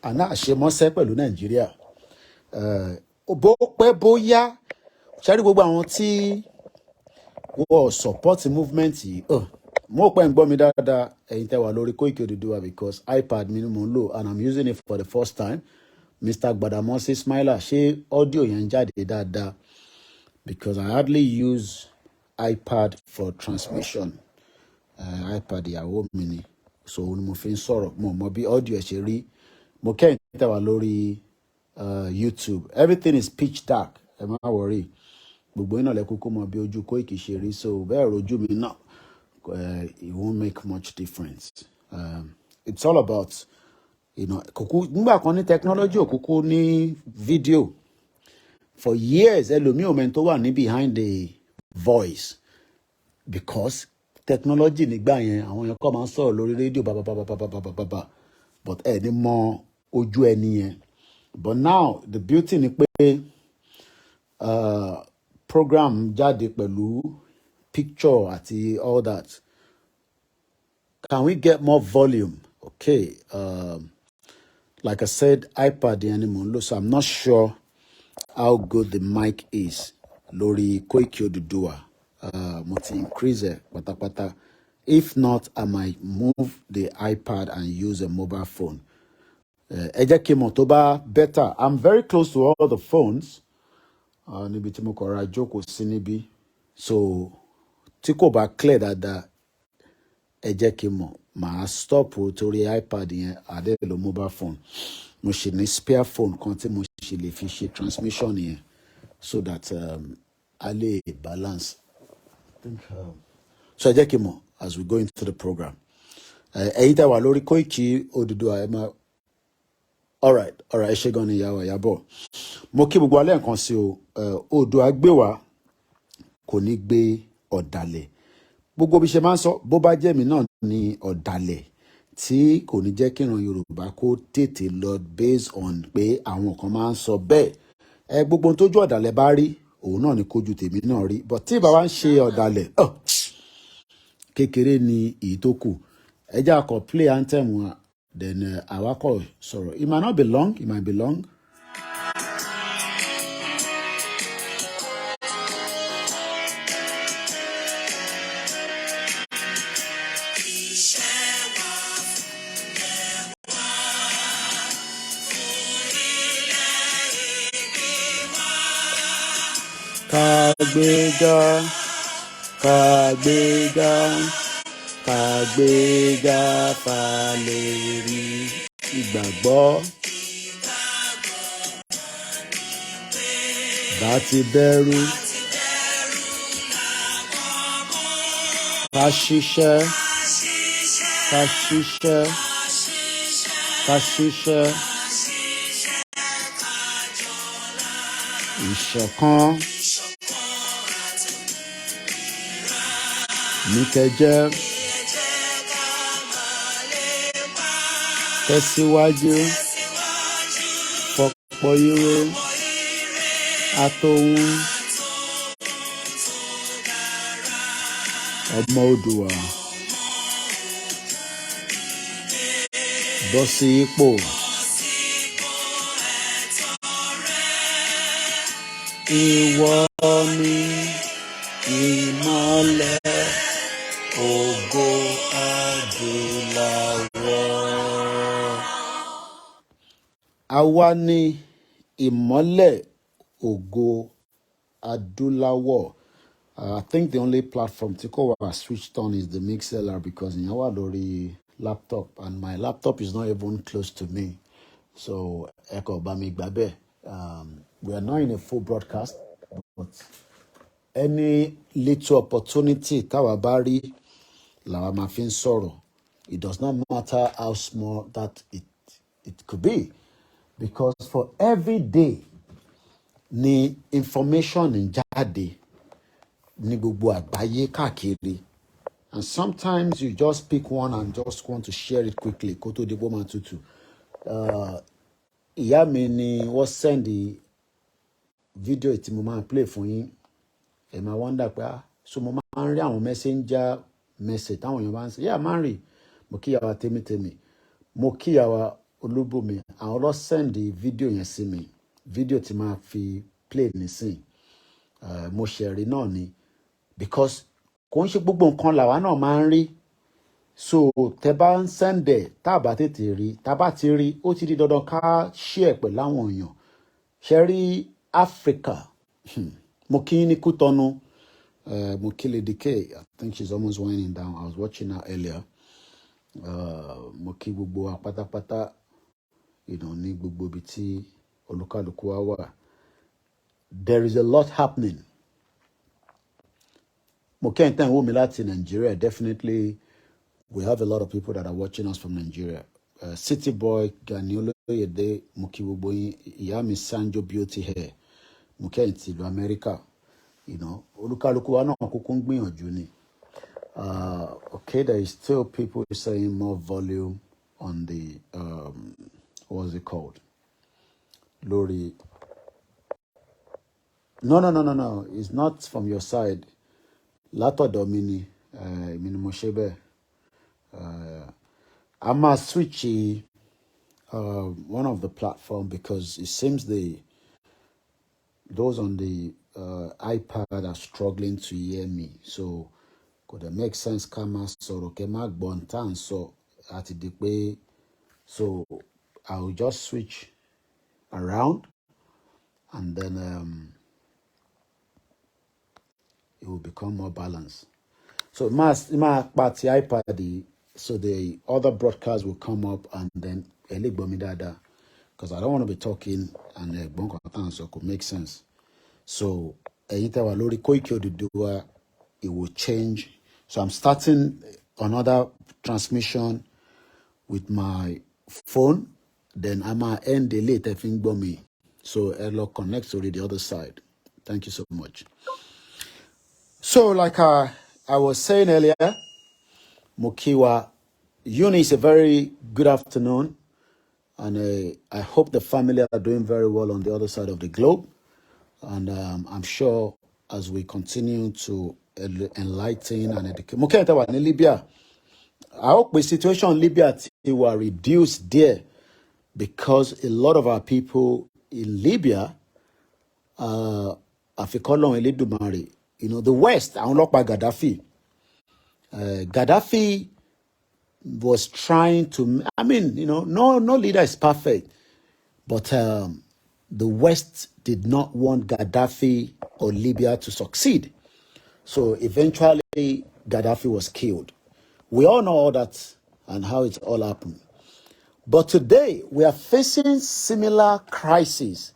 àná àṣemọ́sẹ́ pẹ̀lú Nàìjíríà bó pẹ́ bóyá ṣáàrí gbogbo àwọn tí wọ́n support movement yìí mo pẹ́ ń gbọ́ mi dáadáa ẹ̀yin tẹ́ wà lórí Koiki Oduduwa because iPad mi ni mo ń lò and I'm using it for the first time. Mr. Gbadamosi Smiler, ṣé audio yẹn ń jáde dáadáa because I hardly use iPad for transmission. iPad ìyàwó mi ni so ni mo fi ń sọ̀rọ̀ mo mọ bí audio ẹ̀ ṣe rí mo kẹ́yìn tẹ́ wà lórí YouTube everything is pitch dark ẹ má worry gbogbo iná lẹ kúkú mọ bí ojú Koiki ṣe rí so bẹ́ẹ̀ rojú mi náà it won't make much difference. It's all about kúkú nígbà kan ní technology òkúkú ní video for years ẹlòmíì òmẹ́ni tó wà ní behind the voice because technology nígbà yẹn àwọn yẹn kọ́ máa ń sọ̀rọ̀ lórí rédíò bàbàbàbàbàbàbà but ẹ ní mọ ojú ẹni yẹn but now the beauty ni pé program jáde pẹ̀lú picture àti all that. Can we get more volume? Okay. Like I said, iPad yẹn ni mo ń lò so I'm not sure how good the mic is lórí Koiki Oduduwa. Mo ti increase it pátápátá. If not, I might move the iPad and use a mobile phone. Ẹ jẹ́ kí n mọ̀ tó bá better. I'm very close to all the phones. Níbi tí mo kọ̀ ra jókòó sí níbí. So tí kò bá clear dáadáa, ẹ jẹ́ kí n mọ̀. Màá stop torí iPad yẹn àdé lo mobile phone. Mo ṣì ní spare phone kan tí mo ṣì lè fi ṣe transmission yẹn so that a lè balance. So ẹ jẹ́ kí n mọ̀ as we go into the program. Ẹ̀yin tẹ́ wà lórí Koiki Oduduwa ẹ máa all right ẹ ṣé gan ni ìyàwó Ìyábọ̀. Mo kí gbogbo alẹ́ nǹkan sí o Oòduà gbé wa kò ní gbé ọ̀dàlẹ̀ gbogbo bí ṣe máa ń sọ bó bá jẹ́ mi náà ní ọ̀dàlẹ̀ tí kò ní jẹ́ kí ìran Yorùbá kó tètè lọ based on pé àwọn kan máa ń sọ bẹ́ẹ̀ gbogbo ohun tójú ọ̀dàlẹ̀ bá rí òun náà ni kójú tèmi náà rí but tí bàbá ń ṣe ọ̀dàlẹ̀ kékeré ni èyí tó kù ẹ jẹ́ àkọ́ play anthem wa then àwakọ̀ sọ̀rọ̀ it might not be long it might be long. Kàgbéga, kàgbéga, kàgbéga fàlẹ́rì ìgbàgbọ́. Bá ti bẹ̀rù, ká ṣiṣẹ́, ká ṣiṣẹ́, ká ṣiṣẹ́. Ìṣọ̀kan. Ní kẹjẹ́ tẹ̀síwájú fọ̀pọ̀ ire àtòhun ọmọ Oòduà bọ́ sí ipò ìwọ ni ìmọ́lẹ̀ ògo adúláwọ̀. Àwa ni ìmọ́lẹ̀ ògo adúláwọ̀. I think the only platform tí kò wá switched on is the Mixlr because ìyẹn wà lórí laptop and my laptop is not even close to me. So ẹ kò bá mi gbà bẹ́ẹ̀. We are not in a full broadcast but any little opportunity táwa bá rí làwa máa fi ń sọ̀rọ̀. It does not matter how small that it could be because for every day ni information ń jáde ní gbogbo àgbáyé káàkiri and sometimes you just pick one and just want to share it quickly kó tó di bó máa tutù. Ìyá mi ni wọ́n send video tí mo máa play fún yín ẹ máa wonder pé so mo máa ń rí àwọn messenger message táwọn èèyàn bá ń sọ máa ń rí mo kíyàwó tèmítèmí mo kíyàwó Olúbùnmi, àwọn lọ send fídíò yẹn sí mi. Fídíò tí máa fi play nísìn. Mo ṣẹ̀rí náà ni. Because kò ń ṣe gbogbo nǹkan làwa náà máa ń rí. So tẹ bá ń send ẹ̀ tá a bá tètè rí, tá a bá ti rí, ó ti di dandan ká share pẹ̀lú àwọn èèyàn. Ṣé rí Africa? Mo kí ní Kútọ́nù. Mo kí Lady K. I think she's almost winding down. I was watching her earlier. Mo kí gbogbo wa pátápátá, ní gbogbo ibi tí olúkálùkù wa wà. There is a lot happening. Mo kí ẹ̀yin tẹ́ ń wò mí láti Nigeria. Definitely, we have a lot of people that are watching us from Nigeria. City Boy, Gani Oloyede, mo kí gbogbo yín. Ìyá mi Sanjo Beauty Hair. Mo kí ẹ̀yin tí ìlú America. Olúkálùkù wa náà kúkú ń gbìyànjú ni. Okay, there is still people saying more volume on the what's it called? Lori. No. It's not from your side. Látọ̀dọ̀ mi ni, èmi ni mo ṣe bẹ́ẹ̀. I must switch one of the platform because it seems those on the iPad are struggling to hear me. So could it make sense ká máa sọ̀rọ̀ kẹ́ má gbọ́n tá à ń sọ àti di pé, so I will just switch around and then it will become more balanced. So my party iPad, so the other broadcast will come up and then because I don't want to be talking and so it could make sense. So it will change. So I'm starting another transmission with my phone. Then I might end the later thing by me. So it'll connect to the other side. Thank you so much. So like I was saying earlier, Mokiwa, Eunice, a very good afternoon. And I hope the family are doing very well on the other side of the globe. And I'm sure as we continue to enlighten and educate. Moketa in Libya. I hope the situation in Libya will reduce there because a lot of our people in Libya are the West, Gaddafi. Gaddafi was trying to, no leader is perfect, but the West did not want Gaddafi or Libya to succeed. So eventually, Gaddafi was killed. We all know all that and how it all happened. But today, we are facing similar crises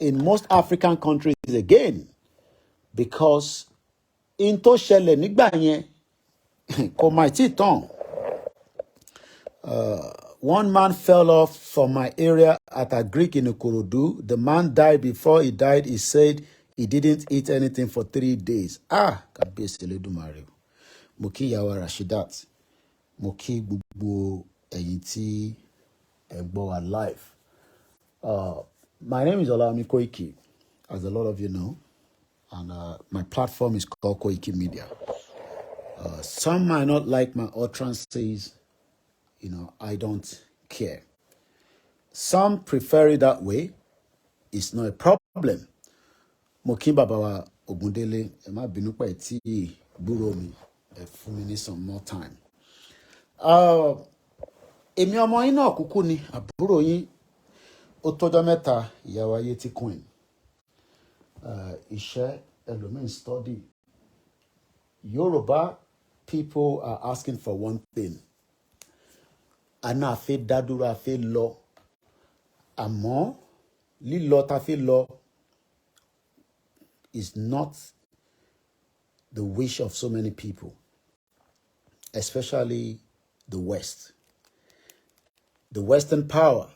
in most African countries again, because in tó ṣẹlẹ̀ nígbà yẹn kò mà tí tán. One man fell off from my area at a Greek in Ikorodu. The man died. Before he died, he said he didn't eat anything for 3 days. Kábíyèsí Elédùmarè. Mo kí ìyá wa Rashidat. Mo kí gbogbo ẹ̀yin tí ẹ gbọ́ wa live. My name is Olawumi Koiki, as a lot of you know. And my platform is called Koiki Media. Some might not like my utterances. I don't care. Some prefer it that way. It's not a problem. Mokin Babawa Ogundele, Emma Binupa Eti Buromi, a some more time. Èmi ọmọ yín náà kúkú ni àbúrò yín ó tọ́jọ́ mẹ́ta ìyàwó ayé tí queen. Iṣẹ́ ẹlòmíín study. Yoruba people are asking for one thing. Àná àfẹ́ dádúró àfẹ́ lọ. Àmọ́ lílọ tá fẹ́ lọ is not the wish of so many people, especially the West. The Western power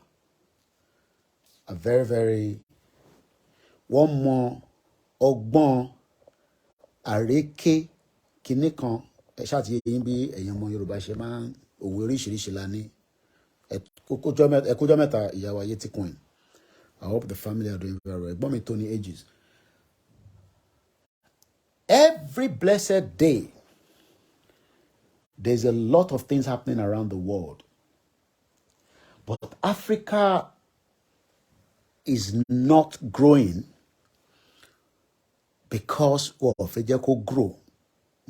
are very, very one more ọgbọ́n àréké kinní kan ṣáàtì yín bí ẹ̀yin ọmọ Yorùbá ṣe máa ń òwe oríṣiríṣi la ní ẹkújọ́ mẹ́ta ìyàwó ayé tí queen. I hope the family are doing very well. Ẹ̀gbọ́n mi Tony Ages. Every blessed day, there's a lot of things happening around the world. But Africa is not growing because of Fejeko grow.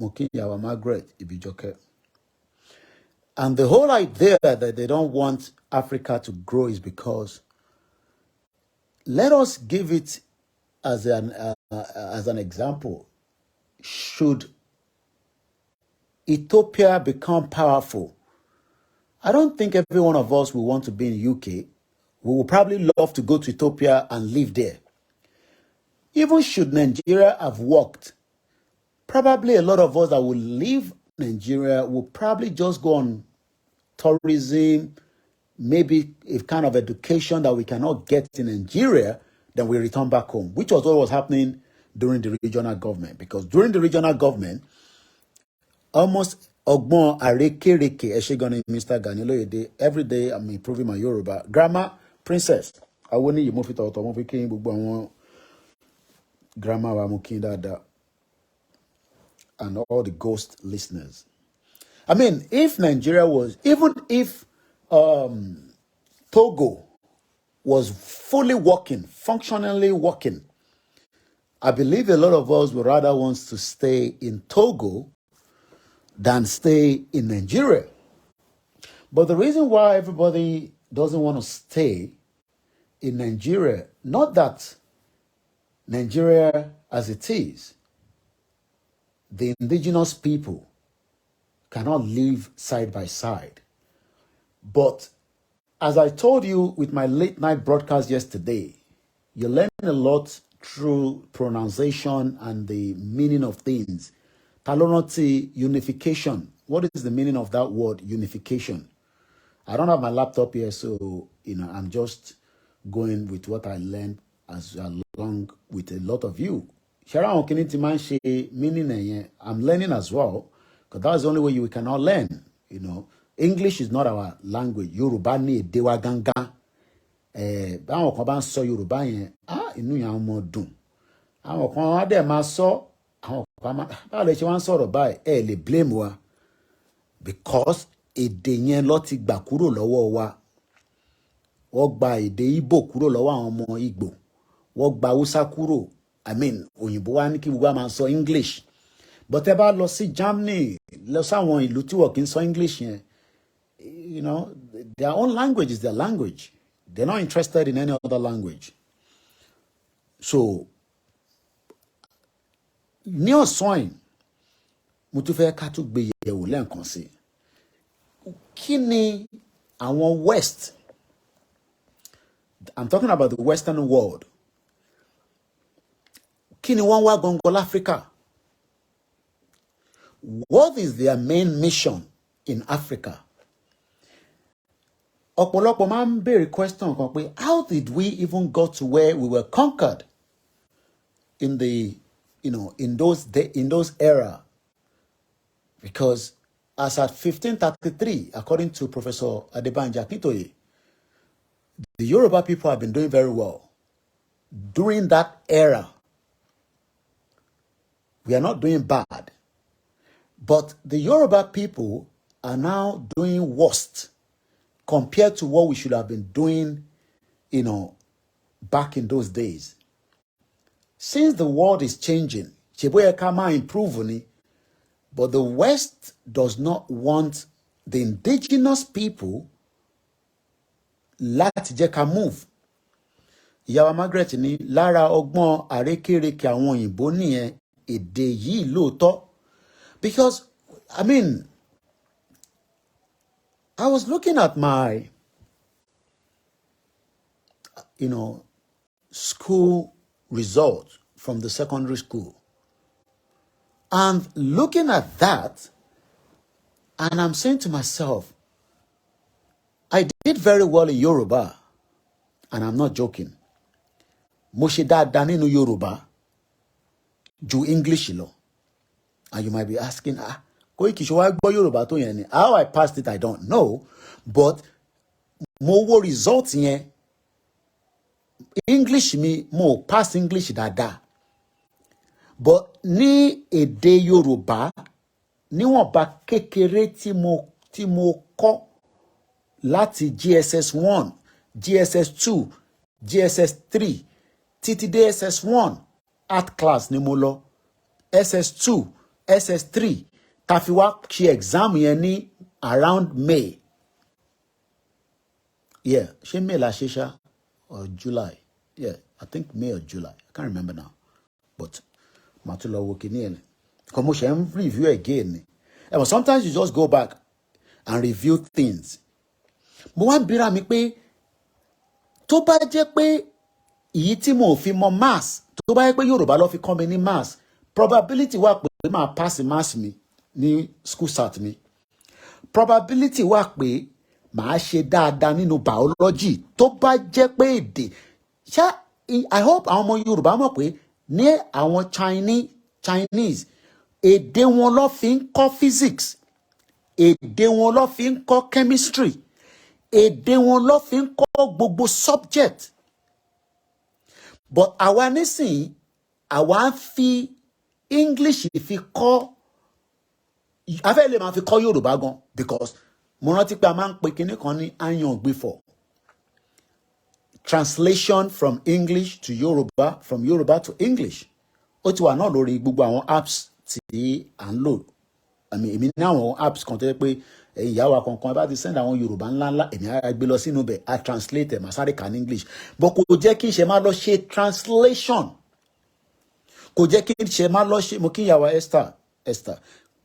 Mokinyawa Margaret Ibijoke. And the whole idea that they don't want Africa to grow is because let us give it as an example. Should Ethiopia become powerful, I don't think every one of us will want to be in UK. We will probably love to go to Ethiopia and live there. Even should Nigeria have worked, probably a lot of us that will leave Nigeria will probably just go on tourism, maybe a kind of education that we cannot get in Nigeria, then we return back home, which was what was happening during the regional government. Because during the regional government, almost Ogbon Arekereke, Eshegoni, Mr. Ganiloyede, every day I'm improving my Yoruba. Grammar, princess. I wouldn't you move it out of grammar wa Mukindada and all the ghost listeners. I mean, if Nigeria was, even if Togo was fully working, functionally working, I believe a lot of us would rather want to stay in Togo than stay in Nigeria. But the reason why everybody doesn't want to stay in Nigeria, not that Nigeria as it is, the indigenous people cannot live side by side. But as I told you with my late night broadcast yesterday, you learn a lot through pronunciation and the meaning of things. Talonoti unification. What is the meaning of that word, unification? I don't have my laptop here, so I'm just going with what I learned along with a lot of you. Meaning I'm learning as well, because that's the only way you cannot learn. English is not our language. Yoruba ni dewa ganga. Báwọn kan bá ń sọ Yorùbá yẹn, inú yẹn àwọn ọmọ dùn. Àwọn kan wá dẹ̀ máa sọ, àwọn kan báwo lè ṣe wá ń sọ̀rọ̀ báyìí, lè blame wa. Because èdè yẹn ló ti gbà kúrò lọ́wọ́ wa. Wọ́n gba èdè Igbo kúrò lọ́wọ́ àwọn ọmọ Igbo. Wọ́n gba Hausa kúrò. I mean, òyìnbó wa ní kí gbogbo wa máa sọ English. But ẹ bá lọ sí Germany, lọ sáwọn ìlú tí wọ́n kì í sọ English yẹn, their own language is their language. They're not interested in any other language. So, ní ọ̀sán yìí, mo tún fẹ́ ká tún gbé yẹ̀wò lẹ́ẹ̀kan sí. Kí ni àwọn West? I'm talking about the Western world. Kí ni wọ́n wá gangan l'Africa? What is their main mission in Africa? Ọ̀pọ̀lọpọ̀ máa ń béèrè question kan pé how did we even go to where we were conquered in the in those era? Because as at 1533, according to Professor Adebanji Akintoye, the Yoruba people have been doing very well during that era. We are not doing bad, but the Yoruba people are now doing worst compared to what we should have been doing, back in those days. Since the world is changing, Cheboye Kama improving, but the West does not want the indigenous people láti jẹ́ ká move. Ìyàwó Margaret ní lára ọgbọ́n àrékérekè àwọn òyìnbó nìyẹn èdè yìí lóòótọ́. Because, I mean, I was looking at my, school results from the secondary school. And looking at that, and I'm saying to myself, I did very well in Yoruba, and I'm not joking. Mo ṣe dáadáa nínú Yoruba ju English lọ. And you might be asking, Koiki ṣé wàá gbọ́ Yoruba tó yẹn ni? How I passed it, I don't know. But mo wo results yẹn. English mi, mo pass English dáadáa. But ní èdè Yorùbá, níwọ̀nba kékeré tí mo kọ́, láti GSS 1, GSS 2, GSS 3 títí dé SS 1 art class ni mo lọ, SS 2, SS 3 tá fi wá ṣe exam yẹn ní around May. Yeah, ṣé May la ṣe ṣá or July? Yeah, I think May or July. I can't remember now. But màá tún lọ wo kíní ẹ̀ ní. Because mo ṣe ń review again. But sometimes you just go back and review things. Mo wá ń bira mi pé tó bá jẹ́ pé èyí tí mo fi mọ maths, tó bá jẹ́ pé Yorùbá ló fi kọ́ mi ní maths, probability wà pé máa pass maths mi ní school start mi. Probability wà pé màá ṣe dáadáa nínú biology tó bá jẹ́ pé èdè. I hope àwọn ọmọ Yorùbá mọ̀ pé ní àwọn Chinese èdè wọn ló fi ń kọ́ physics, èdè wọn ló fi ń kọ́ chemistry, èdè wọn ló fi ń kọ́ gbogbo subject. But àwa nísìnyí àwa ń fi English fi kọ́, afẹ́ lè máa fi kọ́ Yorùbá gan, because mo rántí pé a máa ń pe kinní kan ní ayangbifọ̀, translation from English to Yoruba, from Yoruba to English. Ó ti wà náà lórí gbogbo àwọn apps tí à ń lò. Èmi ní àwọn apps kan tó yẹ pé ìyá wa kankan bá ti send àwọn Yorùbá ńláńlá, èmi á gbé lọ sínú bẹ̀, á translate ẹ̀, màá sáré kà ní English. But kò jẹ́ kí n ṣe máa lọ ṣe translation. Kò jẹ́ kí n ṣe máa lọ ṣe, mo kí ìyá wa Esther,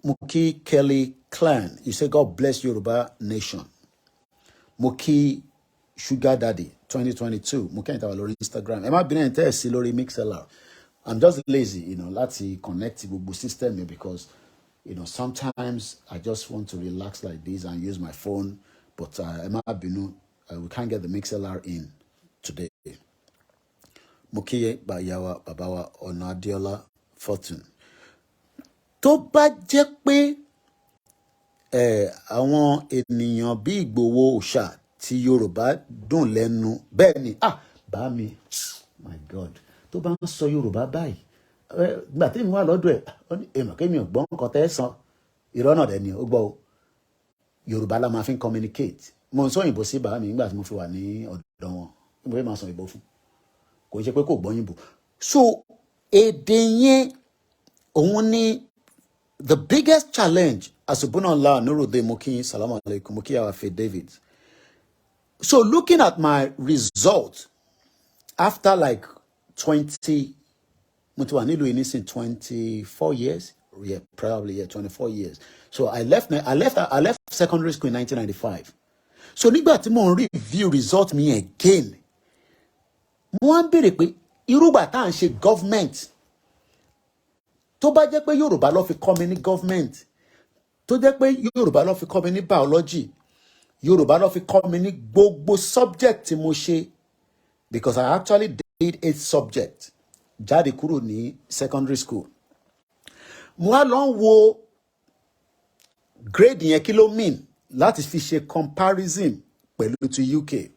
mo kí Kelly Clan, you say God bless Yoruba nation. Mo kí Sugar Daddy 2022, mo kẹ́yìn tàwa lórí Instagram. Ẹ má bínú ẹ̀ tẹ́ ẹ̀ sí lórí MixLR. I'm just lazy, láti connect gbogbo system mi, because sometimes I just want to relax like this and use my phone, but ẹ má bínú, we can't get the MixLR in today. Mo kí ìyá wa bàbá wa Ọ̀nà Adéọlá Fortune. Tó bá jẹ́ pé àwọn ènìyàn bí Ìgbòho Òòṣà tí Yorùbá dùn lẹ́nu, bẹ́ẹ̀ ni bá mi, my God, tó bá ń sọ Yorùbá báyìí, gbà tí mi wà lọ́dọ̀ ẹ̀, ó ní èèmọ̀ kémi ò gbọ́ nǹkan tẹ́ sàn, irọ́ náà dẹ̀ ni ó gbọ́ o. Yorùbá la máa fi ń communicate. Mo ń sọ òyìnbó sí bàbá mi nígbà tí mo fi wà ní ọ̀dọ̀ wọn, mo fẹ́ máa sọ òyìnbó fún, kò ṣe pé kò gbọ́ òyìnbó. So èdè yẹn òun ni the biggest challenge. Asubunallah Nuruddin Muki, Salaam Alaikum, Muki Awafe David. So looking at my result after like 24 years, yeah, probably 24 years. So I left secondary school in 1995. So nígbà tí mo review result mi again, mo wá ń béèrè pé irúgbà tá à ń ṣe government, tó bá jẹ́ pé Yorùbá ló fi kọ́ mi ní government, tó jẹ́ pé Yorùbá ló fi kọ́ mi ní biology, Yorùbá ló fi kọ́ mi ní gbogbo subject tí mo ṣe, because I actually did 8 subjects jáde kúrò ní secondary school. Mo wá lọ ń wo grade yẹn kí ló mean láti fi ṣe comparison pẹ̀lú to UK.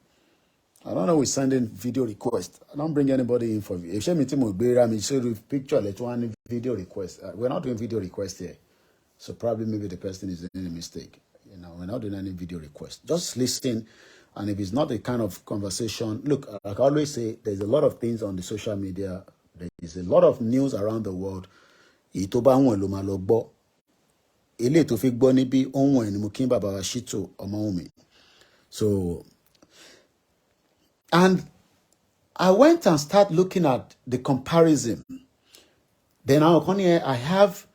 I don't know, we're sending video request. I don't bring anybody in for video. If me tí mo gbé ra mi ṣe picture let one video request. We're not doing video request here. So probably maybe the person is doing a mistake. We're not doing any video request. Just listen. And if it's not a kind of conversation, look, like I always say, there's a lot of things on the social media. There is a lot of news around the world. Èyí tó bá wọn ló máa lọ gbọ́. Eléyìí tó fi gbọ́ níbí ohun ẹ̀ ni mo kí bàbá wa Shittu Ọmọwùnmí. So, and I went and started looking at the comparison. Then I have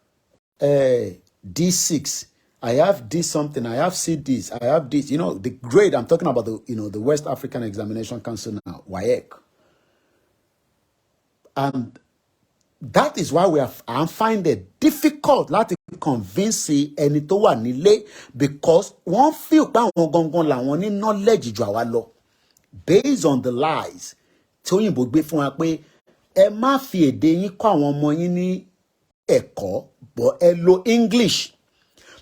D6, I have D something, I have C this, I have this. The grade I'm talking about, the West African Examination Council now, WAEC. And that is why I find it difficult to convince ẹni tó wà nílé, because wọ́n feel pé àwọn gangan làwọn ní knowledge jù àwa lọ, based on the lies tí òyìnbó gbé fún wa pé ẹ má fi èdè yín kọ́ àwọn ọmọ yín ní ẹ̀kọ́, but ẹ lo English.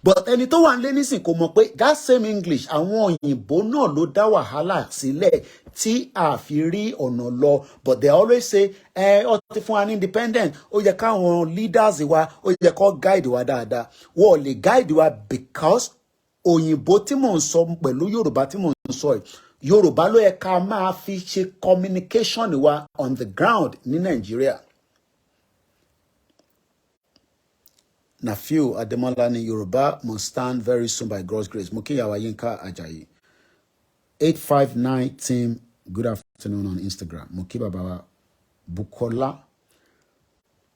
But ẹni tó wà nílé nísìn kò mọ̀ pé that same English àwọn òyìnbó náà ló dá wàhálà sílẹ̀ tí a fi rí ọ̀nà lọ. But they always say ó ti fún wa ní independent, ó yẹ káwọn leaders wa, ó yẹ kó guide wa dáadáa. Wọ́n lè guide wa because òyìnbó tí mò ń sọ pẹ̀lú Yorùbá tí mò ń sọ ẹ̀ Yorùbá ló yẹ ká máa fi ṣe communication wa on the ground ní Nàìjíríà. Nafiu Ademola ni Yoruba must stand very soon by God's grace. Mukiyawa Yinka Ajayi. 859 team. Good afternoon on Instagram. Mukibabawa Bukola.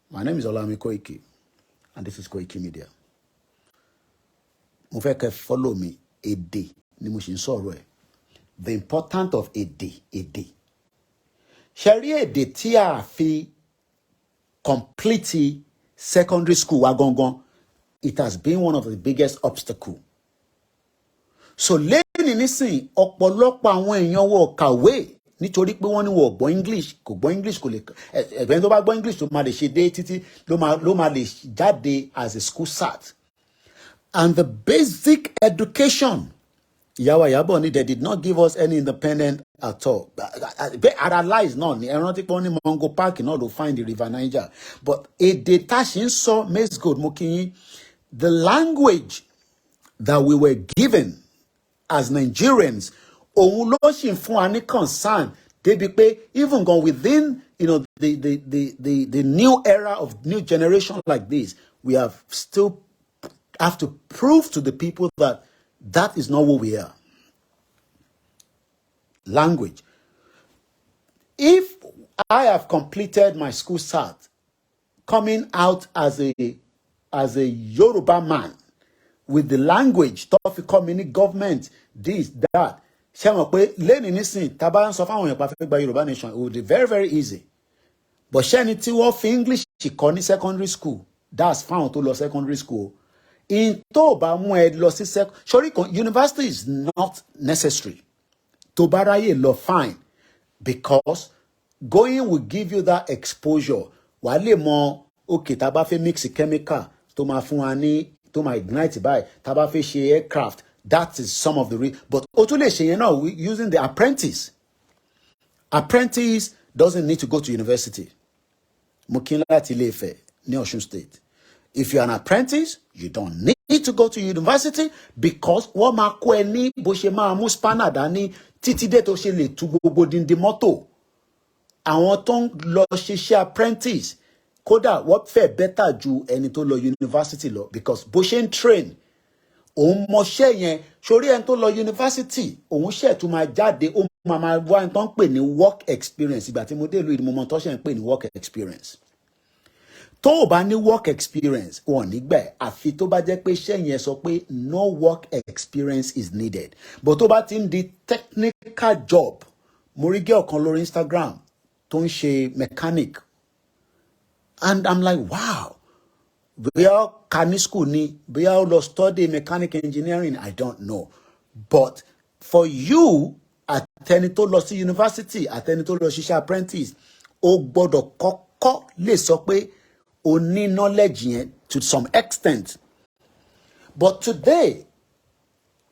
My name is Olami Koiki, and this is Koiki Media. Mo fẹ́ kẹ́ follow me a day. Ni mo ṣe ń sọ̀rọ̀ ẹ̀. The importance of a day. Ṣé rí èdè tí a fi complete secondary school wa gangan, it has been one of the biggest obstacles. So lẹ́yìn nísìn ọ̀pọ̀lọpọ̀ àwọn èèyàn wọ kàwé nítorí pé wọ́n ní wọ́n gbọ́ English kò lè ẹ̀bẹ̀ tó bá gbọ́ English ló máa lè ṣe dé títí ló máa lè jáde as a school sat. And the basic education Ìyàwó Ìyábọ̀ ni they did not give us any independent at all. Ara lies náà ni ẹran tí pọ́n ní Mongo Park náà ló find the River Niger. But èdè tá a ṣe ń sọ Maize Gold mo kí yín, the language that we were given as Nigerians, òun ló ṣì ń fún wa ní concern débi pé even gone within the new era of new generation like this, we have still have to prove to the people that that is not who we are. Language. If I have completed my school cert, coming out as a Yoruba man with the language, tough community government, this, that, ṣé mọ̀ pé lẹ́ni nísìn tá bá ń sọ fáwọn èèyàn pa fẹ́ gba Yorùbá nation, it would be very, very easy. But ṣé ẹni tí wọ́n fi English kọ́ ní secondary school, that's fáwọn tó lọ secondary school. In tó bá mú ẹ lọ sí university is not necessary. Tó bá ráyè lọ fine, because going will give you that exposure. Wàá lè mọ okay tá bá fẹ́ mix chemical tó máa fún wa ní tó máa ignite by tá bá fẹ́ ṣe aircraft, that is some of the but ó tún lè ṣe yẹn náà using the apprentice. Apprentice doesn't need to go to university. Mo kí n láti Ilé-Ifẹ̀ ní Ọ̀ṣun State. If you're an apprentice, you don't need to go to university, because wọ́n máa kọ́ ẹ ní bó ṣe máa mú spanner dání títí dé tó ṣe lè tú gbogbo dindi mọ́tò. Àwọn tó ń lọ ṣiṣẹ́ apprentice kódà wọ́n fẹ́ better ju ẹni tó lọ university lọ, because bó ṣe ń train òun mọṣẹ́ yẹn. Sórí ẹni tó lọ university òun ṣẹ̀ tún máa jáde ó máa wá ẹni tó ń pè ní work experience. Ìgbà tí mo dé ìlú ìdìmọ̀ tó ṣe ń pè ní work experience. Tó o bá ní work experience wọn nígbà àfi tó bá jẹ́ pé iṣẹ́ yẹn sọ pé no work experience is needed. But tó bá ti ń di technical job, mo rí girl kan lórí Instagram tó ń ṣe mechanic, and I'm like wow, bóyá ká ní school ni, bóyá ó lọ study mechanic engineering, I don't know. But for you àtẹni tó lọ sí university àtẹni tó lọ ṣiṣẹ́ apprentice, ó gbọ́dọ̀ kọ́kọ́ lè sọ pé o ní knowledge yẹn to some extent. But today,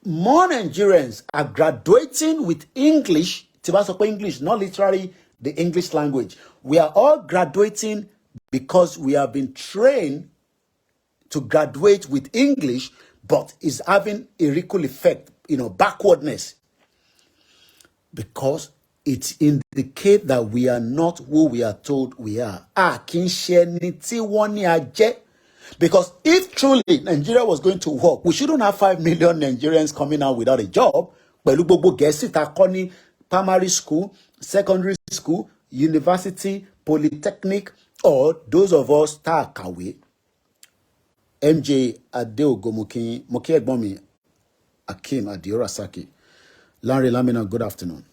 more Nigerians are graduating with English. Tí bá sọ pé English, not literally the English language. We are all graduating because we have been trained to graduate with English, but is having a ripple effect, backwardness. Because it indicates that we are not who we are told we are. Because if truly Nigeria was going to work, we shouldn't have 5 million Nigerians coming out without a job. Pẹ̀lú gbogbo Gẹ̀ẹ́sì tá kọ́ ní primary school, secondary school, university, polytechnic, or those of us tá kàwé. MJ Adeogo Moki ẹ̀gbọ́n mi Akim Adiora Saki. Larry Lamina, good afternoon.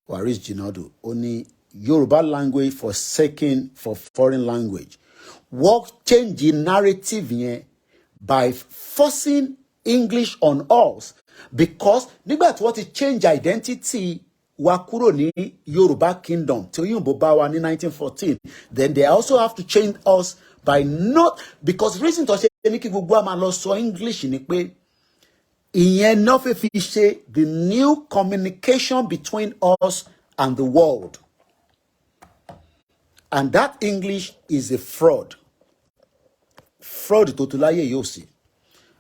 Waris Jinadu, only Yoruba language forsaken for foreign language. What change the narrative here by forcing English on us, because nígbà tí wọ́n ti change identity wa kúrò ní Yoruba kingdom tí Oyinbo bá wa ní 1914, then they also have to change us by not, because reason tó ṣe ní kí gbogbo a máa lọ sọ English ni pé ìyẹn náà fẹ́ fi ṣe the new communication between us and the world. And that English is a fraud. Fraud tó tún láyé yóò sí.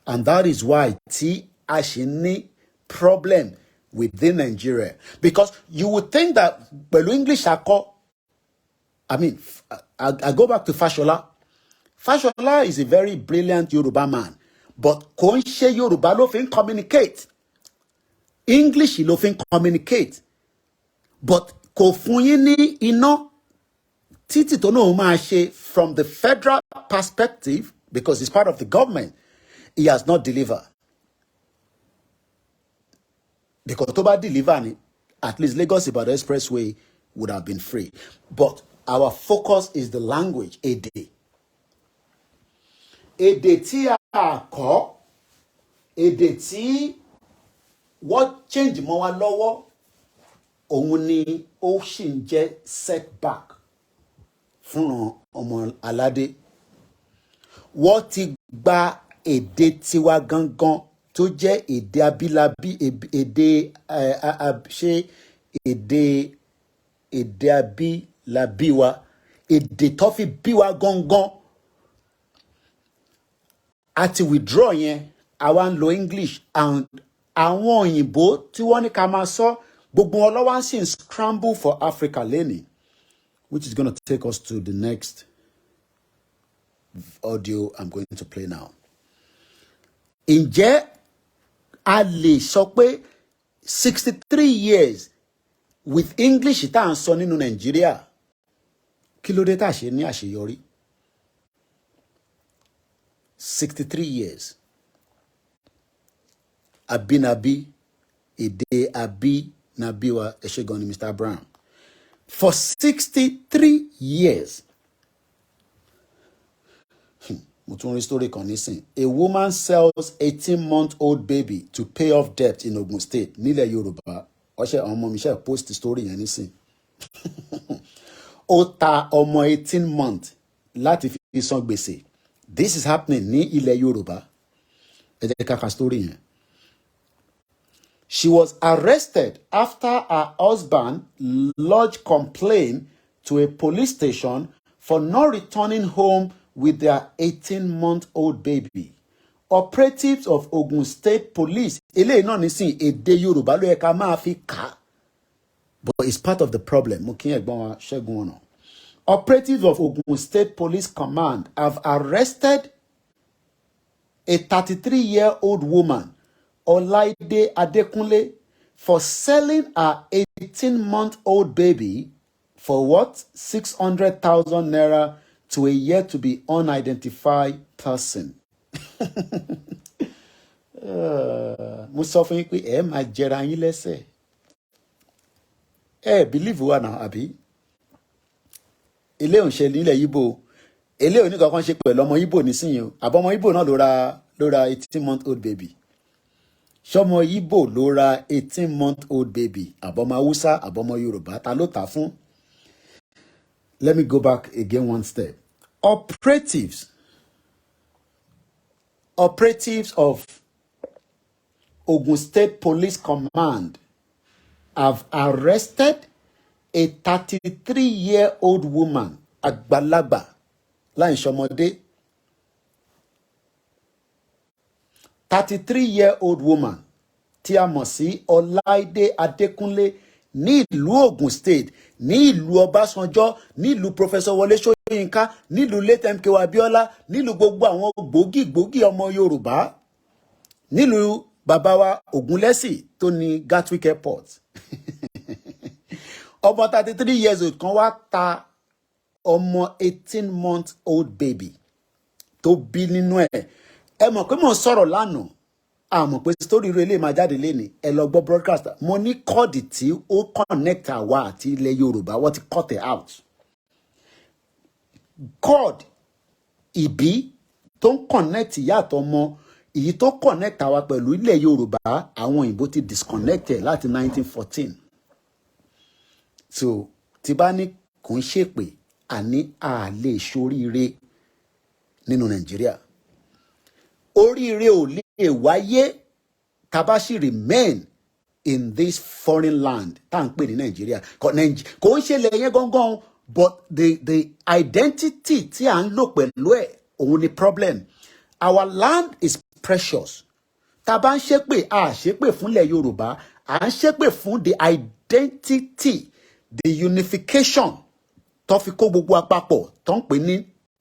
And that is why tí a ṣì ní problem within Nigeria, because you would think that pẹ̀lú English akọ, I mean, I go back to Fashola. Fashola is a very brilliant Yoruba man, but kò ń ṣe Yoruba ló fi ń communicate. English ló fi ń communicate, but kò fún yín ní iná títí tó náà máa ṣe from the federal perspective, because he's part of the government. He has not delivered. Because tó bá deliver ni, at least Lagos-Ibadan Expressway would have been free. But our focus is the language, èdè. Èdè tí a kọ́, èdè tí wọ́n change mọ́ wa lọ́wọ́, òun ni ó sì ń jẹ́ setback fún ọmọ aládé. Wọ́n ti gba èdè tiwa gangan tó jẹ́ èdè abílábí, èdè abílábí wa, èdè tó fi bí wa gangan. Àti withdraw yẹn, àwa ń lo English, and àwọn òyìnbó tí wọ́n ní ká máa sọ, gbogbo wọn lọ́wọ́ sì ń scramble for Africa lẹ́nìí, which is going to take us to the next audio I'm going to play now. Ǹjẹ́ a lè sọ pé 63 years with English tá à ń sọ nínú Nàìjíríà, kí ló dé tá a ṣe ní àṣeyọrí? 63 years. Abinabi, èdè abínabí wa, ẹ ṣé gan ni Mr. Brown. For 63 years. Mo tún rí story kan nísìn. A woman sells 18-month-old baby to pay off debt in Ogun State, nílẹ̀ Yorùbá. Ọṣẹ àwọn ọmọ mi ṣe post story yẹn nísìn. Ó ta ọmọ 18 months láti fi san gbèsè. This is happening ní ilẹ̀ Yorùbá. Ẹ jẹ́ ká ka story yẹn. She was arrested after her husband lodged complaint to a police station for not returning home with their 18-month-old baby. Operatives of Ogun State Police, eléyìí náà nísìn èdè Yorùbá ló yẹ ká máa fi kà, but it's part of the problem. Mo kí ẹ̀gbọ́n wa Ṣẹ́gun ọ̀nà. Operatives of Ogun State Police Command have arrested a 33-year-old woman, Olaide Adekunle, for selling her 18-month-old baby for what? 600,000 naira to a yet to be unidentified person. Mo sọ fún yín pé ẹ máa jẹra yín lẹ́sẹ̀. Ẹ believe wa náà àbí? Ilé òun ṣe nílẹ̀ Yíbò. Ilé òní kankan ṣe pẹ̀lú ọmọ Yíbò nísìnyí o. Àbọ̀mọ Yíbò náà ló ra 18-month-old baby. Ṣọmọ Yíbò ló ra 18-month-old baby. Àbọ̀mọ Hausa, àbọ̀mọ Yorùbá, ta ló tà fún? Let me go back again one step. Operatives of Ogun State Police Command have arrested a 33-year-old woman, àgbàlagbà, láì ṣọmọdé. 33-year-old woman tí a mọ̀ sí Ọláìdé Adékúnlé ní ìlú Ogun State, ní ìlú Ọbásanjọ́, ní ìlú Professor Wọlé Ṣóyínká, ní ìlú late MKO Abíọ́lá, ní ìlú gbogbo àwọn gbòógì ọmọ Yorùbá, ní ìlú bàbá wa Ògúnlẹ́sì tó ní Gatwick Airport. Ọmọ 33 years old kan wá ta ọmọ 18-month-old baby tó bí nínú ẹ̀. Ẹ mọ̀ pé mo sọ̀rọ̀ lánàá, a mọ̀ pé story rẹ̀ lè máa jáde lénìí. Ẹ lọ gbọ́ broadcast. Mo ní kọ́ọ̀dì tí ó connect àwa àti ilẹ̀ Yorùbá, wọ́n ti cut it out. Code ìbí tó ń connect ìyá àtọmọ, èyí tó connect àwa pẹ̀lú ilẹ̀ Yorùbá, àwọn òyìnbó ti disconnect ẹ̀ láti 1914. So tí bá ní kò ń ṣèpè, àní a lè ṣoríire nínú Nàìjíríà. Oríire ò lè wáyé tá bá sì remain in this foreign land tá ń pè ní Nàìjíríà. Kò ń ṣe lẹ̀ yẹn gangan, but the identity tí à ń lò pẹ̀lú ẹ̀, òun ni problem. Our land is precious. tá bá ń ṣépè a ṣépè fúnlẹ̀ Yorùbá, à ń ṣépè fún the identity, the unification tó fi kó gbogbo àpapọ̀ tó ń pè ní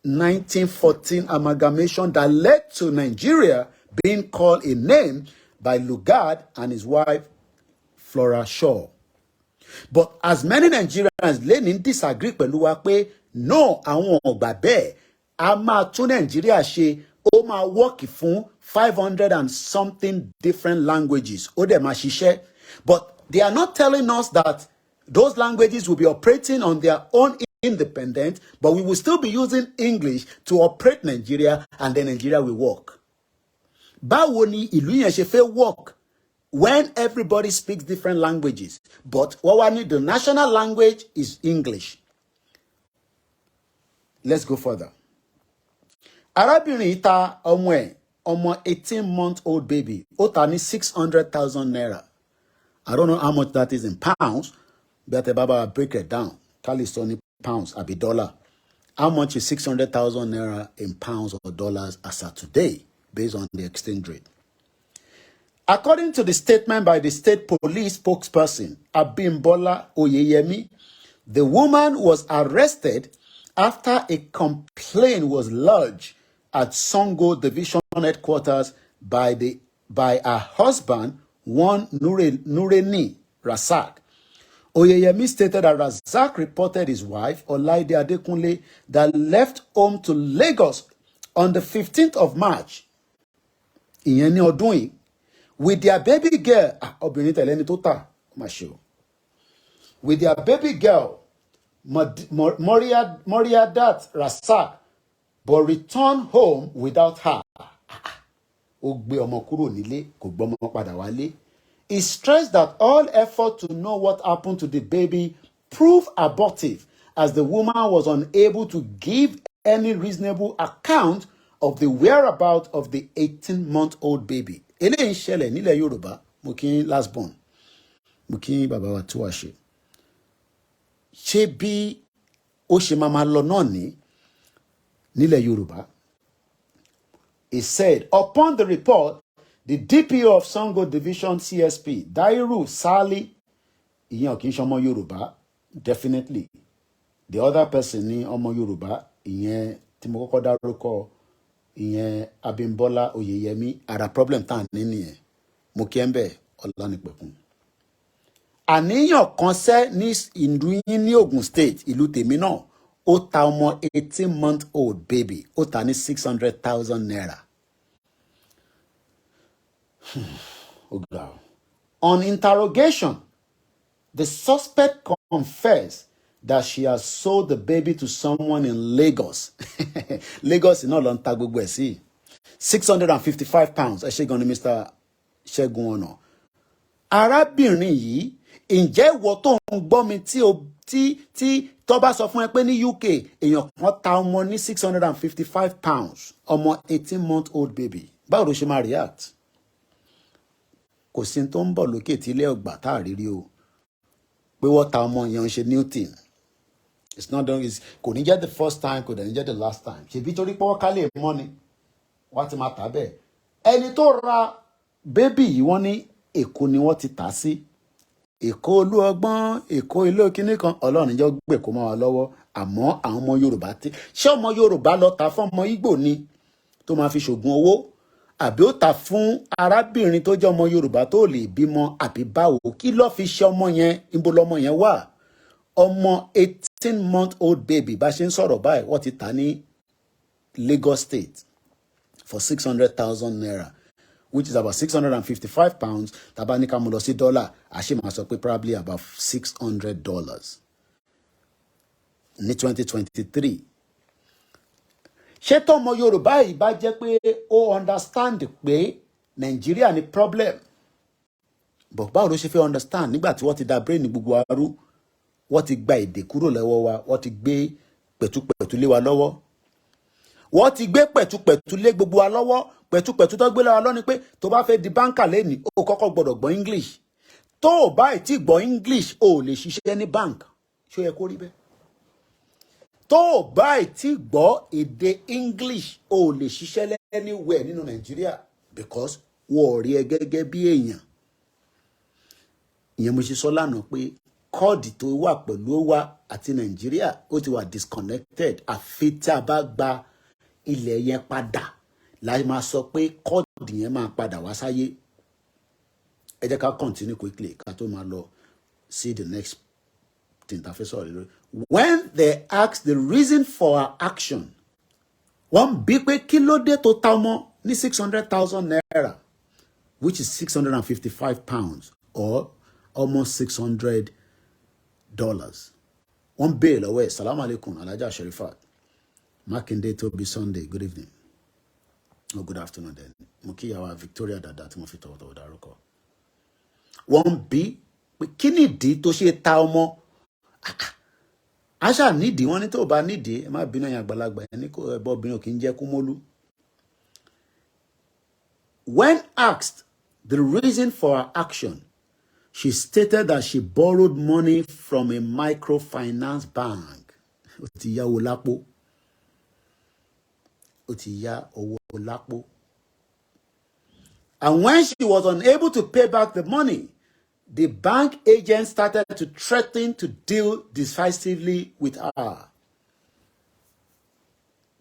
1914 amalgamation that led to Nigeria being called a name by Lugard and his wife Flora Shaw. But as many Nigerians learning disagree pẹ̀lú wa pé no, àwọn ọ̀gbà bẹ́ẹ̀ a máa tún Nàìjíríà ṣe, ó máa work fún 500 and something different languages, ó dẹ̀ máa ṣiṣẹ́. But they are not telling us that those languages will be operating on their own independent, but we will still be using English to operate Nigeria, and then Nigeria will work. Báwo ni ìlú yẹn ṣe fẹ́ work when everybody speaks different languages, but what we need, the national language is English. Let's go further. Arábìnrin ta ọmọ ẹ̀, ọmọ 18-month-old baby, ó tà ní 600,000 naira. I don't know how much that is in pounds, but Baba break it down. Call it only pounds, a dollar. How much is 600,000 naira in pounds or dollars as of today, based on the exchange rate? According to the statement by the state police spokesperson, Abimbola Oyeyemi, the woman was arrested after a complaint was lodged at Songo Division headquarters by her husband, one Nureni Rasak. Oyeyemi stated that Razak reported his wife, Olaide Adekunle, that left home to Lagos on the 15th of March, ìyẹn ní ọdún yìí, with their baby girl, obìnrin tẹ̀lé ẹni tó tà, má ṣe o, with their baby girl, Moriadat Rasak, but returned home without her. Ó gbé ọmọ kúrò nílé, kò gbọ́mọ padà wálé. He stressed that all effort to know what happened to the baby proved abortive, as the woman was unable to give any reasonable account of the whereabouts of the 18-month-old baby. Eléyìí ń ṣẹlẹ̀ nílẹ̀ Yorùbá, mo kí last born, mo kí bàbá wa tó wá ṣe. Ṣé bí ó ṣe máa lọ náà ní nílẹ̀ Yorùbá? He said, upon the report, the DPO of Songo Division CSP, Dairu Sali, ìyẹn kì í ṣe ọmọ Yorùbá, definitely. The other person ní ọmọ Yorùbá, ìyẹn tí mo kọ́kọ́ dárúkọ, ìyẹn Abimbola Oyeyemi, ara problem tá ní nìyẹn. Mo kí ẹ̀ ń bẹ̀ Ọlánìpẹ̀kun. Àníyàn kan ṣẹ́ ní ìlú yín ní Ogun State, ìlú tèmi náà, ó ta ọmọ 18-month-old baby, ó ta ní 600,000 naira. On interrogation, the suspect confessed that she has sold the baby to someone in Lagos. Lagos is not long gbogbo ẹ̀ sí. 655 pounds. Ẹ ṣé gan ni Mr. Ṣẹ́gun Ọ̀nà. Arábìnrin yìí, ǹjẹ́ ìwọ tó ń gbọ́ mi tí tó bá sọ fún ẹ pé ní UK èèyàn kan ta ọmọ ní 655 pounds, ọmọ 18-month-old baby, báwo ló ṣe máa react? Kò sí tó ń bọ̀ lókè tí ilé ọgbà tá a rírí o pé wọ́n ta ọmọ yẹn ń ṣe new thing. It's not done. Kò ní jẹ́ the first time, kò dẹ̀ ní jẹ́ the last time. Ṣèbí torí pé wọ́n ká lè mọ́ ni wọ́n ti máa tà bẹ́ẹ̀. Ẹni tó ra bébì yìí wọ́n ní Èkó ni wọ́n ti tà sí. Èkó olú ọgbọ́n, Èkó ilé òkínní kan, Ọlọ́run jẹ́ gbè kó máa wà lọ́wọ́. Àmọ́ àwọn ọmọ Yorùbá ṣé ọmọ Yorùbá lọ ta fún ọmọ Ìgbò ni tó máa fi ṣògùn owó? Àbí ó ta fún arábìnrin tó jẹ́ ọmọ Yorùbá tó lè bímọ àbí báwo? Kí ló fi ṣe ọmọ yẹn? Ibo lọmọ yẹn wà? Ọmọ 18-month-old baby bá ṣe ń sọ̀rọ̀ báyìí wọ́n ti tà ní Lagos State for 600,000 naira, which is about 655 pounds. Tàbá ní ká mú lọ sí dọ́là, àṣé máa sọ pé probably about $600 ní 2023. Ṣé tọ́mọ Yorùbá yìí bá jẹ́ pé ó understand pé Nàìjíríà ní problem, but báwo ló ṣe fẹ́ understand nígbà tí wọ́n ti da brain gbogbo arú, wọ́n ti gba èdè kúrò lọ́wọ́ wa, wọ́n ti gbé pẹ̀tùpẹ̀tù lé wa lọ́wọ́, wọ́n ti gbé pẹ̀tùpẹ̀tù lé gbogbo wa lọ́wọ́. Pẹ̀tùpẹ̀tù tó gbé lọ́wọ́ lọ́ni pé tó bá fẹ́ di báńkà lẹ́nìí ó kọ́kọ́ gbọ́dọ̀ gbọ́ English. Tó o bá ti gbọ́ English o lè ṣiṣẹ́ ní bank. Ṣó yẹ kó rí bẹ́ẹ̀? Tó o bá ti gbọ́ èdè English o lè ṣiṣẹ́ anywhere nínú Nàìjíríà, because wọ́n ò rí ẹ gẹ́gẹ́ bí èèyàn. Ìyẹn mo ṣe sọ lánàá pé kọ́ọ̀dì tó wà pẹ̀lú wa àti Nàìjíríà ó ti wà disconnected. Àfi tí a bá gba ilẹ̀ yẹn padà la máa sọ pé kọ́ọ̀dì yẹn máa padà wá sáyé. Ẹ jẹ́ ká continue quickly ká tó máa lọ see the next thing ta fẹ́ sọ̀rọ̀ lórí. When they ask the reason for our action, wọ́n bí pé kí ló dé tó ta ọmọ ní 600,000 naira, which is 655 pounds or almost $600. Wọ́n béèrè lọ́wọ́ ẹ̀, Salaam alaikum, Alhaja Sherifat. Makinde Tobi Sunday, good evening. Oh, good afternoon then. Mo kí ìyàwó Victoria dada tí mo fi tọ̀wọ̀tọ̀wọ̀ dárúkọ. Wọ́n bí pé kí nìdí tó ṣe ta ọmọ? Àṣà nídìí, wọ́n ní tó bá nídìí, ẹ má bínú ẹ̀yin àgbàlagbà, ẹni kò ẹbọ obìnrin kì í jẹ́ kúmọ́lú. When asked the reason for her action, she stated that she borrowed money from a microfinance bank. Ó ti yá owó lápò. Ó ti yá owó lápò. And when she was unable to pay back the money, the bank agent started to threaten to deal decisively with her.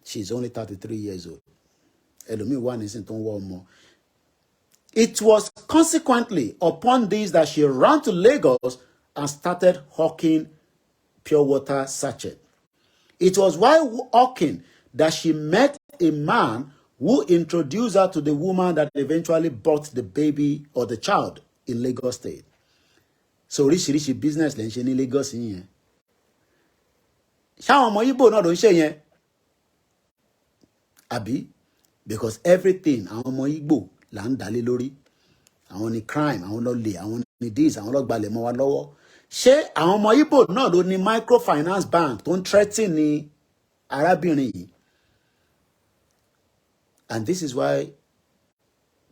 She's only 33 years old. Ẹlòmíì wà nísìnyí tó ń wá ọmọ. It was consequently upon this that she ran to Lagos and started hawking pure water sachet. It was while hawking that she met a man who introduced her to the woman that eventually bought the baby or the child in Lagos State. So oríṣiríṣi business lè ń ṣe ní Lagos yẹn. Ṣáwọn ọmọ Igbo náà ló ń ṣe yẹn? Àbí? Because everything àwọn ọmọ Igbo là ń dálé lórí. Àwọn ni crime, àwọn ló lè, àwọn ni this, àwọn ló gbalẹ̀ mọ́ wa lọ́wọ́. Ṣé àwọn ọmọ Igbo náà ló ní microfinance bank tó ń threaten ní arábìnrin yìí? And this is why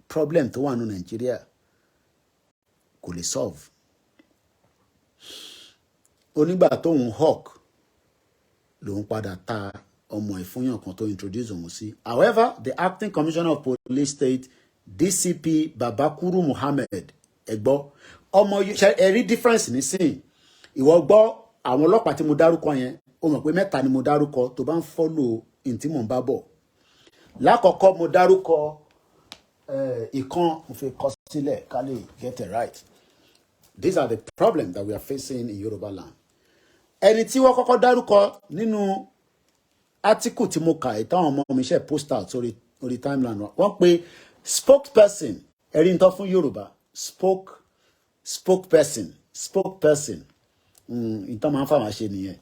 problem tó wà ní Nigeria kò lè solve. Onígbà tó ń hawk ló ń padà ta ọmọ ìfúnyàn kan tó introduce òun sí. However, the acting commissioner of police state, DCP Babakuru Muhammad, ẹgbọ́ ọmọ ẹ̀rí difference nísìn. Ìwọ gbọ́ àwọn ọlọ́pàá tí mo dárúkọ yẹn, ó mọ̀ pé mẹ́ta ni mo dárúkọ tó bá ń follow in tí mò ń bá bọ̀. Lákọ̀ọ́kọ́ mo dárúkọ ìkan mo fi kọ sílẹ̀ ká lè get it right. These are the problems that we are facing in Yoruba land. Ẹni tí wọ́n kọ́kọ́ dárúkọ nínú article tí mo kà ìtàwọn ọmọ mi ṣe post out sórí timeline wọ́n pe spokesperson ẹ̀rí ń tọ́ fún Yorùbá spokesperson ìtàn máa ń fà wá ṣe nìyẹn.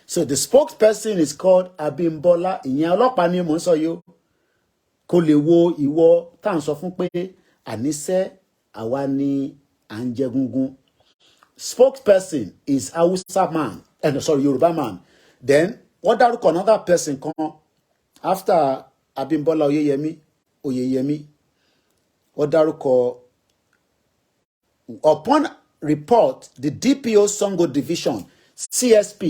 So the spokesperson is called Abimbola. Ìyẹn ọlọ́pàá ni mò ń sọ yìí kó lè wo ìwọ tá à ń sọ fún pé àníṣe àwa ni à ń jẹ gungun. Spokesperson is Hausa man, Yoruba man. Then what dárúkọ another person kan after Abimbola Oyeyemi. What dárúkọ upon report the DPO Songo Division CSP.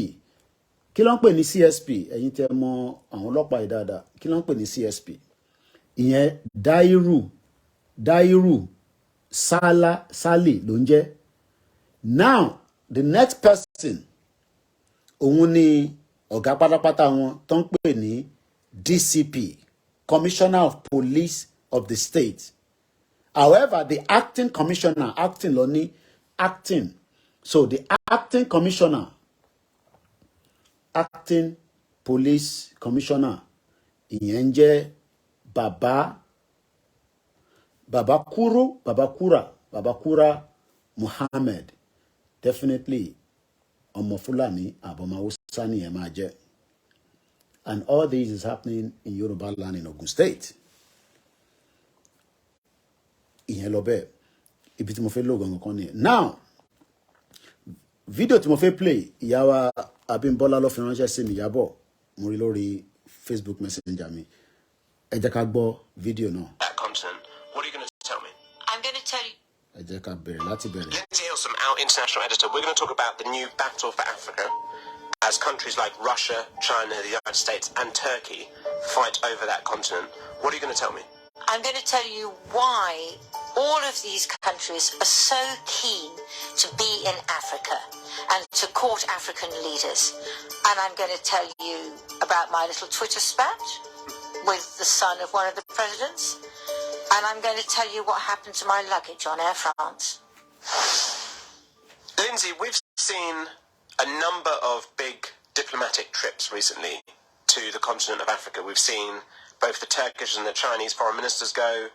Kí ló ń pè ní CSP? Ẹ̀yin tẹ́ mọ̀ àwọn ọlọ́pàá dáadáa. Kí ló ń pè ní CSP? Ìyẹn Dairu Sali ló ń jẹ́. Now the next person òun ni ọ̀gá pátápátá wọn tó ń pè ní DCP, Commissioner of Police of the state. However, the acting commissioner, acting ló ní acting. So the acting commissioner, acting police commissioner, ìyẹn jẹ́ Babakura Muhammad. Definitely ọmọ Fulani àbọ̀mọ̀ Hausa ni ẹ máa jẹ́. And all this is happening in Yoruba land in Ogun State. Ìyẹn lọ bẹ́ẹ̀. Ibi tí mo fẹ́ lò gangan kan nìyẹn. Now, video tí mo fẹ́ play, ìyàwó Abímbọ́lá ló fi ránṣẹ́ sí mi Ìyábọ̀, mo rí lórí Facebook Messenger mi. Ẹ jẹ́ ká gbọ́ video náà. That continent, what are you going to tell me? I'm going to tell you. Ẹ jẹ́ ká bẹ̀rẹ̀ láti bẹ̀rẹ̀. Lindsay Hilsum, our international editor, we're going to talk about the new battle for Africa as countries like Russia, China, the United States and Turkey fight over that continent. What are you going to tell me? I'm going to tell you why all of these countries are so keen to be in Africa and to court African leaders. And I'm going to tell you about my little Twitter spat with the son of one of the presidents. And I'm going to tell you what happened to my luggage on Air France. Lindsay, we've seen a number of big diplomatic trips recently to the continent of Africa. We've seen both the Turkish and the Chinese foreign ministers go.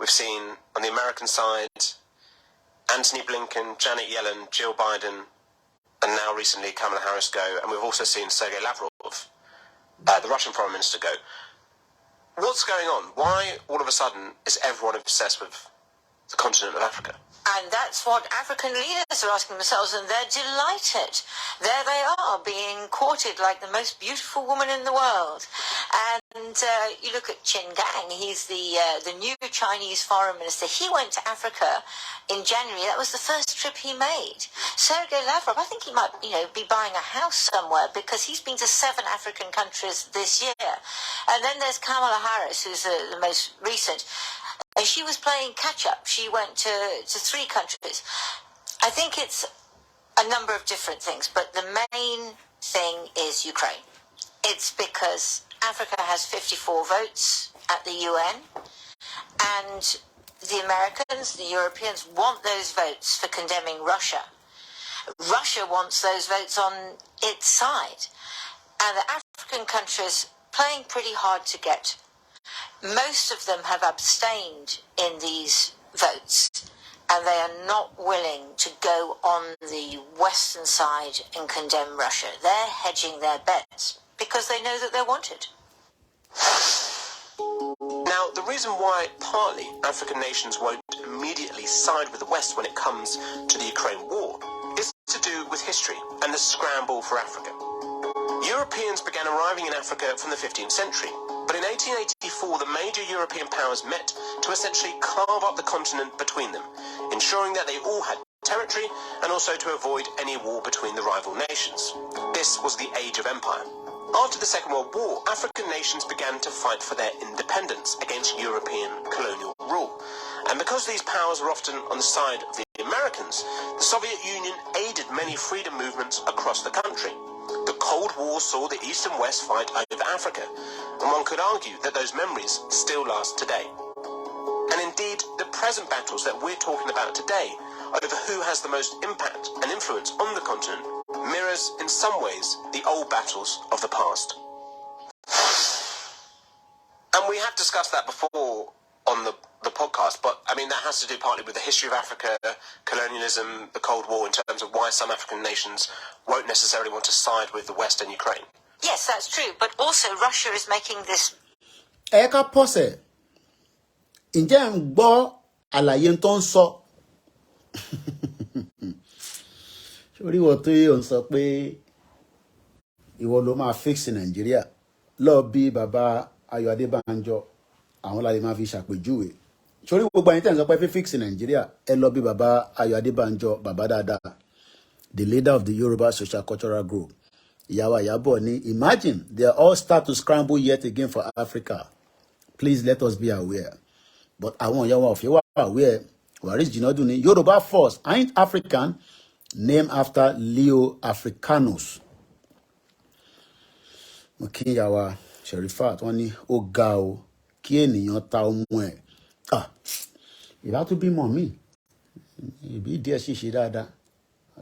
We've seen, on the American side, Antony Blinken, Janet Yellen, Jill Biden, and now recently Kamala Harris go. And we've also seen Sergei Lavrov, the Russian foreign minister, go. What's going on? Why, all of a sudden, is everyone obsessed with the continent of Africa? And that's what African leaders are asking themselves, and they're delighted. There they are, being courted like the most beautiful woman in the world. And you look at Qin Gang, he's the new Chinese foreign minister. He went to Africa in January. That was the first trip he made. Sergei Lavrov, I think he might, be buying a house somewhere, because he's been to 7 African countries this year. And then there's Kamala Harris, who's the most recent. And she was playing catch-up. She went to 3 countries. I think it's a number of different things, but the main thing is Ukraine. It's because Africa has 54 votes at the UN, and the Americans, the Europeans, want those votes for condemning Russia. Russia wants those votes on its side. And the African countries playing pretty hard to get. Most of them have abstained in these votes, and they are not willing to go on the Western side and condemn Russia. They're hedging their bets because they know that they're wanted. Now, the reason why partly African nations won't immediately side with the West when it comes to the Ukraine war is to do with history and the scramble for Africa. Europeans began arriving in Africa from the 15th century, but in 1884 the major European powers met to essentially carve up the continent between them, ensuring that they all had territory and also to avoid any war between the rival nations. This was the Age of Empire. After the Second World War, African nations began to fight for their independence against European colonial rule. And because these powers were often on the side of the Americans, the Soviet Union aided many freedom movements across the country. The Cold War saw the East and West fight over Africa, and one could argue that those memories still last today. And indeed, the present battles that we're talking about today over who has the most impact and influence on the continent mirrors, in some ways, the old battles of the past. And we have discussed that before on the podcast, but I mean that has to do partly with the history of Africa, colonialism, the Cold War, in terms of why some African nations won't necessarily want to side with the West and Ukraine. Yes, that's true, but also Russia is making this... Eka pose. Ǹjẹ́ ń gbọ́ àlàyé tó ń sọ? Sórí ìwọ tó yẹ ń sọ pé ìwọ ló máa fix Nàìjíríà. Lọ bí bàbá Ayọ̀ Adébánjọ, àwọn la lè máa fi ṣàpèjúwe. Sórí gbogbo ẹ̀yin tẹ́ ń sọ pé fix Nàìjíríà, ẹ lọ bí bàbá Ayọ̀ Adébánjọ, bàbá dáadáa, the leader of the Yoruba Social Cultural Group. Ìyàwó Ìyábọ̀ ní, imagine they all start to scramble yet again for Africa. Please let us be aware. But àwọn ìyàwó of you are aware. Waris Jinadu ní, Yoruba force ain't African, named after Leo Africanus. Mo kí ìyàwó Sherifat wọ́n ní ó ga o kí ènìyàn ta ọmọ ẹ̀. Ìbá tún bímọ mi. Ìbí díẹ̀ sì ṣe dáadáa.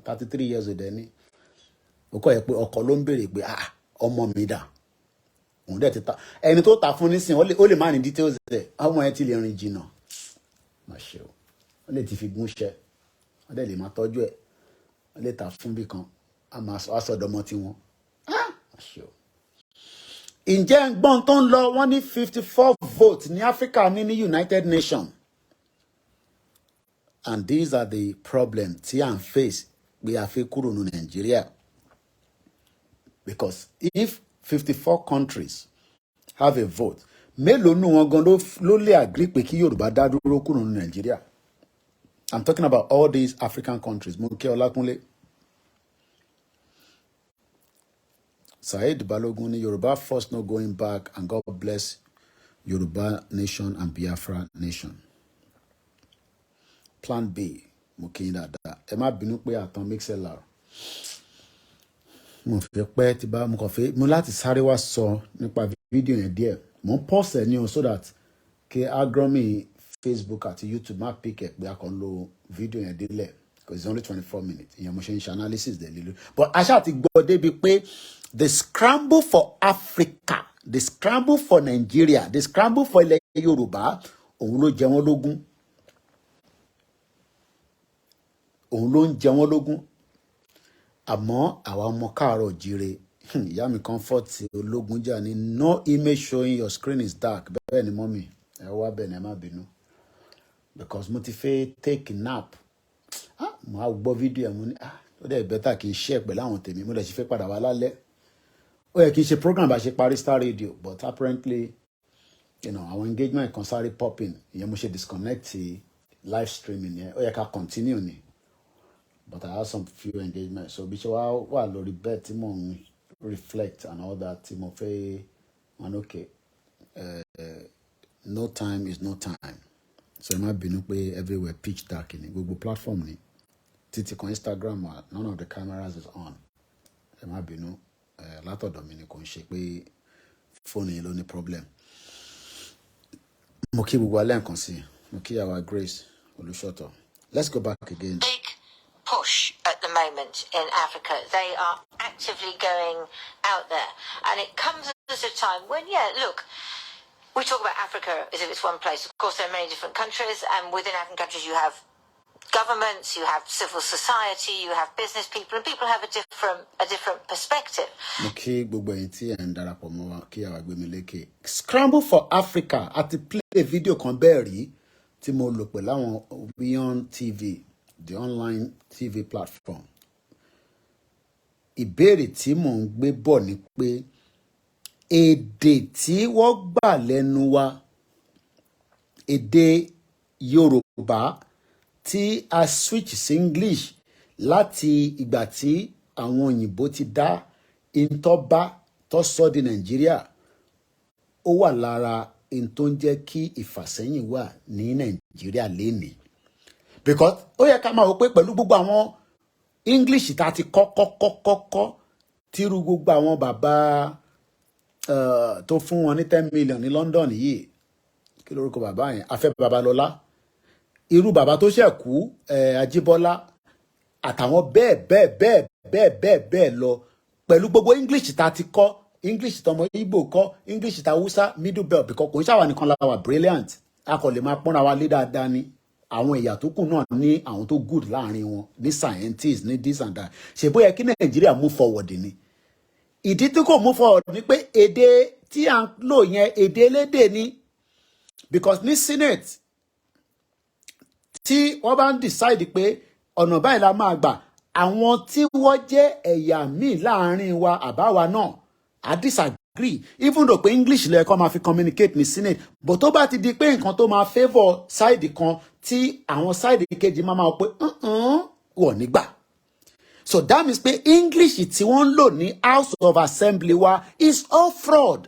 33 years old ẹni. Ó kọ́ ẹ pé ọkọ ló ń béèrè pé ọmọ mi dà. Òun dẹ̀ ti ta. Ẹni tó ta fún nísìn ó lè má ní details ẹ̀. Ọmọ ẹ ti lè rìn jìnnà. Má ṣe o. Ó lè ti fi gúnṣẹ́. Ó dẹ̀ lè máa tọ́jú ẹ̀. Ó lè ta fún bí kan. A máa sọ àsọdọmọ tiwọn. Má ṣe o. Ǹjẹ́ ń gbọ́n tó ń lọ wọ́n ní 54 votes ní Africa ní United Nations. And these are the problems tí à ń face pé a fi kúrò ní Nigeria. Because if 54 countries have a vote, mélòó nù wọn gan ló lè agree pé kí Yorùbá dá dúró kúrò ní Nigeria? I'm talking about all these African countries. Mo kí Ọlákúnlé. Saheed Balogun ní Yoruba first no going back and God bless Yoruba nation and Biafra nation. Plan B. Mo kí yín dáadáa. Ẹ má bínú pé àtàn MixLR. Mo fẹ́ pẹ́ tí bá mo kàn fẹ́ mo láti sáré wá sọ nípa fídíò yẹn díẹ̀. Mo ń pause ẹ̀ ní o so that kí agromi Facebook àti YouTube má pick ẹ̀ pé a kàn lo fídíò yẹn délẹ̀ because it's only 24 minutes. Ìyẹn mo ṣe ń ṣe analysis dẹ̀ lílo. But aṣá ti gbọ́ débi pé the scramble for Africa, the scramble for Nigeria, the scramble for ilẹ̀ Yorùbá, òun ló jẹ wọ́n lógún. Òun ló ń jẹ wọ́n lógún. Àmọ́ àwa ọmọ káàárọ̀ jíire ìyá mi comfort ológun jà ní no image showing your screen is dark. Bẹ́ẹ̀ ni mọ́mì ẹ wá bẹ́ẹ̀ ni ẹ má bínú because mo ti fẹ́ take nap. Mo á gbọ́ fídíò ẹ̀ mo ní ó dẹ̀ bẹ́tà kí n share pẹ̀lú àwọn tèmi mo dẹ̀ ṣe fẹ́ padà wá lálẹ́. Ó yẹ kí n ṣe program bá ṣe parí Star Radio but apparently àwọn engagement kan sáré popping ìyẹn mo ṣe disconnect live streaming yẹn ó yẹ ká continue ni. But I have some few engagements. So, bitch, wà lórí bed tí mo ń reflect and all that. Tí mo fẹ́, and okay, no time is no time. So, ẹ má bínú pé everywhere pitch dark ni. Gbogbo platform ni. Títí kan Instagram, none of the cameras is on. Ẹ má bínú. Látọ̀dọ̀ mi ni kò ń ṣe pé fóònù yìí ló ní problem. Mo kí gbogbo alẹ́ nǹkan sí. Mo kí our Grace Olúṣọ̀tọ̀. Let's go back again. Push at the moment in Africa. They are actively going out there. And it comes at a time when, look, we talk about Africa as if it's one place. Of course, there are many different countries, and within African countries you have governments, you have civil society, you have business people, and people have a different perspective. Okay, gbogbo ẹ̀yin tí ẹ ń darapọ̀ mọ́ wa kí àwa gbé mi lékè. Scramble for Africa àti play video kan bẹ́ẹ̀ rí tí mo lò pẹ̀lú àwọn Beyond TV. The online TV platform. Ìbéèrè tí mò ń gbé bọ̀ ni pé èdè tí wọ́n gbà lẹ́nu wa, èdè Yorùbá tí a switch sí English láti ìgbà tí àwọn òyìnbó ti dá ìtọ́ba tó sọ di Nàìjíríà, ó wà lára tó ń jẹ́ kí ìfàsẹ́yìn wà ní Nàìjíríà lénìí. Because ó yẹ ká máa wò pé pẹ̀lú gbogbo àwọn English tá ti kọ́ tírú gbogbo àwọn bàbá tó fún wọn ní 10 million ní London yìí kí lórúkọ bàbá yẹn Afẹ́ Babalọ́lá irú bàbá tó ṣẹ̀kú Ajíbọ́lá àtàwọn bẹ́ẹ̀ lọ pẹ̀lú gbogbo English tá ti kọ́ English tọmọ Igbo kọ́ English tàwùsá middle belt because kò ń ṣàwà nìkan la wà brilliant a kò lè máa pọ́nra wa lé dáadáa ni. Àwọn ẹ̀yà tó kù náà ní àwọn tó good láàrin wọn ní scientists ní this and that ṣe bóyá kí Nàìjíríà move forward ni ìdí tí kò move forward ni pé èdè tí à ń lò yẹn èdè elédè ni because ní Senate tí wọ́n bá ń decide pé ọ̀nà báyìí la máa gbà àwọn tí wọ́n jẹ́ ẹ̀yà míì láàrin wa àbáwa náà á disagree even though pé English lẹ́ẹ̀kan máa fi communicate ní Senate but tó bá ti di pé nǹkan tó máa favour side kan tí àwọn side kejì máa pé wọ̀ nígbà. So that means pé English tí wọ́n ń lò ní House of Assembly wa is all fraud.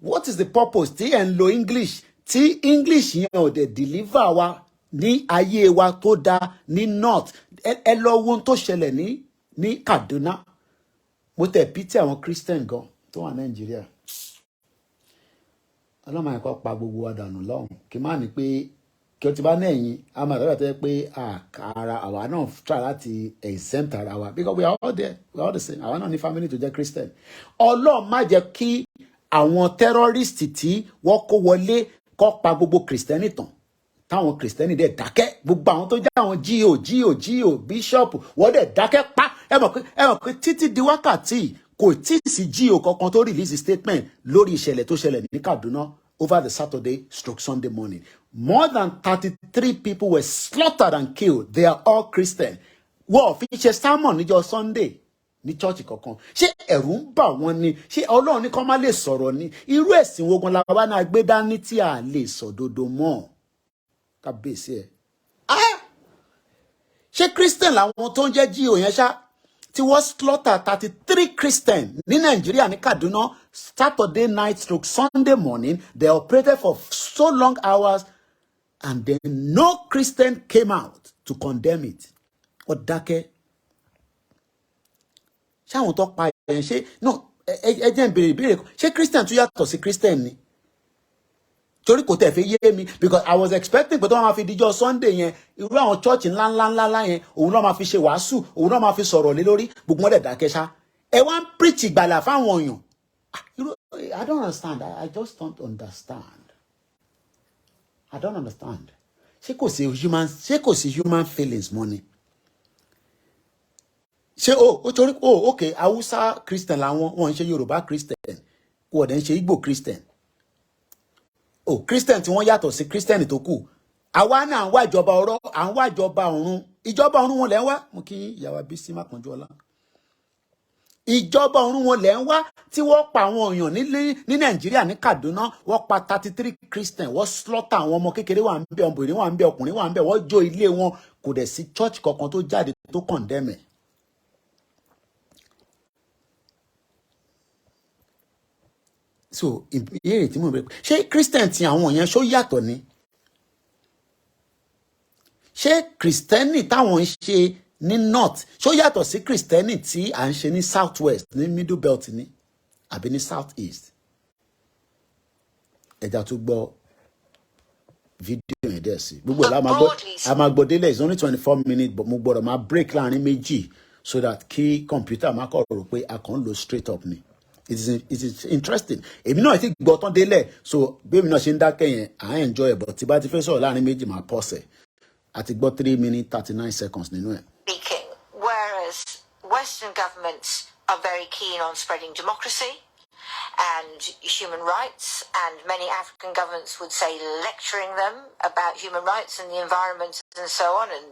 What is the purpose tí ẹ̀ ń lo English tí English yẹn ò dẹ̀ deliver wa ní ayé wa tó dáa ní North ẹ lọ wo ohun tó ṣẹlẹ̀ ní Kaduna. Mo tẹ̀ pítí àwọn Christian gan tó wà Nàìjíríà. Ọlọ́mọ ẹ̀kọ́ pa gbogbo wa dànù lọ́hùn kí má ní pé kí o ti bá nẹ̀yìn a máa dábàá tó yẹ pé ara àwa náà try láti exempt ara wa because we are all there we are all the same àwa náà ní family tó jẹ́ Christian. Ọlọ́run má jẹ́ kí àwọn terrorist tí wọ́n kó wọlé kó pa gbogbo Christian tán táwọn Christian dẹ̀ dákẹ́ gbogbo àwọn tó jẹ́ àwọn GO bishop wọ́n dẹ̀ dákẹ́ pa ẹ mọ̀ pé títí di wákàtí kò tí ì sí GO kankan tó release statement lórí ìṣẹ̀lẹ̀ tó ṣẹlẹ̀ ní Kaduna over the Saturday/Sunday morning. More than 33 people were slaughtered and killed. They are all Christian. Wọ́n fi ṣe sermon níjọ́ Sunday ní church kankan. Ṣé ẹ̀rù ń bà wọ́n ni? Ṣé Ọlọ́run ní kó má lè sọ̀rọ̀ ni? Irú ẹ̀sìn wo gan la wá náà gbé dání tí a lè sọ̀dodo mọ́? Kábíyèsí ẹ̀. Ṣé Christian làwọn tó ń jẹ́ GO yẹn ṣá? Tí wọ́n slaughter 33 Christian ní Nàìjíríà ní Kaduna Saturday night stroke Sunday morning. They operated for so long hours, and then no Christian came out to condemn it. What dákẹ́? Ṣé àwọn tó pa ẹ̀ ṣe no ẹ jẹ́ n béèrè ìbéèrè kan. Ṣé Christian tún yàtọ̀ sí Christian ni? Torí kò tẹ̀ fi yé mi because I was expecting pé tó máa fi dijọ́ Sunday yẹn irú àwọn church ńláńláńlá yẹn òun náà máa fi ṣe wàásù òun náà máa fi sọ̀rọ̀ lé lórí gbogbo wọn dẹ̀ dákẹ́ ṣá. Ẹ wá ń preach ìgbàlà fáwọn èèyàn. I don't understand. I just don't understand. I don't understand. Ṣé kò sí human feelings mọ́ ni? Ṣé torí okay Hausa Christian làwọn wọn ń ṣe Yorùbá Christian kò dẹ̀ ń ṣe Igbo Christian. Christian tí wọ́n yàtọ̀ sí Christian tó kù. Àwa náà ń wá ìjọba ọ̀rọ̀ à ń wá ìjọba ọ̀run. Ìjọba ọ̀run wọn lẹ́ ń wá. Mo kí ìyàwó Bísí Mákànjúọlá. Ìjọba ọ̀run wọn lẹ́ ń wá tí wọ́n pa àwọn èèyàn ní Nàìjíríà ní Kaduna wọ́n pa 33 Christian wọ́n slaughter àwọn ọmọ kékeré wà ń bẹ obìnrin wà ń bẹ ọkùnrin wà ń bẹ wọ́n jó ilé wọn kò dẹ̀ sí church kankan tó jáde tó condemn. So ìbéèrè tí mo bẹ̀rẹ̀ ṣé Christian tí àwọn yẹn ṣó yàtọ̀ ni? Ṣé Christianity táwọn ń ṣe ní north ṣó yàtọ̀ sí Christianity tí à ń ṣe ní south west ní middle belt ní àbí ní south east? Ẹja tó gbọ́ fídíò yẹn dẹ̀ sí gbogbo ẹ̀ a máa gbọ́ délẹ̀ it's only 24 minutes but mo gbọ́dọ̀ máa break láàrin méjì so that kí kọ̀mpútà máa kọ̀ rò pé a kàn ń lo straight up ni. It is interesting. Èmi náà ti gbọ́ tán délẹ̀ so bí èmi náà ṣe ń dákẹ́ yẹn I enjoy it but tí bá ti fẹ́ sọ̀rọ̀ láàrin méjì máa pause ẹ̀ àti gbọ́ 3 minutes 39 seconds nínú ẹ̀. Speaking, whereas Western governments are very keen on spreading democracy and human rights, and many African governments would say lecturing them about human rights and the environment and so on, and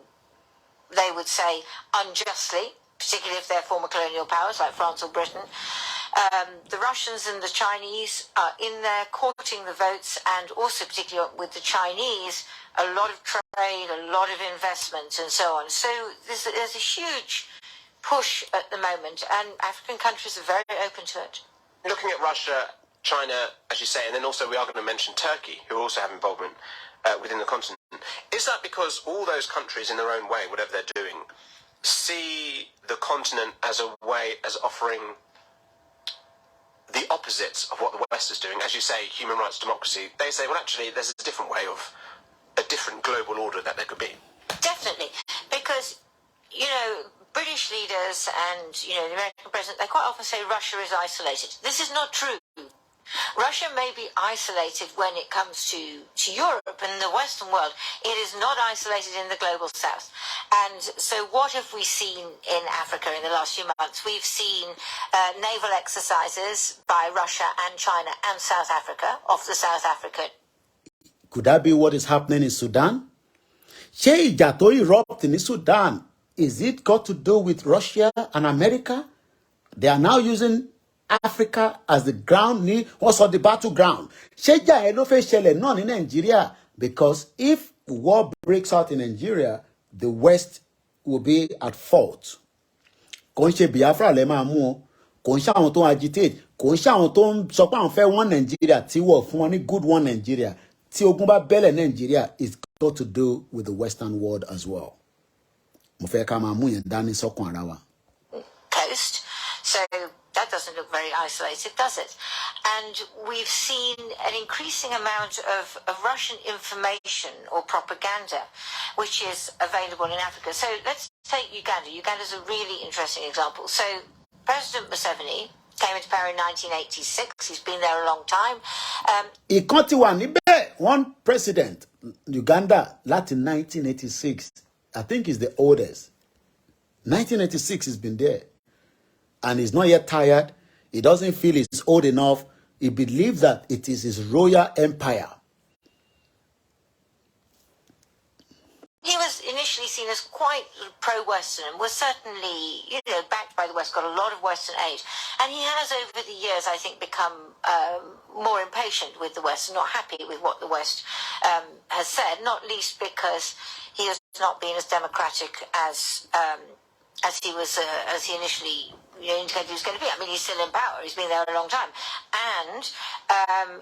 they would say unjustly, particularly if they're former colonial powers like France or Britain. The Russians and the Chinese are in there courting the votes, and also particularly with the Chinese, a lot of trade, a lot of investment and so on. So there's a huge push at the moment, and African countries are very open to it. Looking at Russia, China, as you say, and then also we are going to mention Turkey, who also have involvement within the continent. Is that because all those countries in their own way, whatever they're doing, see the continent as a way, as offering the opposites of what the West is doing? As you say, human rights, democracy. They say, well, actually, there's a different way of a different global order that there could be. Definitely, because, British leaders and, the American president, they quite often say Russia is isolated. This is not true. Russia may be isolated when it comes to Europe and the Western world. It is not isolated in the global south. And so what have we seen in Africa in the last few months? We've seen naval exercises by Russia and China and South Africa off the South African. Could that be what is happening in Sudan? Ṣé ìjà tó erupt in Sudan, is it got to do with Russia and America? They are now using Africa as the ground, also the battleground. Ṣé ìjà ẹ ló fẹ́ ṣẹlẹ̀ náà ní Nigeria? Because if war breaks out in Nigeria, the West will be at fault. Kò ń ṣe Biafra lẹ máa mú o, kò ń ṣe àwọn tó ń agitate, kò ń ṣe àwọn tó ń sọ pé àwọn fẹ́ one Nigeria tí wọ́n fún wọn ní good one Nigeria. Tí ogun bá bẹ́lẹ̀ Nigeria, it's got to do with the Western world as well. Mo fẹ́ ká máa mú yẹn dání sọ́kàn ara wa. Coast, so that doesn't look very isolated, does it? And we've seen an increasing amount of Russian information or propaganda, which is available in Africa. So let's take Uganda. Uganda's a really interesting example. So President Museveni came into power in 1986. He's been there a long time. Ìkan ti wà níbẹ̀, one president, Uganda, láti 1986. I think he's the oldest. 1986 he's been there. And he's not yet tired. He doesn't feel he's old enough. He believes that it is his royal empire. He was initially seen as quite pro-Western and was certainly, backed by the West, got a lot of Western aid. And he has, over the years, I think, become more impatient with the West and not happy with what the West has said, not least because he has not been as democratic as he initially indicated he was going to be. I mean, he's still in power. He's been there a long time. And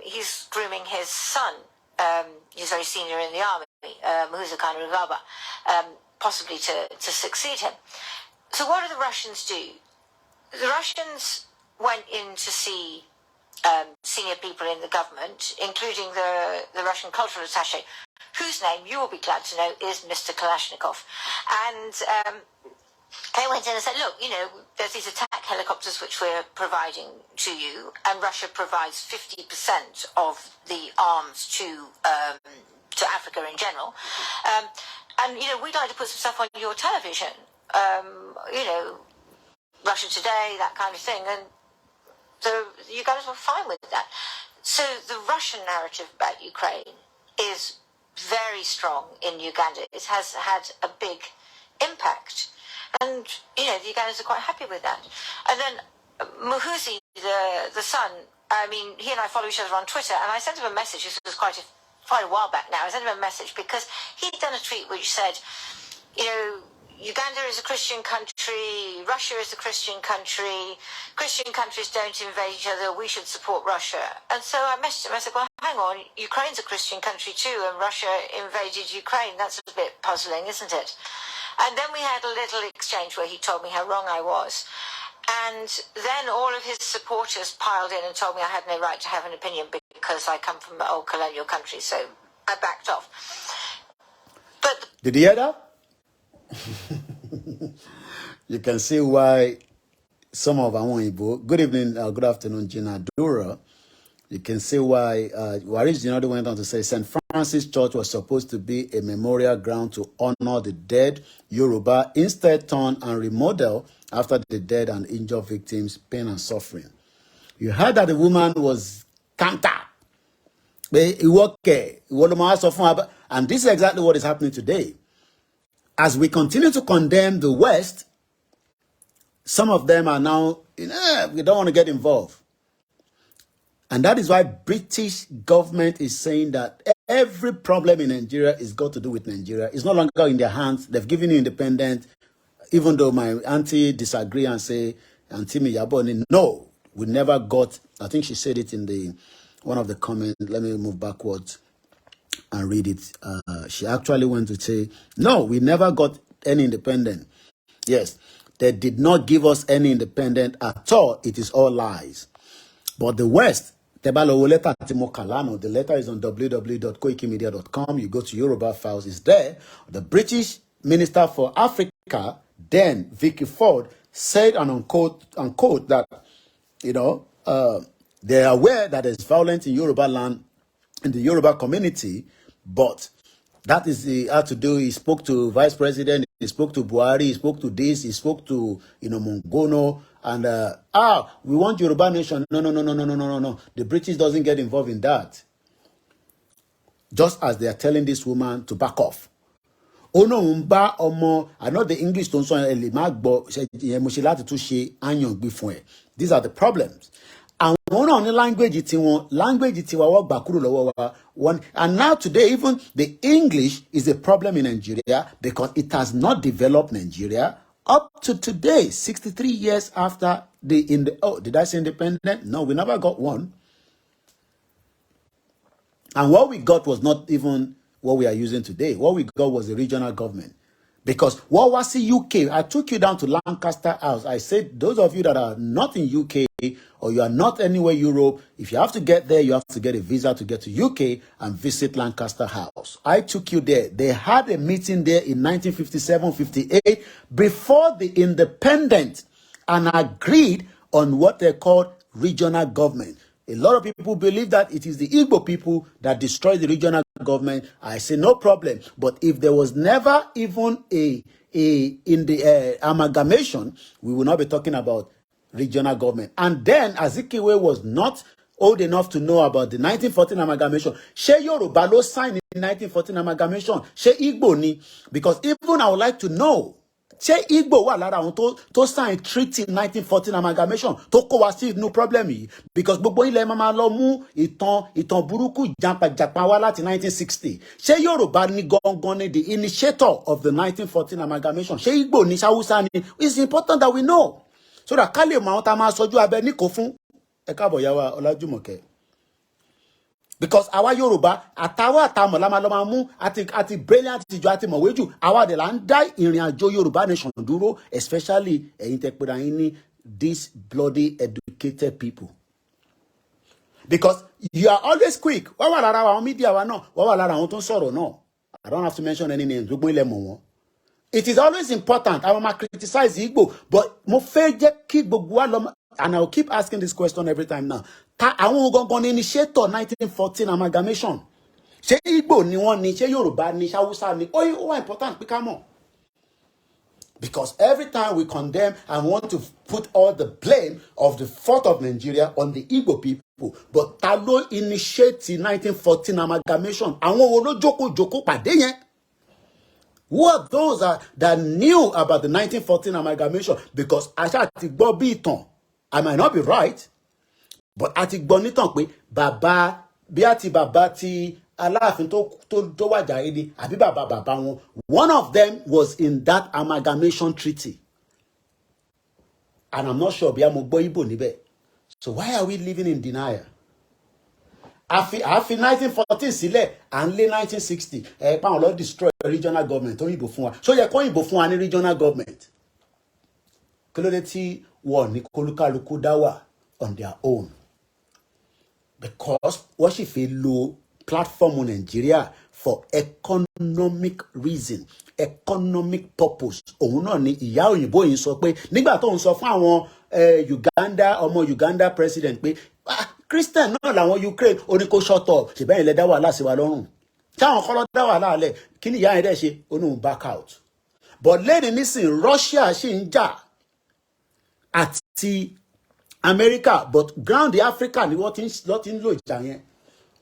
he's grooming his son. He's very senior in the army, Muhoozi Kainerugaba, possibly to succeed him. So what do the Russians do? The Russians went in to see senior people in the government, including the Russian cultural attaché, whose name you will be glad to know is Mr. Kalashnikov. And they went in and said, look, you know, there's these attack helicopters which we're providing to you, and Russia provides 50% of the arms to Africa in general. And, you know, we'd like to put some stuff on your television, you know, Russia Today, that kind of thing. And the Ugandans were fine with that. So the Russian narrative about Ukraine is very strong in Uganda. It has had a big impact. And, you know, the Ugandans are quite happy with that. And then Muhoozi, the son, I mean, he and I follow each other on Twitter, and I sent him a message. This was quite a while back now. I sent him a message because he'd done a tweet which said, you know, Uganda is a Christian country, Russia is a Christian country, Christian countries don't invade each other, we should support Russia. And so I messaged him, I said, well, hang on, Ukraine's a Christian country too, and Russia invaded Ukraine. That's a bit puzzling, isn't it? And then we had a little exchange where he told me how wrong I was. And then all of his supporters piled in and told me I had no right to have an opinion because I come from an old colonial country, so I backed off. But did you hear that? You can see why some of our Igbo. Good evening, good afternoon, Gina Dura. You can see why Waris Jinadu went on to say St. Francis Church was supposed to be a memorial ground to honor the dead Yoruba, instead turned and remodeled after the dead and injured victims' pain and suffering. You heard that the woman was kanta. And this is exactly what is happening today. As we continue to condemn the West, some of them are now, we don't want to get involved. And that is why British government is saying that every problem in Nigeria is got to do with Nigeria. It's no longer in their hands. They've given you independence, even though my auntie disagree and say, Auntie Miyaboni, no, we never got, I think she said it in one of the comments. Let me move backwards and read it. She actually went to say, no, we never got any independence. Yes, they did not give us any independence at all. It is all lies. But the West, the letter is on www.koikimedia.com. You go to Yoruba Files, it's there. The British Minister for Africa, then Vicky Ford, said and unquote that, you know, they are aware that there's violence in Yoruba land, in the Yoruba community, but that is had to do. He spoke to Vice President, he spoke to Buhari, he spoke to this, he spoke to, you know, Mongono, and we want Yoruba nation. No. The British doesn't get involved in that. Just as they are telling this woman to back off. Oh no, I know the English don't say these are the problems. And one on the language and now today even the English is a problem in Nigeria because it has not developed Nigeria up to today, 63 years after did I say independent? No, we never got one. And what we got was not even what we are using today. What we got was the regional government. Because what was the UK? I took you down to Lancaster House. I said, those of you that are not in UK or you are not anywhere Europe, if you have to get there, you have to get a visa to get to UK and visit Lancaster House. I took you there. They had a meeting there in 1957-58 before the independence and agreed on what they called regional government. A lot of people believe that it is the Igbo people that destroyed the regional government. I say no problem. But if there was never even in the amalgamation, we will not be talking about regional government. And then Azikiwe was not old enough to know about the 1914 amalgamation. She Yoruba lo signed in 1914 amalgamation. She Igbo ni. Because even I would like to know, Che Igbo wa lara àwọn tó sign treaty 1914 amalgamation tó kó wá sí no problem yìí because gbogbo ilẹ̀ máa lọ mú ìtàn burúkú jàǹpàjàǹpà wá láti 1960. Ṣé Yorùbá ni gangan ni the initiator of the 1914 amalgamation? Ṣé Igbo ni Hausa ni? It's important that we know. so that ká lè mọ àwọn tá a máa sọjú abẹ níkò fún. Ẹ káàbọ̀ yá wa Ọlájùmọ̀kẹ́. Because àwa Yorùbá àtàwọn àtàmọ̀ la máa lọ máa mú àti brilliant jù àti mọ̀wé jù àwa dẹ̀ là ń dá ìrìn àjò Yorùbá nation dúró, especially ẹ̀yin tẹ́ pera yín ní these bloody educated people. Because you are always quick. Wọ́n wà lára àwọn media wa náà, wọ́n wà lára àwọn tó ń sọ̀rọ̀ náà. I don't have to mention any names, gbogbo ilẹ̀ mọ̀ wọ́n. It is always important. I will criticize Igbo, but mo fẹ́ jẹ́ kí gbogbo wa lọ, and I will keep asking this question every time now. Ta àwọn gangan ni initiator 1914 amalgamation. Ṣé Igbo ni wọ́n ni, ṣé Yorùbá ni, ṣé Hausa ni? Ó wà important pé ká mọ̀. Because every time we condemn and want to put all the blame of the fault of Nigeria on the Igbo people, but ta ló initiate 1914 amalgamation? Àwọn wo ló jókòó pàdé yẹn? Who are those that knew about the 1914 amalgamation? Because àṣà ti gbọ́ bí ìtàn, I might not be right, but a ti gbọ́ nítàn pé bàbá bí àti bàbá ti Aláàfin tó wàjà èdè àbí bàbá wọn, one of them was in that amalgamation treaty. And I'm not sure bí a mo gbọ́ Igbo níbẹ̀. So why are we living in denial? Àfi 1914 sílẹ̀ à ń lé 1960 páwọn lọ destroy regional government tó yìnbó fún wa. So yẹ kó yìnbó fún wa ní regional government. Kí ló dé tí wọ́n ní kólúkálukú dá wà on their own? Because wọ́n sì fẹ́ lo platform Nigeria for economic reason, economic purpose. Òun náà ni ìyá òyìnbó yìí sọ pé nígbà tó ń sọ fún àwọn ọmọ Uganda president pé Christian náà làwọn Ukraine ó ní kó shut up, ṣèbẹ́yìn lẹ dá wàhálà sí wa lọ́rùn. Táwọn kọ́ lọ dá wàhálà lẹ̀ kí ni ìyá yẹn dẹ̀ ṣe? Ó ní òun back out. But lẹ́ni nísìn Russia ṣì ń jà àti America, but ground Africa ni wọ́n ti ń lò ìjà yẹn.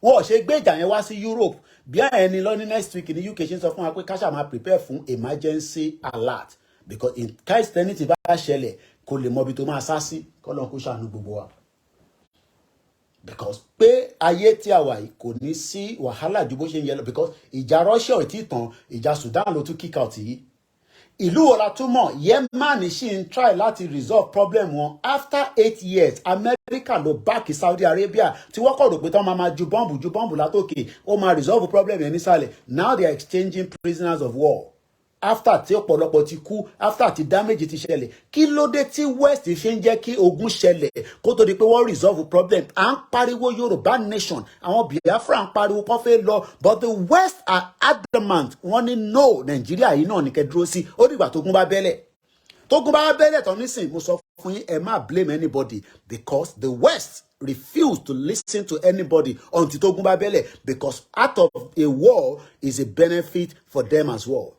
Wọ́n ṣe gbé ìjà yẹn wá sí Europe. Bí ẹni lọ ní next week ní UK ṣe ń sọ fún wa pé káṣà máa prepare fún emergency alert, because in case anything bá ṣẹlẹ̀ kò lè mọ ibi tó máa sá sí, kọ́lọ́n kó ṣàánú gbogbo wa. Because pé ayé tí a wà yìí kò ní sí wàhálà ju bó ṣe ń yẹ lọ, because ìjà Russia ò tí ì tán, ìjà Sudan ló tún kick out yìí. Ìlú wo la tún mọ̀? Yemen ṣì ń try láti resolve problem wọn. After 8 years, America ló back Saudi Arabia tí wọ́n kọ̀ rò pé tán máa ju bọ́ǹbù látòkè ó máa resolve problem yẹn nísàlẹ̀. Now they are exchanging prisoners of war. After tí ọ̀pọ̀lọpọ̀ ti kú, after tí damage ti ṣẹlẹ̀, kí ló dé tí West ṣe ń jẹ́ kí ogun ṣẹlẹ̀ kó tó di pé wọ́n resolve problem? À ń pariwo Yorùbá nation, àwọn Biafra ń pariwo kó fẹ́ lọ, but the West are adamant. Wọ́n ní no, Nàìjíríà yìí náà ní kẹ́ dúró sí, ó dìgbà tógun bá bẹ́lẹ̀. Tógun bá bẹ́lẹ̀ tán nísìn, mo sọ fún yín, ẹ má blame anybody, because the West refuse to listen to anybody until tógun bá bẹ́lẹ̀, because out of a war is a benefit for them as well.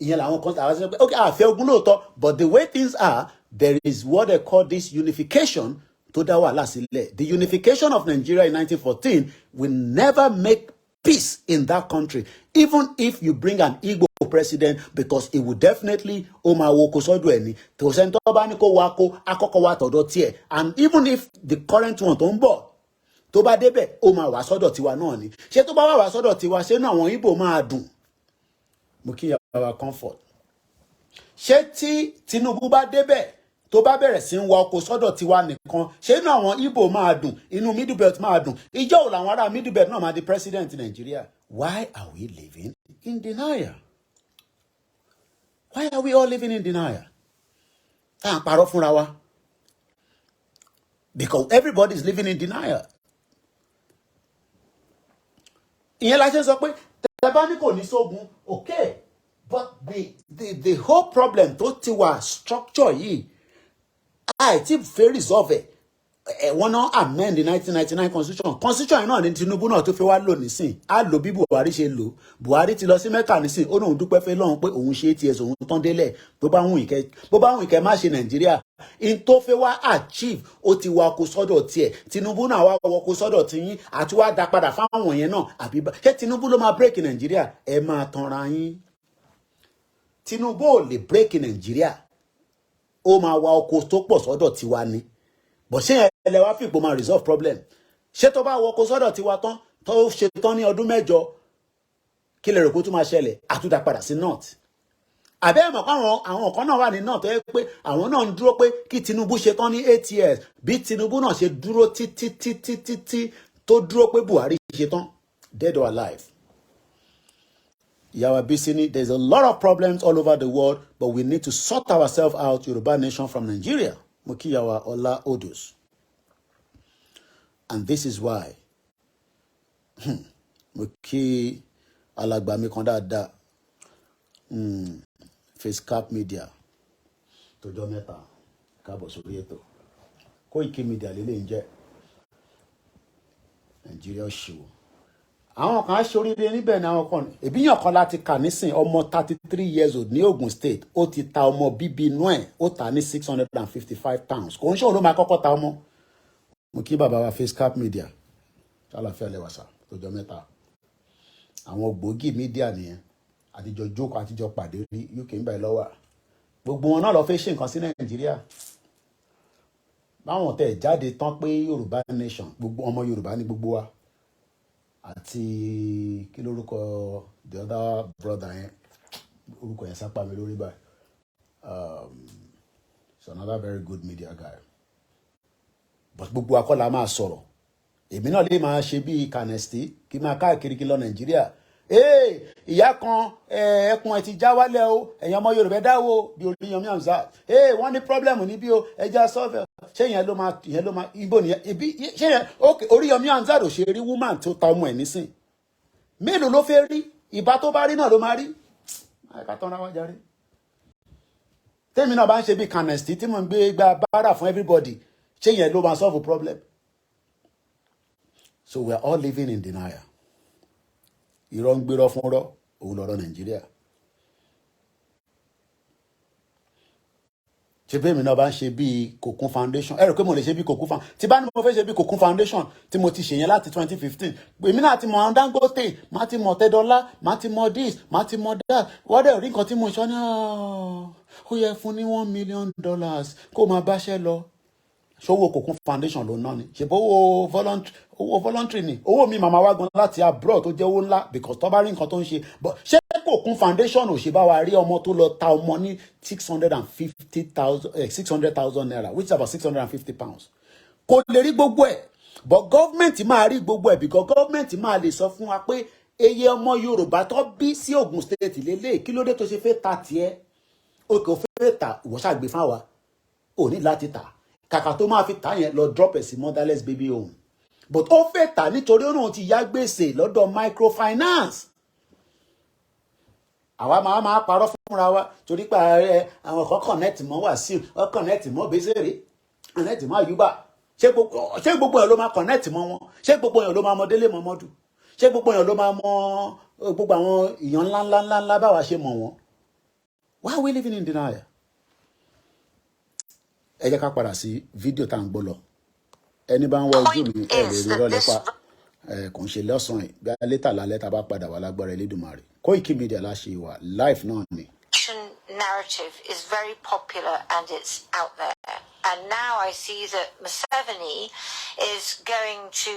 Ìyẹn làwọn kan àwọn sọ pé okay, àfẹ́ ogun lóòótọ́, but the way things are, there is what they call this unification tó dá wàhálà sílẹ̀. The unification of Nigeria in 1914 will never make peace in that country, even if you bring an Igbo president, because it will definitely máa wo kó sọ́dọ̀ ẹ̀ ní tó sẹ́ni tó bá ní kó wa kó akọ́kọ́ wa tọ̀dọ̀ tiẹ̀, and even if the current one tó ń bọ̀ tó bá débẹ̀ ó máa wá sọ́dọ̀ tiwa náà ni. Ṣé tó bá wá sọ́dọ̀ tiwa ṣé náà àwọn Igbo máa dùn? Mo kí our comfort. Ṣé tí Tinubu bá débẹ̀ tó bá bẹ̀rẹ̀ sí ń wa ọkọ̀ sọ́dọ̀ tiwa nìkan, ṣé inú àwọn Igbo máa dùn, inú Middle Belt máa dùn? Ìjọ́ wo làwọn ará Middle Belt náà máa di president Nigeria? Why are we living in denial? Why are we all living in denial? Tá à ń parọ́ fúnra wa. Because everybody is living in denial. Ìyẹn la ṣe sọ pé tẹ́bá ní kò ní sógun, okay, but the whole problem tó ti wà structure yìí, àìtí fẹ́ resolve ẹ̀. Wọ́n náà amend the 1999 constitution yìí náà ní Tinubu náà tó fẹ́ wá lò nísìn. Á lò bí Buhari ṣe lò. Buhari ti lọ sí Mẹ́kà nísìn, ó náà dúpẹ́ fẹ́ lọ́hùn pé òun ṣe ATS òun tán délẹ̀. Bó bá wùn ìkẹ́ má ṣe Nàìjíríà. In tó fẹ́ wá achieve ó ti wá kó sọ́dọ̀ tiẹ̀. Tinubu náà wá wọ́ kó sọ́dọ̀ tiyín àti wá dá padà fáwọn yẹn náà. Àbí ṣé Tinubu ló máa break Nàìjíríà? Ẹ máa tanra yín. Tinubu ò lè break Nàìjíríà. Ó máa wá ọkọ̀ tó pọ̀ sọ́dọ̀ tiwa ni. But ṣé ẹlẹ́ wá fìpò máa resolve problem? Ṣé tó bá wọkọ̀ sọ́dọ̀ tiwa tán tó ṣe tán ní ọdún 8, kí lè rò kó tún máa ṣẹlẹ̀? Àtúndà padà sí north. àbẹ́ mọ̀ pé àwọn kan náà wà ní náà tó yẹ pé àwọn náà ń dúró pé kí Tinubu ṣe tán ní 8 years bí Tinubu náà ṣe dúró títí tó dúró pé Buhari ṣe tán, dead or alive. Ìyá wa Bísí, there's a lot of problems all over the world, but we need to sort ourselves out, Yoruba nation from Nigeria. Mo kí ìyá wa Ọlá Odus. And this is why mo kí alàgbà mi kan dáadáa, Facecap Media, tọjọ́ mẹ́ta, káàbọ̀ sórí ètò. Koiki Media lélẹ̀ ń jẹ́ Nigeria ṣòwò. Àwọn kan ṣoríire níbẹ̀ ní àwọn kan. Èbíyàn kan láti kà nísìn ọmọ 33 years old ní Ogun State. Ó ti ta ọmọ bíbí inú ẹ̀, ó ta ní 655 pounds. Kò ń ṣòro ló máa kọ́kọ́ ta ọmọ. Mo kí bàbá wa Facecap Media. Ṣàlàfẹ́ lẹ́wàsà tọjọ́ mẹ́ta. Àwọn gbòógì mídíà nìyẹn. Àtijọ́ jókòó àtijọ́ pàdé rí UK ń báyìí lọ́wọ́. Gbogbo wọn náà lọ fẹ́ ṣe nǹkan sí Nàìjíríà. Báwọn tẹ̀ jáde tán pé Yorùbá nation, gbogbo ọmọ Yorùbá ní gbogbo wa. Àti kí lórúkọ the other brother yẹn, orúkọ yẹn sápá mi lórí báyìí. He's another very good media guy. But gbogbo akọ́lá máa sọ̀rọ̀. Èmi náà lè máa ṣe bí Kanesti kí máa káàkiri kí lọ Nàìjíríà. Ìyá kan ẹkùn ẹ ti já wálẹ̀ o, ẹ̀yin ọmọ Yorùbá dáwọ́ bí Oríyọmí Hamzat. Wọ́n ní problem níbí o, ẹja sọ́fẹ̀. Ṣé ìyẹn ló máa ibo nìyẹn? Ṣé yẹn Oríyọmí Hamzat ò ṣe rí woman tó ta ọmọ ẹ̀ nísìn? Mélòó ló fẹ́ rí? Ìbá tó bá rí náà ló máa rí. Àìká tán ra wá járe. Tèmi náà bá ń ṣe bí Kanesti tí mo ń gbé gba báárà fún everybody. Ṣé ìyẹn ló máa solve problem? So we are all living in denial. Irọ́ ń gbérọ́ fún rọ́, òun lọ́rọ̀ Nàìjíríà. Ṣé bẹ́ẹ̀ mi náà bá ń ṣe bí Cocoon Foundation? Ẹ rò pé mo lè ṣe bí Cocoon Foundation. Tí bá ní mo fẹ́ ṣe bí Cocoon Foundation tí mo ti ṣe yẹn láti 2015. Èmi náà ti mọ àwọn Dangote, máa ti mọ Tẹ́dọ́lá, máa ti mọ this, máa ti mọ that. Wọ́n dẹ̀ rí nǹkan tí mo sọ ní ó yẹ fún ní $1 million kó máa báṣẹ́ lọ. Ṣówó Cocoon Foundation ló ná ni. Ṣé bó owó voluntary ni? Owó mi màmá wá gan láti abroad tó jẹ́ owó ńlá because tó bá rí nǹkan tó ń ṣe. But ṣé Cocoon Foundation ò ṣe bá wa rí ọmọ tó lọ ta ọmọ ní 600,000 naira, which is about 650 pounds. Kò lè rí gbogbo ẹ̀. But government máa rí gbogbo ẹ̀ because government máa lè sọ fún wa pé eye ọmọ Yorùbá tó bí sí Ogun State lélẹ̀ kí ló dé tó ṣe fẹ́ ta tiẹ̀? Òkè ò fẹ́ ta ìwọ ṣàgbé fáwa. Ò ní láti ta. Kàkà tó máa fi ta yẹn lọ drop ẹ̀ sí motherless baby home. But ó fẹ́ ta nítorí òun ti yá gbèsè lọ́dọ̀ microfinance. Àwa máa parọ́ fúnra wa torí pé àwọn kan connect mọ́ Wàsíù, ó connect mọ́ Bẹ́sẹ̀rẹ́, connect mọ́ Àyùbá. Ṣé gbogbo èèyàn ló máa connect mọ́ wọn? Ṣé gbogbo èèyàn ló máa mọ Délé Mọ̀mọ́dù? Ṣé gbogbo èèyàn ló máa mọ gbogbo àwọn èèyàn ńlá báwa ṣe mọ̀ wọ́n? Why are we living in denial? Ẹ jẹ́ ká padà sí fídíò tá à ń gbọ́ lọ. Ẹni bá ń wọ ojú mi ẹ lè rí rọ́lẹ́ pa kò ń ṣe lọ́sàn-án yìí bí alẹ́ lálẹ́ tá a bá padà wà lágbára Elédùmarè. Koiki Media láṣẹ wà live náà ni. Narrative is very popular and it's out there. And now I see that Museveni is going to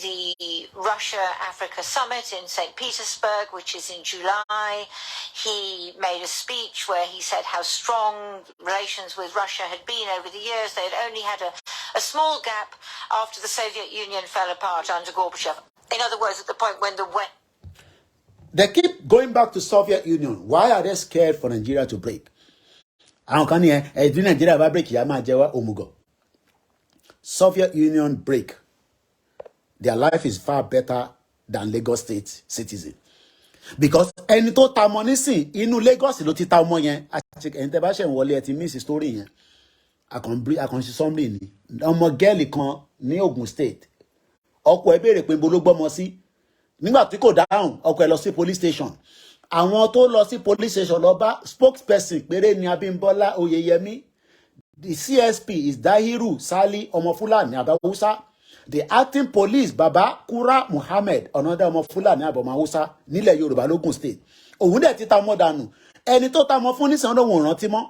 the Russia-Africa summit in St. Petersburg, which is in July. He made a speech where he said how strong relations with Russia had been over the years. They had only had a small gap after the Soviet Union fell apart under Gorbachev. In other words, at the point when the West... They keep going back to Soviet Union. Why are they scared for Nigeria to break? Àwọn kan ní ẹ̀dùn Nigeria bá break ìyá máa jẹ wá òmùgọ̀. Soviet Union break. Their life is far better than Lagos State citizen. Because ẹni tó ta ọmọ nísìn inú Lagos ló ti ta ọmọ yẹn. Ẹni tẹ́ bá ṣe ń wọlé ẹ ti miss story yẹn. Àkànṣe summary ni. Ọmọ gẹ́ẹ̀lì kan ní Ogun State. Ọkọ ẹ̀ béèrè pé ibo ló gbọ́mọ sí. Nígbà tí kò dáhùn ọkọ ẹ̀ lọ sí police station. Àwọn tó lọ sí police station lọ bá spokesperson péré ní Abímbọ́lá Oyèyẹmí. The CSP is Dahiru Sali ọmọ Fúlàní Àbáwúsá. The acting police Baba Kura Muhammed ọ̀nàdá ọmọ Fúlàní Àbọ̀máwúsá nílẹ̀ Yorùbá lógùn state. Òun dẹ̀ ti ta ọmọ dànù. Ẹni tó ta ọmọ fún nísìnyí ọ̀dọ̀ wọn ò rántí mọ́.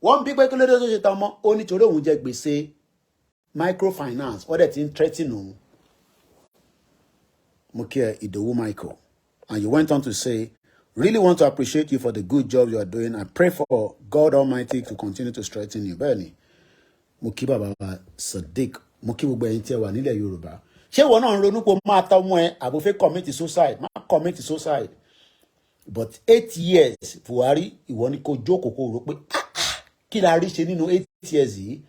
Wọ́n bí pé kí ló dé tó ṣe ta ọmọ ó nítorí òun jẹ gbèsè microfinance wọ́n dẹ̀ ti ń threaten òun. Mo kí ẹ Ìdòwú Michael. And you went on to say, Really want to appreciate you for the good job you are doing. I pray for God Almighty to continue to strengthen you. Bẹ́ẹ̀ni, mo kí bàbá wa Sadiq, mo kí gbogbo ẹ̀yin tí ẹ wà nílẹ̀ Yorùbá. Ṣé ìwọ náà ń ronú pé máa ta ọmọ ẹ àbò fẹ́ commit suicide? Má commit suicide. But 8 years Buhari, ìwọ ni kò jókòó kó rò pé kí la rí ṣe nínú 8 years yìí?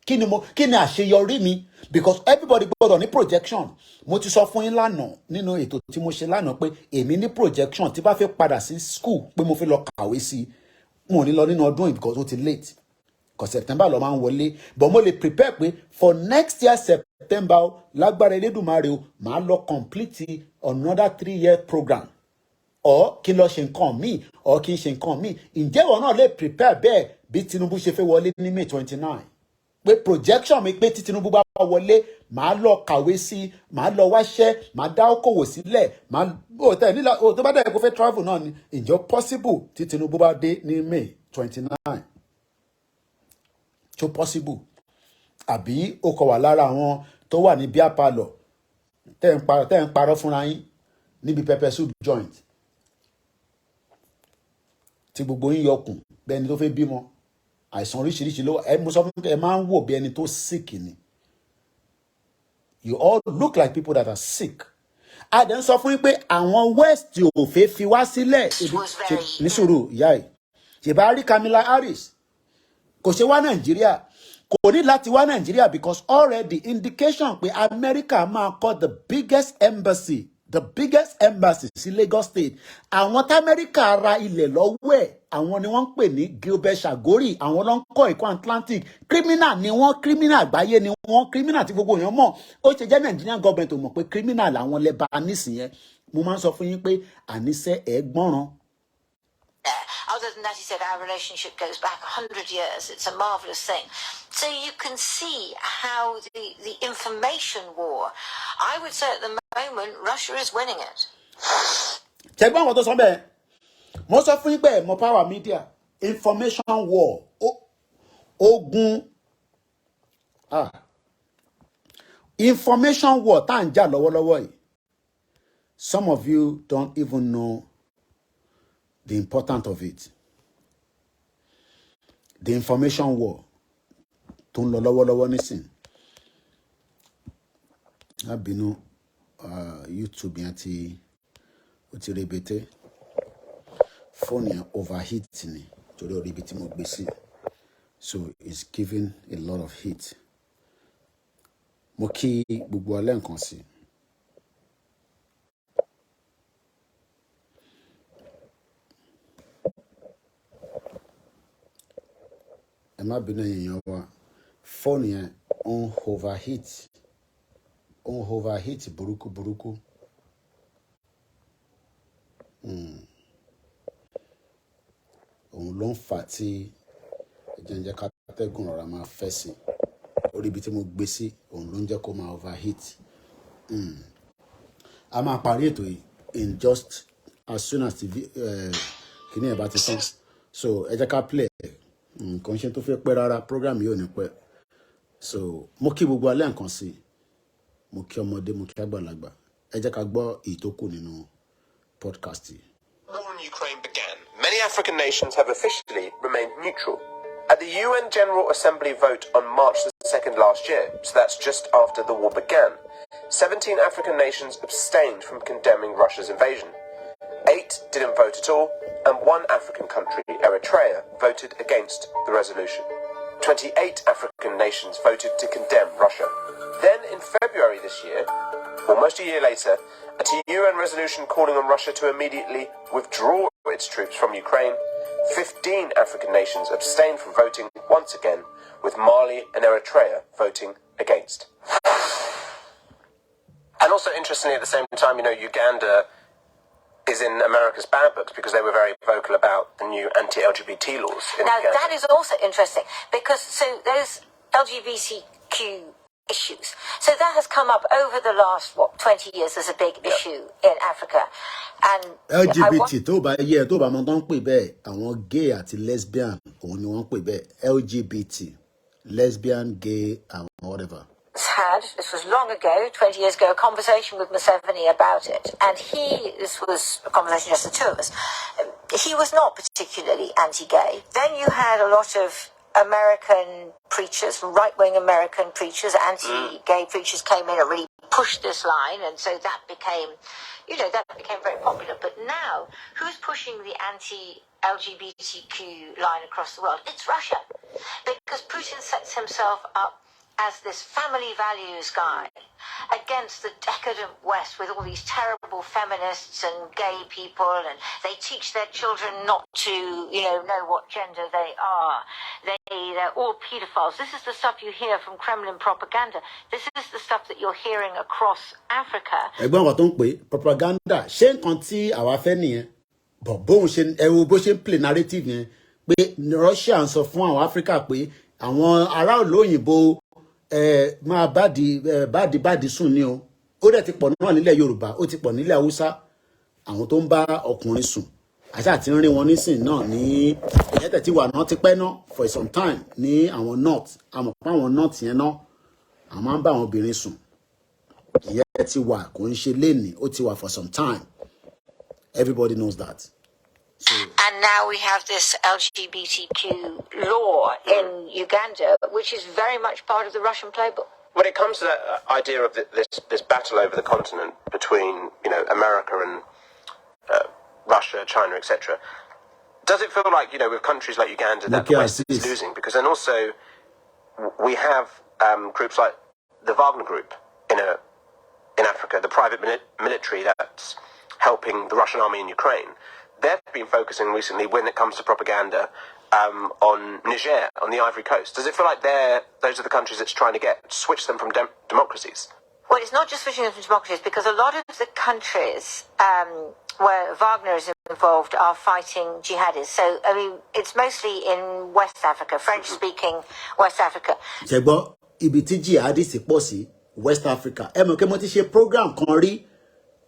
Kí ni àṣeyọrí mi? Because everybody gbọ́dọ̀ ní projection. Mo ti sọ fún yín lánàá nínú ètò tí mo ṣe lánàá pé èmi ní projection tí bá fẹ́ padà sí school pé mo fẹ́ lọ kàwé sí, mo ní lọ nínú ọdún yìí because ó ti late. Because September ló máa ń wọlé, but mo lè prepare pé for next year September lágbára Elédùmarè o, màá lọ complete another 3-year program. Or kí lọ ṣe nǹkan míì, or kí n ṣe nǹkan míì. Ǹjẹ́ ìwọ náà lè prepare bẹ́ẹ̀ bí Tinubu ṣe fẹ́ wọlé ní May 29? Pé projection mi pé tí Tinubu bá wọlé, màá lọ kàwé sí, màá lọ wáṣẹ́, màá dá okòwò sílẹ̀, màá tẹ̀ nílò tó bá dẹ̀ kó fẹ́ travel náà ni. Ǹjọ́ possible tí Tinubu bá dé ní May 29? Tó possible? Àbí ó kọ wà lára àwọn tó wà ní beer parlour tẹ́ ń parọ́ fúnra yín níbi pepper soup joint tí gbogbo yín yọkùn bẹ́ẹ̀ ni tó fẹ́ bímọ. Àìsàn oríṣiríṣi ló mo sọ fún ẹ máa ń wò bí ẹni tó sick ni. You all look like people that are sick. A dẹ̀ ń sọ fún yín pé àwọn West ò fẹ́ fi wá sílẹ̀. Ní sùúrù ìyá ẹ̀. Ṣèbá rí Kamala Harris. Kò ṣe wá Nàìjíríà. Kò ní láti wá Nàìjíríà because already indication pé America máa kọ́ the biggest embassy sí Lagos State. Àwọn t'Amẹ́ríkà ra ilẹ̀ lọ́wọ́ ẹ̀, àwọn ni wọ́n ń pè ní Gilbert Chagori, àwọn ló ń kọ́ ẹ̀kọ́ Atlantic. Criminal ni wọ́n, criminal àgbáyé ni wọ́n, criminal tí gbogbo èèyàn mọ̀. Ó ṣe jẹ́ Nigerian government ò mọ̀ pé criminal làwọn Lebanese yẹn. Mo máa ń sọ fún yín pé àníṣe ẹ̀ gbọ́ràn. Other than that, he said our relationship goes back 100 years. It's a marvelous thing. So you can see how the information war, I would say at the moment, Russia is winning it. Check out what to say. Most of you be more power media, information war, ogun, information war. Tá ń jà lọ́wọ́lọ́wọ́ yìí. Some of you don't even know the importance of it. The information war tó ń lọ lọ́wọ́lọ́wọ́ nísìn. Abinu YouTube yẹn ti ó ti rebete. Phone yẹn overheat ni torí orí ibi tí mo gbé sí. So it's giving a lot of heat. Mo kí gbogbo alẹ́ nǹkan sí. Ẹ má bínú èèyàn wa. Phone yẹn on overheat. On overheat burúkú. Òun ló ń fà tí jẹ́njẹ́ kátẹ́gùn ọ̀rá máa fẹ́ sí. Orí ibi tí mo gbé sí, òun ló ń jẹ́ kó máa overheat. A máa parí ètò yìí in just as soon as kíní ẹ̀ bá ti tán. So ẹ jẹ́ ká play. Nǹkan ṣe tó fẹ́ pẹ́ rárá, program yìí ò ní pẹ́. So mo kí gbogbo alẹ́ nǹkan sí. Mo kí ọmọdé, mo kí àgbàlagbà. Ẹ jẹ́ ká gbọ́ ìtókù nínú podcast yìí. War in Ukraine began, many African nations have officially remained neutral. At the UN General Assembly vote on March the 2nd last year, so that's just after the war began, 17 African nations abstained from condemning Russia's invasion. 8 didn't vote at all, and 1 African country, Eritrea, voted against the resolution. 28 African nations voted to condemn Russia. Then, in February this year, almost a year later, a UN resolution calling on Russia to immediately withdraw its troops from Ukraine, 15 African nations abstained from voting once again, with Mali and Eritrea voting against. And also, interestingly, at the same time, Uganda is in America's bad books because they were very vocal about the new anti-LGBT laws in Now, Uganda. that is also interesting because those LGBTQ issues. So that has come up over the last 20 years as a big issue in Africa. And LGBT tó bá yẹ tó bá mọ̀ tán pè bẹ́ẹ̀ àwọn gay àti lesbian òun ni wọ́n pè bẹ́ẹ̀ LGBT lesbian gay and whatever had, this was long ago, 20 years ago, a conversation with Museveni about it. And this was a conversation just the two of us. He was not particularly anti-gay. Then you had a lot of American preachers, right-wing American preachers, anti-gay preachers came in and really pushed this line. And so that became, very popular. But now, who's pushing the anti-LGBTQ line across the world? It's Russia. Because Putin sets himself up as this family values guy against the decadent West with all these terrible feminists and gay people, and they teach their children not to, know what gender they are. They're all pedophiles. This is the stuff you hear from Kremlin propaganda. This is the stuff that you're hearing across Africa. Ẹ̀gbọ́n wa tó ń pè propaganda ṣé nǹkan tí àwa fẹ́ nìyẹn bọ̀ bóun ṣe ẹ̀rù bó ṣe ń play narrative yẹn pé Russia ń sọ fún àwọn Africa pé àwọn ará òyìnbó máa bádi sùn ni o ó dẹ̀ ti pọ̀ náà nílẹ̀ Yorùbá ó ti pọ̀ nílẹ̀ Haúsá àwọn tó ń bá ọkùnrin sùn àti àti ń rí wọn nísìn náà ní ìyẹn tẹ̀ tí wà náà ti pẹ́ náà for some time ní àwọn north àmọ́ pé àwọn north yẹn náà àwọn máa ń bá àwọn obìnrin sùn ìyẹn ti wà kò ń ṣe lénìí ó ti wà for some time everybody knows that. So, and now we have this LGBTQ law in Uganda, which is very much part of the Russian playbook. When it comes to that idea of this battle over the continent between America and Russia, China, etc., does it feel like with countries like Uganda that the West is losing? Because then also we have groups like the Wagner Group in Africa, the private military that's helping the Russian army in Ukraine. They've been focusing recently, when it comes to propaganda, on Niger, on the Ivory Coast. Does it feel like those are the countries it's trying to switch them from democracies? Well, it's not just switching them from democracies, because a lot of the countries where Wagner is involved are fighting jihadis. So, I mean, it's mostly in West Africa, French-speaking West Africa. Ṣẹ̀gbọ́n ibi tí jihadis pọ̀ sí West Africa. Ẹ mọ̀ pé mo ti ṣe program kan rí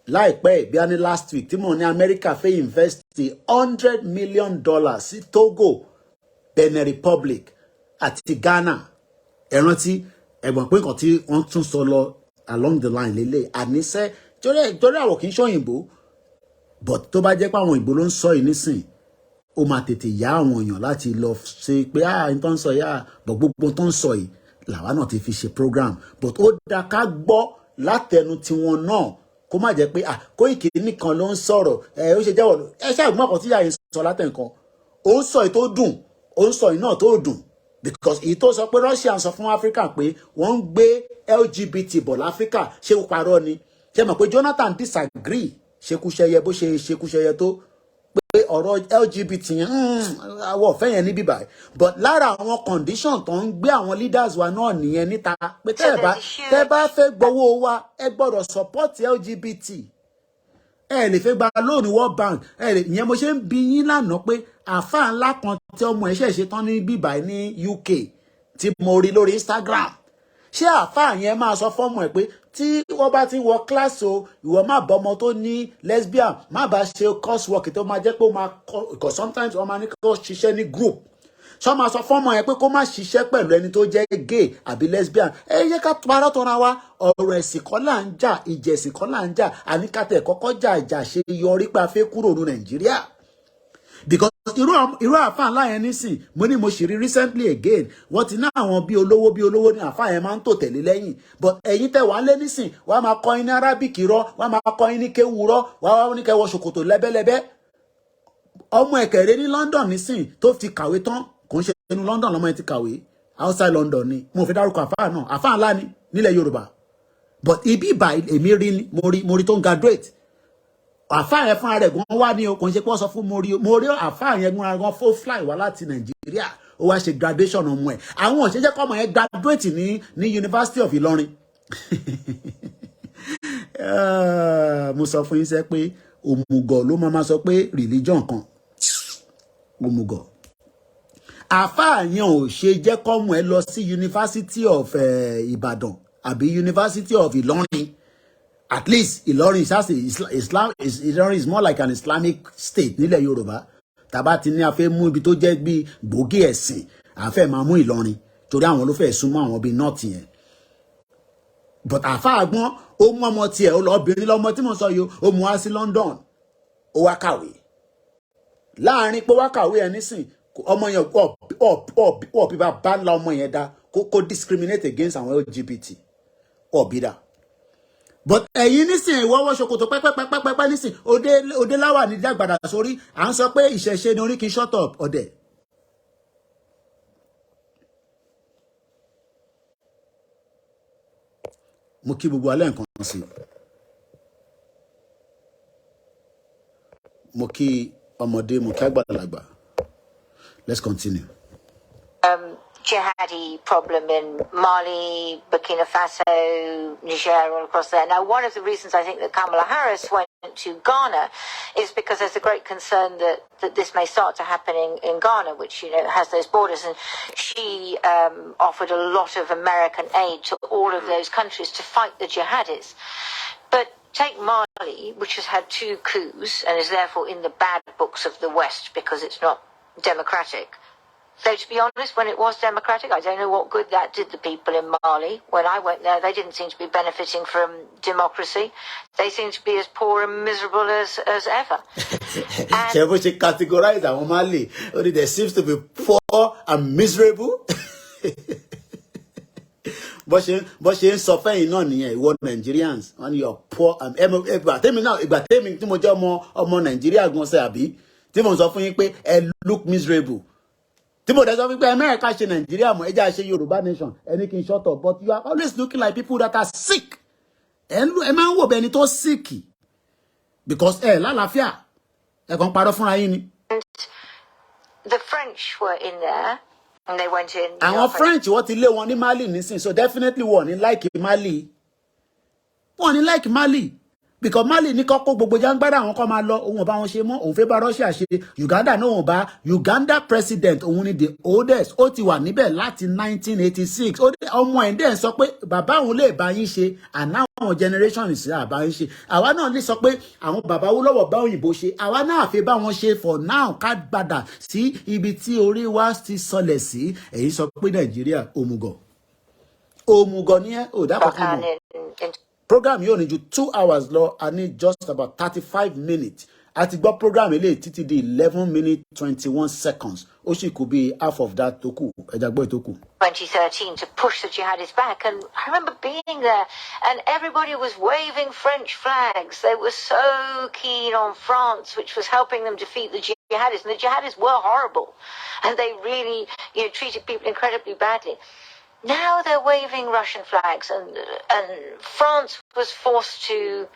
láìpẹ́ bí a ní last week tí mo ní America fẹ́ invest $100 million sí Togo, Benin Republic àti Ghana. Ẹ rántí ẹ̀gbọ́n pé nǹkan tí wọ́n tún sọ lọ along the line lélẹ̀ àníṣe torí àwọn kì í ṣọ́yìnbó but tó bá jẹ́ pé àwọn òyìnbó ló ń sọ yìí nísìn ó máa tètè yá àwọn èèyàn láti lọ ṣe pé n tó ń sọ yá but gbogbo tó ń sọ yìí làwa náà ti fi ṣe program but ó dá ká gbọ́ látẹnu tiwọn náà kó má jẹ́ pé Koiki nìkan ló ń sọ̀rọ̀ ó ṣe jẹ́wọ́ ṣàgbọ́n kan tí yàrá sọ látẹ̀ǹkan ó ń sọ èyí tó dùn ó ń sọ èyí náà tó dùn because èyí tó sọ pé Russia ń sọ fún Africa pé wọ́n ń gbé LGBT bọ̀ láfíríkà ṣé ó parọ́ ni ṣe mọ̀ pé Jonathan disagree ṣekúṣẹyẹ bó ṣe ṣekúṣẹyẹ tó pé ọ̀rọ̀ LGBT yẹn àwọ̀ ọ̀fẹ́ yẹn ní bíbá but lára àwọn condition tó ń gbé àwọn leaders wa náà nìyẹn níta pé tẹ́ bá fẹ́ gbowó wa ẹ gbọ́dọ̀ support LGBT ẹ lè fẹ́ gba loan World Bank ìyẹn mo ṣe ń bi yín lánàá pé àáfàá ńlá kan tí ọmọ ẹ̀ṣẹ̀ ṣe tán ní bíbá ní UK tí mo rí lórí Instagram ṣé àáfàá yẹn máa sọ fọ́mọ ẹ̀ pé tí wọ́n bá ti wọ class o ìwọ má bọ́ ọmọ tó ní lesbian má bá ṣe coursework tó máa jẹ́ pé ó máa because sometimes wọ́n máa ní kó ṣiṣẹ́ ní group ṣọ́ máa sọ fọ́mọ yẹn pé kó má ṣiṣẹ́ pẹ̀lú ẹni tó jẹ́ gay àbí lesbian ẹ yẹ ká parọ́ tọ́ra wa ọ̀rọ̀ ẹ̀sìn kọ́ là ń jà ìjà ẹ̀sìn kọ́ là ń jà àníkàtẹ̀ kọ́kọ́ jà ìjà ṣe yọrí pé a fẹ́ kúrò ní Nàìjíríà because irú àfáà ńlá yẹn nísìn mo ní mo sì rí recently again wọ́n ti ná àwọn bí olówó ní àfáà yẹn máa ń tò tẹ̀lé lẹ́yìn but ẹ̀yin tẹ̀ wá lé nísìn wọ́n á máa kọ́ yín ní Arabic rọ́ wọ́n á máa kọ́ yín ní kéwu rọ́ wọ́n á ní kẹwọ́ ṣòkòtò lẹ́bẹ́lẹ́bẹ́ ọmọ ẹ̀kẹ́rẹ́ ní London nísìn tó ti kàwé tán kò ń ṣe inú London lọ́mọ yẹn ti kàwé outside London ni mo fi dárúkọ àfáà náà àfáà ńlá ni nílẹ̀ Yorùbá but ibi ìbà èmi rí mo rí tó ń graduate àfáà yẹn fúnra rẹ̀ gan wá ní o kò ń ṣe pé wọ́n sọ fún mo rí àfáà yẹn gan fó fly wá láti Nàìjíríà ó wá ṣe graduation ọmọ ẹ̀ àwọn òṣèjẹ́ kọ́ ọmọ yẹn graduate ní University of Ìlọrin mo sọ fún yín sẹ́ pé òmùgọ̀ ló máa sọ pé religion kan òmùgọ̀ àfáà yẹn ò ṣe jẹ́ kọ́ ọmọ ẹ lọ sí University of Ìbàdàn àbí University of Ìlọrin. At least Ìlọrin Ìlọrin is more like an Islamic state nílẹ̀ Yorùbá tàbá ti ní afẹ́ mú ibi tó jẹ́ bí gbòógì ẹ̀sìn àfẹ́ máa mú Ìlọrin torí àwọn ló fẹ́ súnmọ́ àwọn bíi north yẹn but àfa àgbọn ó mú ọmọ tiẹ̀ ó lọ obìnrin lọ́mọ tí mo sọ yìí ó mú wá sí London ó wá kàwé láàrin pé wá kàwé ẹ nísìn ọmọ yẹn ọ̀bí bá ńlá ọmọ yẹn dá kó discriminate against àwọn LGBT ọ̀bí dá but ẹ̀yin nísìn ìwọ́wọ́ ṣòkòtò pẹ́pẹ́pẹ́pẹ́ nísìn òde láwà ní dàgbàdà sórí à ń sọ pé ìṣẹ̀ṣe ni orí kì í shut up ọ̀dẹ̀. mo kí gbogbo alẹ́ nǹkan sí mo kí ọmọdé mo kí àgbàlagbà let's continue. Jihadi problem in Mali, Burkina Faso, Niger, all across there. Now, one of the reasons I think that Kamala Harris went to Ghana is because there's a great concern that this may start to happen in Ghana, which, you know, has those borders. And she offered a lot of American aid to all of those countries to fight the jihadis. But take Mali, which has had 2 coups and is therefore in the bad books of the West because it's not democratic. So to be honest, when it was democratic, I don't know what good that did the people in Mali. When I went there, they didn't seem to be benefiting from democracy. They seemed to be as poor and miserable as ever. And she categorized our Mali. Only there seems to be poor and miserable. But she sọ fẹ́yìn náà nìyẹn ìwọ Nigerians and you're poor and ìgbà tèmi tí mo jẹ́ ọmọ Nàìjíríà gan ṣe àbí tí mo sọ fún yín pé ẹ look miserable. Tí mo dẹ̀ sọ fún pé America ṣe Nàìjíríà mọ̀ ẹjẹ́ àṣẹ Yorùbá nation ẹni kì í shut up but you are always looking like people that are sick. Ẹ máa ń wò bẹ́ẹ̀ ni tó sick because lálàáfíà ẹ kàn parọ́ fúnra yín ni. The French were in there. And they went in. Àwọn French wọ́n ti lé wọn ní Mali nísìn so definitely wọ́n ní like Mali. Wọ́n ní like Mali because Mali ní kọ́kọ́ gbogbo jàǹgbádà àwọn kọ́ máa lọ òun ò bá wọn ṣe mọ́ òun fẹ́ bá Russia ṣe Uganda náà òun bá Uganda president òun ni the oldest ó ti wà níbẹ̀ láti 1986 ọmọ ẹ̀ dẹ̀ sọ pé bàbá òun lè bá yín ṣe àná àwọn generation sí àbá yín ṣe àwa náà lè sọ pé àwọn bàbá wo lọ́wọ́ bá òyìnbó ṣe àwa náà fẹ́ bá wọn ṣe for now ká gbàdà sí ibi tí orí wa ti sọlẹ̀ sí èyí sọ pé Nàìjíríà òmùgọ̀ ní ẹ́ ò dápọ̀ fún mi. Program yóò ní ju 2 hours lọ I need just about 35 minutes a ti gbọ́ program eléyìí títí di 11 minutes 21 seconds ó sì kù bí half of that tó kù ẹja gbọ́ ètò kù. 2013 to push the jihadis back, and I remember being there and everybody was waving French flags. They were so keen on France, which was helping them defeat the jihadis, and the jihadis were horrible and they really, you know, treated people incredibly badly. Now they're waving Russian flags, and France was forced to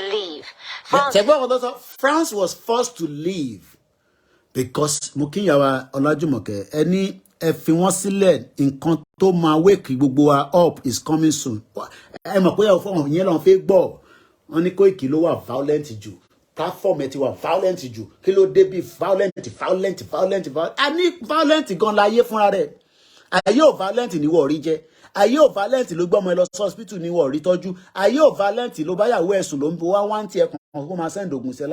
leave. France was forced to leave because Mukinyawa Olajumoke ẹni ẹ fi wọ́n sílẹ̀ nǹkan tó máa wake gbogbo wa up is coming soon. Ẹ mọ̀ pé ọ̀fọ̀ yẹn lọ́n fẹ́ gbọ́ wọn ní Koiki ló wà violent jù platform ẹ ti wà violent jù kí ló dé bí violent a ní violent gan láyé fúnra rẹ̀. Ayé ò violent ní wọ̀ rí jẹ́ ayé ò violent ló gbọ́mọ ẹ lọ sí hospital ní wọ̀ rí tọ́jú ayé ò violent ló bá yàwó ẹ̀sùn ló ń bọ̀ wá tí ẹ̀kan kó máa send ogun sí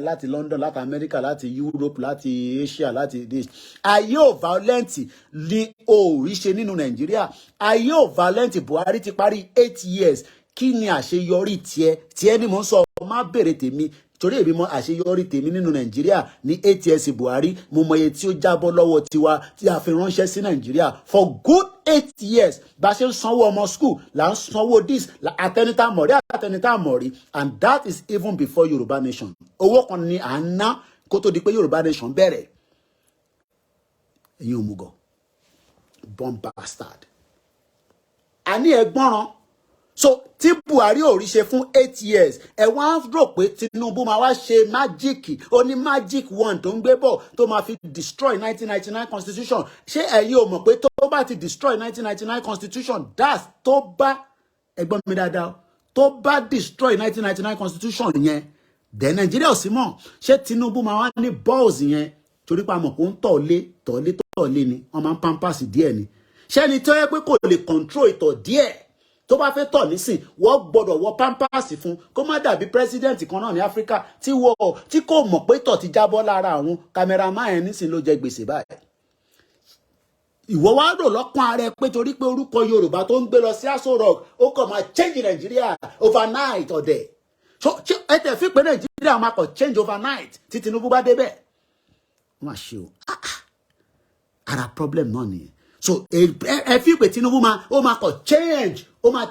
láti London láti America láti Europe láti Asia láti this ayé ò violent ní òòrí ṣe nínú Nàìjíríà ayé ò violent Buhari ti parí 8 years kí ni àṣeyọrí tiẹ̀ ni mò ń sọ má bèrè tèmi torí èmi mọ àṣeyọrí tèmi nínú Nàìjíríà ní 8 years Buhari mo mọye tí ó jábọ́ lọ́wọ́ tiwa tí a fi ránṣẹ́ sí Nàìjíríà for good 8 years bá ṣe ń sanwó ọmọ school là ń sanwó this àtẹnitá mọ̀rí and that is even before Yorùbá nation owó kan ni à ń ná kó tó di pé Yorùbá nation bẹ̀rẹ̀ ẹ̀yin òmùgọ̀ born bastard àní ẹ̀gbọ́nràn. So tí Buhari ò rí ṣe fún 8 years ẹ wá rò pé Tinubu máa wá ṣe magic ó ní magic one tó ń gbé bọ̀ tó máa fi destroy 1999 constitution ṣé ẹ̀yin ò mọ̀ pé tó bá ti destroy 1999 constitution that's tó bá ẹ̀gbọ́n mi dáadáa tó bá destroy 1999 constitution yẹn then Nigeria ò sí mọ́ ṣé Tinubu máa wá ní balls yẹn torí pa mọ̀ kó ń tọ̀lé ni wọ́n máa ń pampers díẹ̀ ni ṣé ẹni tó yẹ pé kò lè control ìtọ̀ díẹ̀ tó bá fẹ́ tọ̀ nísìn wọ́n gbọ́dọ̀ wọ pampers fún kó má dàbí president kan náà ní Áfíríkà tí kò mọ̀ pé tọ̀ ti jábọ́ lára àwọn cameraman ẹ̀ nísìn ló jẹ gbèsè báyìí ìwọ wá rò lọ́kàn ara ẹ pé torí pé orúkọ Yorùbá tó ń gbé lọ sí Aso Rock ó kàn máa change Nàìjíríà overnight ọ̀dẹ̀ ẹ tẹ̀ fi pé Nàìjíríà máa kàn change overnight tí Tinubu bá débẹ̀ wọ́n á ṣe o ara problem náà nìyẹn so ẹ fi pé Tinubu ó máa kàn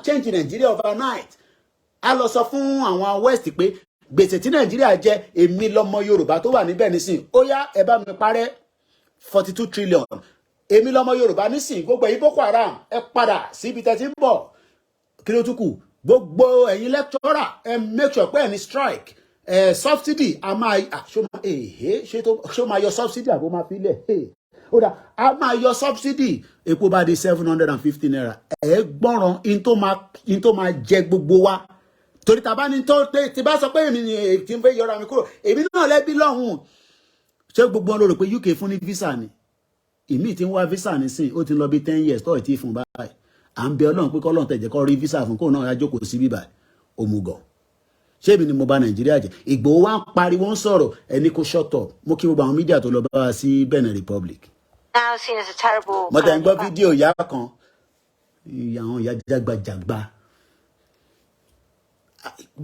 change Nàìjíríà overnight a lọ sọ fún àwọn West pé gbèsè tí Nàìjíríà jẹ èmi lọmọ Yorùbá tó wà níbẹ̀ nísìn ó yá ẹ bá mi parẹ́ 42 trillion èmi lọmọ Yorùbá nísìn gbogbo ẹ̀yin Boko Haram ẹ padà síbi tẹ́ ti ń bọ̀ kí ló tún kù gbogbo ẹ̀yin lecturer ẹ make sure pé ẹni strike subsidy a máa ṣó máa yọ subsidy àbó máa fi lẹ̀ ó dà a máa yọ subsidy epo bá di 750 naira ẹ gbọ́ràn in tó máa jẹ gbogbo wa torí tàbá ní tó ti bá sọ pé èmi ni tí ń fẹ́ yọra mi kúrò èmi náà lẹ́bí lọ́hùn ṣé gbogbo wọn ló rò pé UK fún ní visa ni ìmí tí ń wá visa nísìn ó ti lọ bí 10 years tó ì tí fún báyìí à ń bẹ Ọlọ́run pé kọ́lọ́run tẹ̀jẹ̀ kọ́ rí visa fún kóun náà ajókòó sí bíbà òmùgọ̀ ṣé èmi ni mo bà Nàìjíríà jẹ́ Ìgbòho wa ń pariwo ń sọ̀rọ̀ ẹni kò shut up mo kí gbogbo àwọn mídíà tó lọ bá wa sí Benin Republic. Now seen as a terrible. mo tẹ̀ ń gbọ́ fídíò ìyá kan àwọn ìyá jágbajàgba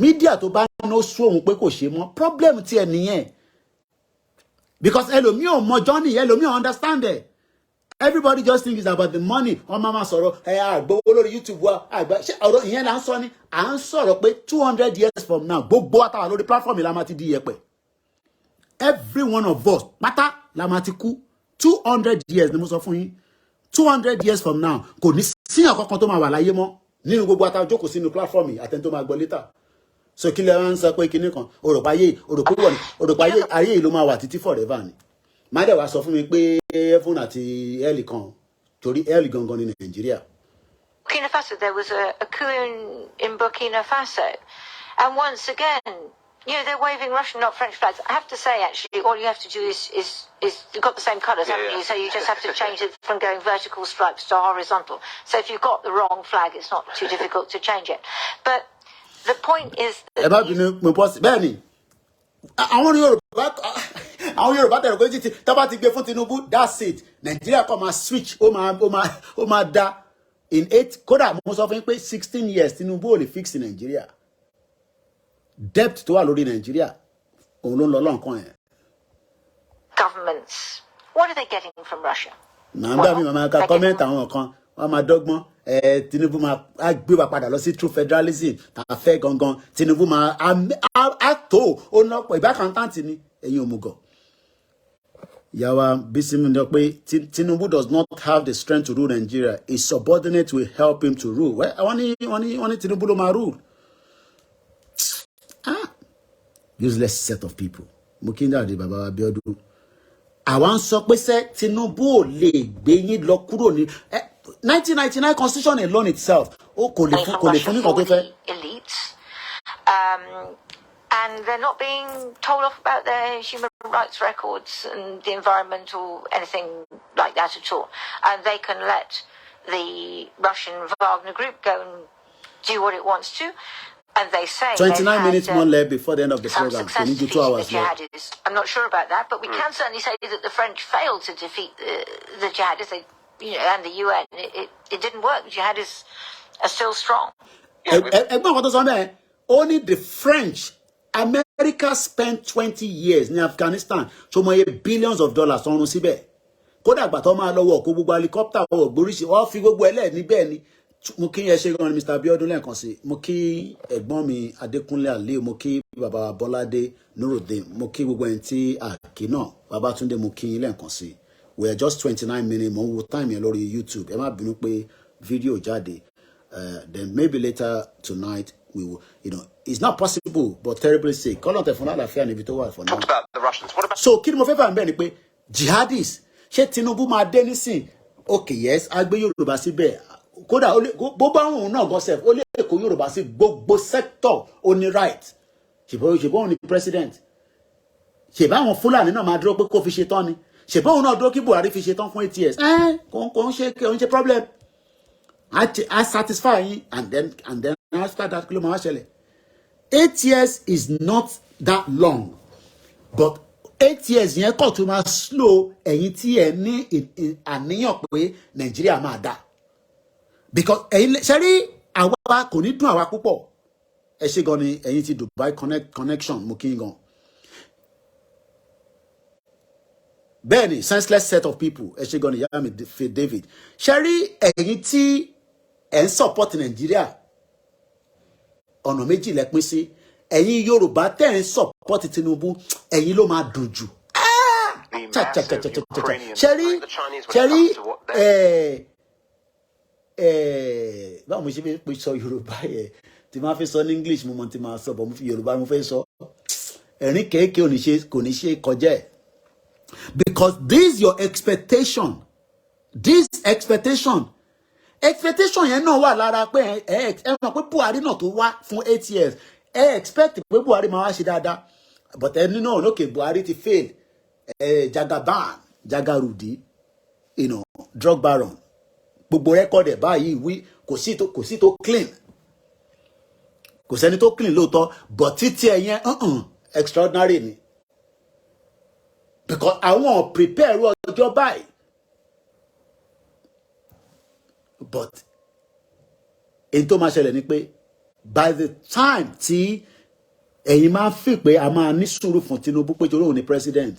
mídíà tó bá ń sún òun pé kò ṣe mọ́ problem tiẹ̀ nìyẹn because ẹlòmíì ò mọ journey ẹlòmíì ò understand it everybody just think it's about the money ọmọ máa sọ̀rọ̀ àgbowó lórí YouTube wa àgbà ṣé ọ̀rọ̀ ìyẹn là ń sọ ni à ń sọ̀rọ̀ pé 200 years from now gbogbo àtàwọn lórí platform yìí la máa ti di yẹpẹ̀ every one of us pátá la máa ti kú 200 years ni mo sọ fún yín 200 years from now kò ní síyàn kankan tó máa wà láyé mọ́ nínú gbogbo àtàwọn jókòó sínú platform yìí àtẹni tó máa gbọ́ létà so kí lè ń sọ pé kinní kan òròpá ayé yìí ló máa wà títí forever ni má dẹ̀ wá sọ fún mi pé heaven àti hell kan torí hell gangan ní Nàìjíríà. Burkina Faso, there was a coup in Burkina Faso, and once again, they're waving Russian, not French flags. I have to say, actually, all you have to do is you've got the same colours, haven't you? So you just have to change it from going vertical stripes to horizontal. So if you've got the wrong flag, it's not too difficult to change it. But the point is that... bẹ́ẹ̀ni àwọn Yorùbá tẹ̀rọ pé títí tábà ti gbé fún Tinubu that's it Nàìjíríà kọ́ máa switch ó máa dá in 8 kódà mo sọ fún yín pé 16 years Tinubu ò lè fix Nàìjíríà debt tó wà lórí Nàìjíríà òun ló ń lọ lọ́nkàn yẹn. Governments, what are they getting from Russia? nàgbà mi màmá ka comment àwọn kan wọ́n máa dọ́gbọ́n Tinubu máa gbé wa padà lọ sí true federalism tá a fẹ́ gangan Tinubu máa á tó ó ná pọ̀ ìbákantáǹtì ni ẹ̀yin òmùgọ̀. Yawa Bisimu sọ pé Tinubu does not have the strength to rule Nigeria. His subordinate will help him to rule. Wọ́n ní Tinubu ló máa rule. Useless set of people. Mukinda de Baba Abiodun. Àwọn sọ pé sẹ́ Tinubu ò lè gbé yín lọ kúrò ní 1999 constitution alone itself. Ó kò lè fún ní kan tó fẹ́. Elites. And they're not being told off about their human rights records and the environment or anything like that at all. And they can let the Russian Wagner group go and do what it wants to. And they say 29 minutes more left before the end of the program. So we need 2 hours left. I'm not sure about that, but we can certainly say that the French failed to defeat the jihadists, and the UN. It didn't work. The jihadists are still strong. Only the French. America spent 20 years in Afghanistan so many billions of dollars on síbẹ̀ kódà gbà tó máa lọ́wọ́ kó gbogbo helicopter wọ̀ gbóríṣi wọ́n fi gbogbo ẹlẹ́ níbẹ̀ ni mo kí yẹn ṣe gan ni Mr. Abiodun lẹ́ẹ̀kan sí mo kí ẹ̀gbọ́n mi Adékúnlé Àlè mo kí bàbá Bọ́ládé Nurudeen mo kí gbogbo ẹni tí àkè náà Babátúndé mo kí yín lẹ́ẹ̀kan sí we are just 29 minutes mo wo time yẹn lórí YouTube ẹ má bínú pé fídíò jáde then maybe later tonight we will, it's not possible, but terribly sick. Talked about the Russians. What about... So, kí ni mo fẹ́ fà ń bẹ̀ ni pé jihadists, ṣé Tinubu máa dé nísìn? Okay, yes, a gbé Yorùbá síbẹ̀. Kódà bó bá òun náà gọ́sẹ̀, ó lè kó Yorùbá sí gbogbo sector ó ní right. Ṣèbó òun ni president. Ṣèbá àwọn Fúlàní náà máa dúró pé kó fi ṣe tán ni. Ṣèbó òun náà dúró kí Buhari fi ṣe tán fún 8 years. Kò ń ṣe problem. I satisfy you, and then after that, 8 years is not that long, but 8 years yẹn kọ̀ tó máa slow ẹ̀yin tí ẹ ní àníyàn pé Nàìjíríà máa dà because ẹ̀yin ṣe rí àwa kò ní dùn àwa púpọ̀ ẹ ṣe gan ni ẹ̀yin ti Dubai connection mo kí n gan bẹ́ẹ̀ ni senseless set of people ẹ ṣe gan ni ìyá mi David ṣe rí ẹ̀yin tí ẹ̀ ń support Nàìjíríà ọ̀nà méjì lẹ pín sí ẹ̀yin Yorùbá tẹ̀ ń support Tinubu ẹ̀yin ló máa dùn jù ṣe rí báwo mo ṣe fi sọ Yorùbá yẹn tí máa fi sọ ní English mo mọ tí máa sọ bọ̀ mo fi Yorùbá mo fẹ́ sọ ẹ̀rín kéèké kò ní ṣe kọjá ẹ̀ because this your expectation yẹn náà wà lára pé ẹ mọ̀ pé Buhari náà tó wá fún 8 years ẹ expect pé Buhari máa wá ṣe dáadáa but ẹni náà lókè Buhari ti fail Jagarudi drug baron gbogbo record ẹ̀ báyìí wí kò sí tó clean kò sẹ́ni tó clean lóòótọ́ but títí ẹ̀ yẹn extraordinary ni because àwọn prepare ọjọ́ báyìí but èyí tó máa ṣẹlẹ̀ ni pé by the time tí ẹ̀yin máa ń fi pé a máa ní sùúrù fún Tinubu pé torí òun ni president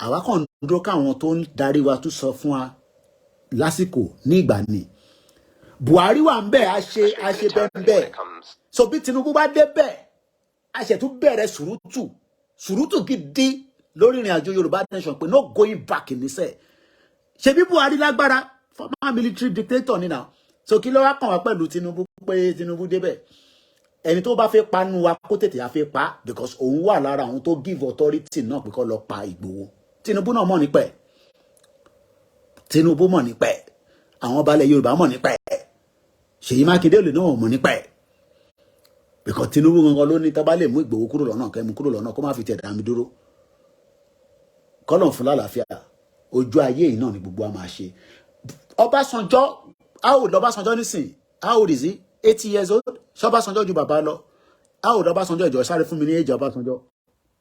àwa kàn ń dúró káwọn tó ń darí wa tún sọ fún wa lásìkò ní ìgbà ni Buhari wà ń bẹ̀ a ṣe bẹ́ẹ̀ so bí Tinubu bá dé bẹ́ẹ̀ a ṣe tún bẹ̀rẹ̀ sùrùtù gidi lórí ìrìn àjò Yorùbá nation pé no going back níṣẹ́ ṣe bí Buhari lágbára former military dictator ni now so kí ló wá kàn wá pẹ̀lú Tinubu pé Tinubu débẹ̀ ẹni tó bá fẹ́ panu wa kó tètè á fẹ́ pa because òun wà lára àwọn tó give authority náà pé kó lọ pa Ìgbòho Tinubu náà mọ̀ nípa ẹ̀ Tinubu mọ̀ nípa ẹ̀ àwọn balẹ̀ Yorùbá mọ̀ nípa ẹ̀ Ṣèyí Mákindé olè náà mọ̀ nípa ẹ̀ because Tinubu gangan ló ní tá bá lè mú Ìgbòho kúrò lọ́nà kẹ́ mú kúrò lọ́nà kó má fi tẹ̀ dá mi dúró kọ́lọ̀ fún lálàáfíà ojú ayé yìí náà ni gbogbo a máa ṣe Ọbásanjọ́ how old Ọbásanjọ́ nísìn how old is he 80 years old ṣé Ọbásanjọ́ ju bàbá lọ how old Ọbásanjọ́ ìjọ sáré fún mi ní age Ọbásanjọ́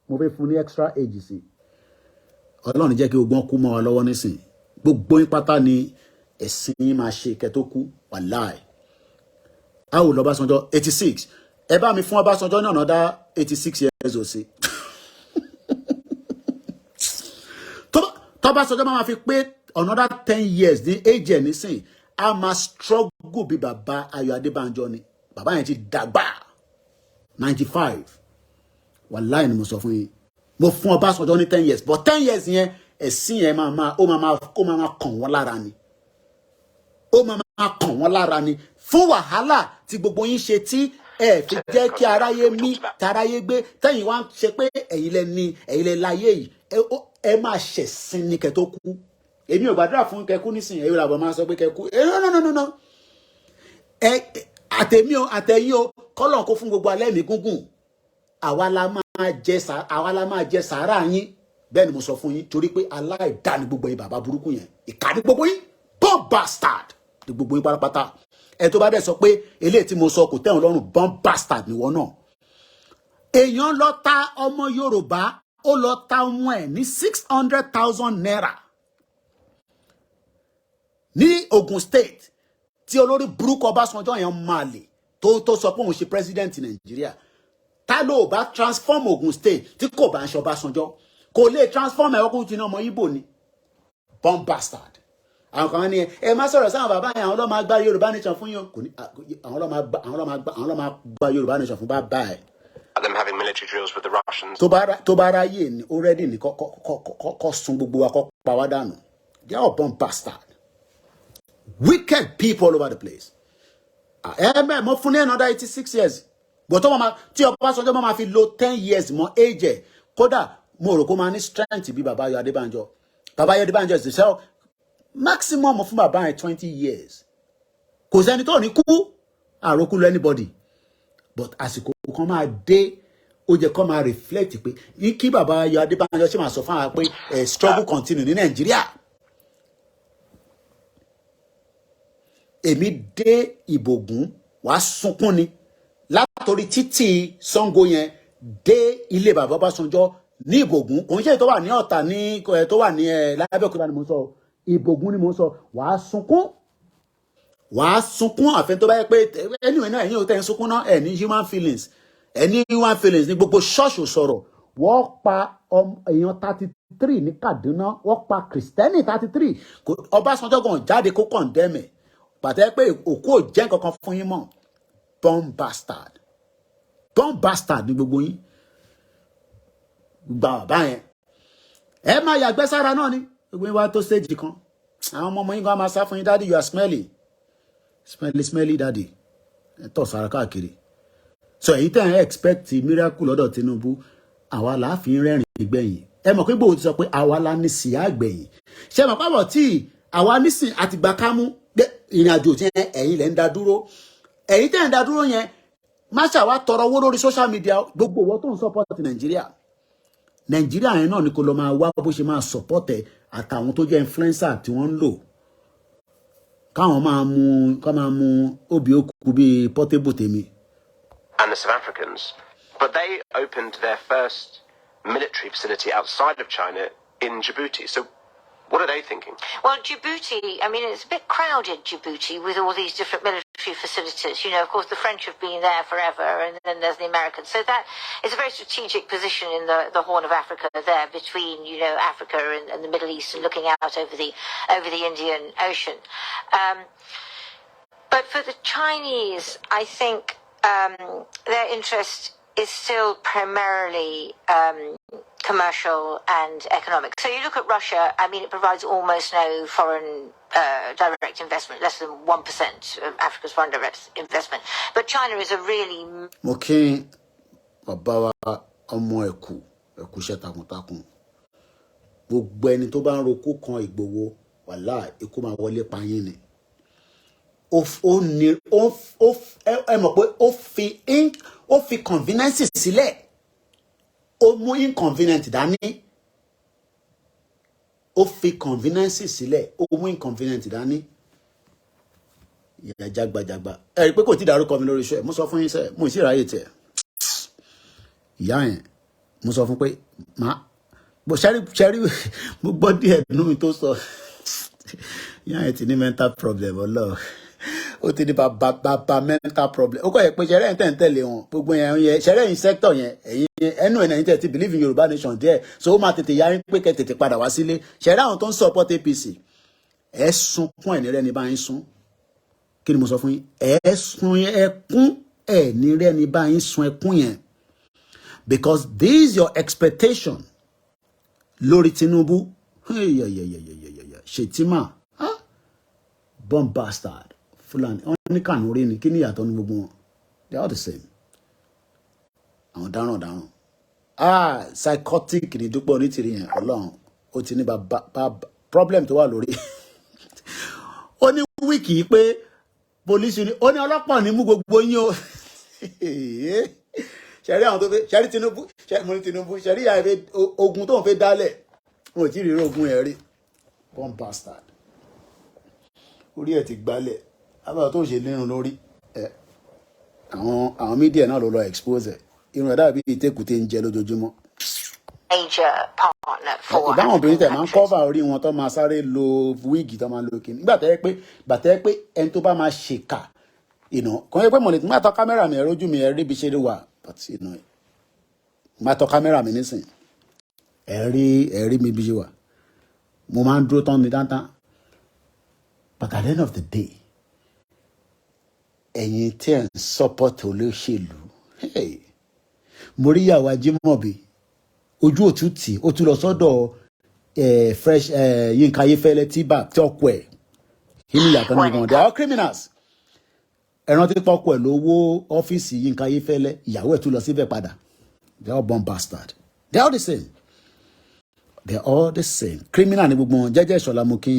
mo fẹ́ fún ní extra age sí Ọlọ́run jẹ́ kí ogbón kú mọ́ wa lọ́wọ́ nísìn gbogbo yín pátá ni ẹ̀sìn yín máa ṣe kẹ́ tó kú wàláì how old Ọbásanjọ́ 86 ẹ bá mi fún Ọbásanjọ́ náà náà dá 86 years old sí tọ́básanjọ́ máa fi pé another 10 years ní age ẹ̀ nísìn a máa struggle bí bàbá Ayọ̀ Adébánjọ ni bàbá yẹn ti dàgbà 95 wàláì ni mo sọ fún yín mo fún Ọbásanjọ́ ní 10 years but 10 years yẹn ẹ̀sìn yẹn ó máa kàn wọ́n lára ni ó máa kàn wọ́n lára ni fún wàhálà tí gbogbo yín ṣe tí ẹ fi jẹ́ kí aráyé mí taráyé gbé tẹ́yìn wá ń ṣe pé ẹ̀yin lẹ láyé yìí ẹ máa ṣẹ̀sìn ní kẹ́ tó kú èmi ò gbàdúrà fún kẹ́kú nísìnyí ẹ̀yin làbọ̀ máa sọ pé kẹ́kú no àtẹ̀yìn o kọ́lọ̀ kó fún gbogbo alẹ́ mi gúngùn àwa la máa jẹ sàárà yín bẹ́ẹ̀ ni mo sọ fún yín torí pé aláìdá ni gbogbo yín bàbá burúkú yẹn ìkà ní gbogbo yín bomb bastard ní gbogbo yín pátápátá ẹ tó bá dẹ̀ sọ pé eléyìí tí mo sọ kò tẹ́wọ̀n lọ́rùn bomb bastard níwọ náà èèyàn lọ ta ọmọ Yorùbá ó lọ ta ọmọ ẹ̀ ní 600,000 naira ní Ogun State tí olórí burúkú Ọbásanjọ́ yẹn máa lè tó sọ pé òun ṣe president Nàìjíríà ta ló bá transform Ogun State tí kò bá ń ṣe Ọbásanjọ́ kò lè transform ẹ̀ ọkùnrin tí náà ọmọ Ìgbò ni bomb bastard àwọn kan ní ẹ má sọ̀rọ̀ sáwọn bàbá yẹn àwọn ọlọ́mọ agbá Yorùbá nation fún yín kò ní àwọn ọlọ́mọ agbá Yorùbá nation fún bàbá ẹ̀. Them having military drills with the Russians. tó bá ráyè ní already ní kọ́ sun gbogbo wa kọ́ pa wá dànù they are bomb bastard wicked people all over the place. Mo fún ní another 86 years but tí Ọbásanjọ́ máa fi lo 10 years mọ́ age ẹ̀ kódà mo rò kó máa ní strength bí bàbá Ayọ̀ Adébánjọ bàbá Ayọ̀ Adébánjọ is the maximum fún bàbá ẹ̀ 20 years kò sẹ́ni tó ní kú àròkú lọ anybody but àsìkò kan máa dé ó jẹ́ kó máa reflect pé kí bàbá Ayọ̀ Adébánjọ ṣe máa sọ fún wa pé struggle continue ní Nàìjíríà. Èmi dé Ìbògùn wàá sunkún ni látòrí títì Ṣàngó yẹn dé ilé bàbá Ọbásanjọ́ ní Ìbògùn kò ń ṣe tó wà ní Ọ̀tà ní tó wà ní Lábẹ́òkúta ni mo sọ Ìbògùn ni mo sọ wàá sunkún àfẹn tó bá yẹ pé anyway náà ẹ̀yin ò tẹ́ ń sunkún náà ẹ̀ ní human feelings ní gbogbo ṣọ́ọ̀ṣì sọ̀rọ̀ wọ́n pa èèyàn 33 ní Kaduna wọ́n pa Kristẹni 33 Ọbásanjọ́ gan jáde kó condemn ẹ̀ pàtẹ́ pé òkú ò jẹ́ nǹkan kan fún yín mọ́ born bastard ní gbogbo yín gbà bàbá yẹn ẹ máa yàgbẹ́ sára náà ni gbogbo yín wá tó stage kan àwọn ọmọ yín gan máa sá fún yín daddy you are smelly daddy ẹ tọ̀ sára káàkiri so èyí tẹ̀ ń expect miracle lọ́dọ̀ Tinubu àwa là á fi rẹ́rìn gbẹ̀yìn ẹ mọ̀ pé Ìgbòho ti sọ pé àwa la ní síyá gbẹ̀yìn ṣe mọ̀ pàbọ̀ tí àwa nísìn àtìgbà kámú ìrìn àjò tí ẹ̀yin lẹ́ ń dá dúró ẹ̀yin tẹ̀ ń dá dúró yẹn má ṣàwá tọrọ owó lórí social media gbogbo owó tó ń support Nàìjíríà yẹn náà ni kò lọ máa wá bó ṣe máa support ẹ àtàwọn tó jẹ́ influencer tí wọ́n ń lò káwọn máa mú obì òkú bíi Portable tèmi. And the South Africans, but they opened their first military facility outside of China in Djibouti. So what are they thinking? Well, Djibouti, I mean, it's a bit crowded, Djibouti, with all these different military facilities. You know, of course, the French have been there forever, and then there's the Americans. So that is a very strategic position in the Horn of Africa there between, you know, Africa and the Middle East and looking out over the Indian Ocean. But for the Chinese, I think their interest is still primarily commercial and economic. So you look at Russia, I mean, it provides almost no foreign direct investment, less than 1% of Africa's foreign direct investment. But China is a really... Okay, bàbá wa ọmọ ẹ̀kú iṣẹ́ takuntakun. Gbogbo ẹni tó bá ń roko kan Ìgbòho, wàláhì ikú máa wọlé pa yín ni. Ẹ mọ̀ pé ó fi convenience sílẹ̀. Ó mú inconvenient dání. Ó fi convenience sílẹ̀. Ó mú inconvenient dání. Ìyá jágbajàgba. Ẹ rí pé kò tí dárúkọ mi lórí iṣẹ́. Mo sọ fún yín sẹ́, mo sì ráyè tẹ̀. Ìyá yẹn, mo sọ fún pé bó ṣẹ́rí mo gbọ́ díẹ̀ nínú mi tó sọ. Ìyá yẹn ti ní mental problem ọlọ́ọ̀. Ó ti ní bàbá mental problem. Ó kọ́ yẹ pé ṣẹ̀rẹ́ yẹn tẹ̀lé wọn. Gbogbo yẹn ṣẹ̀rẹ́ yìí sector yẹn. Ẹnu ẹ̀ náà ti believe in Yorùbá nation díẹ̀. So ó máa tètè yarí pé kẹ́ tètè padà wá sílé. Ṣẹ̀rẹ́ àwọn tó ń support APC. Ẹ sunkún ẹ̀ ní rẹ́ ní bá yín sún. Kí ni mo sọ fún yín? Ẹ sun ẹkún ẹ̀ ní rẹ́ ní bá yín sun ẹkún yẹn. Because this is your expectation. Lórí Tinubu. Shetima. Bomb bastard. Fulani. Wọ́n ní Kànúrí ni. Kí ni ìyàtọ̀ ní gbogbo wọn? They are all the same. Àwọn dáràn. Psychotic ni Dúpẹ́ Onítìrí yẹn. Ọlọ́run. Ó ti ní problem tó wà lórí. Ó ní wíìkì pé police ni. Ó ní ọlọ́pàá ní mú gbogbo yín o. Ṣẹ̀rí àwọn tó fẹ́. Ṣẹ̀rí Tinubu. Ṣẹ̀rí ìyá ẹ̀fẹ́ ogun tó ń fẹ́ dálẹ̀. Wọ́n ò tí ì rí ogun ẹ̀ rí. Bomb bastard. Orí ẹ̀ ti gbálẹ̀. Àbá tó ṣe nínú lórí àwọn mídíà náà ló lọ expose ẹ̀ irun ẹ̀ dàbí ìtẹ́kùtẹ́ ń jẹ lójoojúmọ́. Major partner for ìbáwọn obìnrin tẹ̀ máa ń cover orí wọn tó máa sáré lo wíìgì tó máa lo kìíní nígbà tẹ́ pé ẹni tó bá máa ṣèkà kò yẹ pé mo lè máa tọ́ kámẹ́rà mi ẹ̀rọ ojú mi ẹ̀rí bí ṣe lè wà máa tọ́ kámẹ́rà mi nísìn ẹ̀rí mi bí ṣe wà mo máa ń dúró tán ní dáńtán but at the end of the day ẹ̀yin tí ẹ̀ ń support olóṣèlú mo rí ìyàwó Ajímọ̀bí ojú òtútì ó tún lọ sọ́dọ̀ fresh Yínká Ayéfẹ́lẹ́ tí ọkọ ẹ̀ kí ni ìyàtọ̀ ní gan they are all criminals ẹ̀ràn tí pọ́kọ ẹ̀ lówó ọ́fíìsì Yínká Ayéfẹ́lẹ́ ìyàwó ẹ̀ tún lọ síbẹ̀ padà they are all born bastard they are all the same criminal ní gbogbo wọn Jẹ́jẹ́ Ìṣọ̀lá mo kí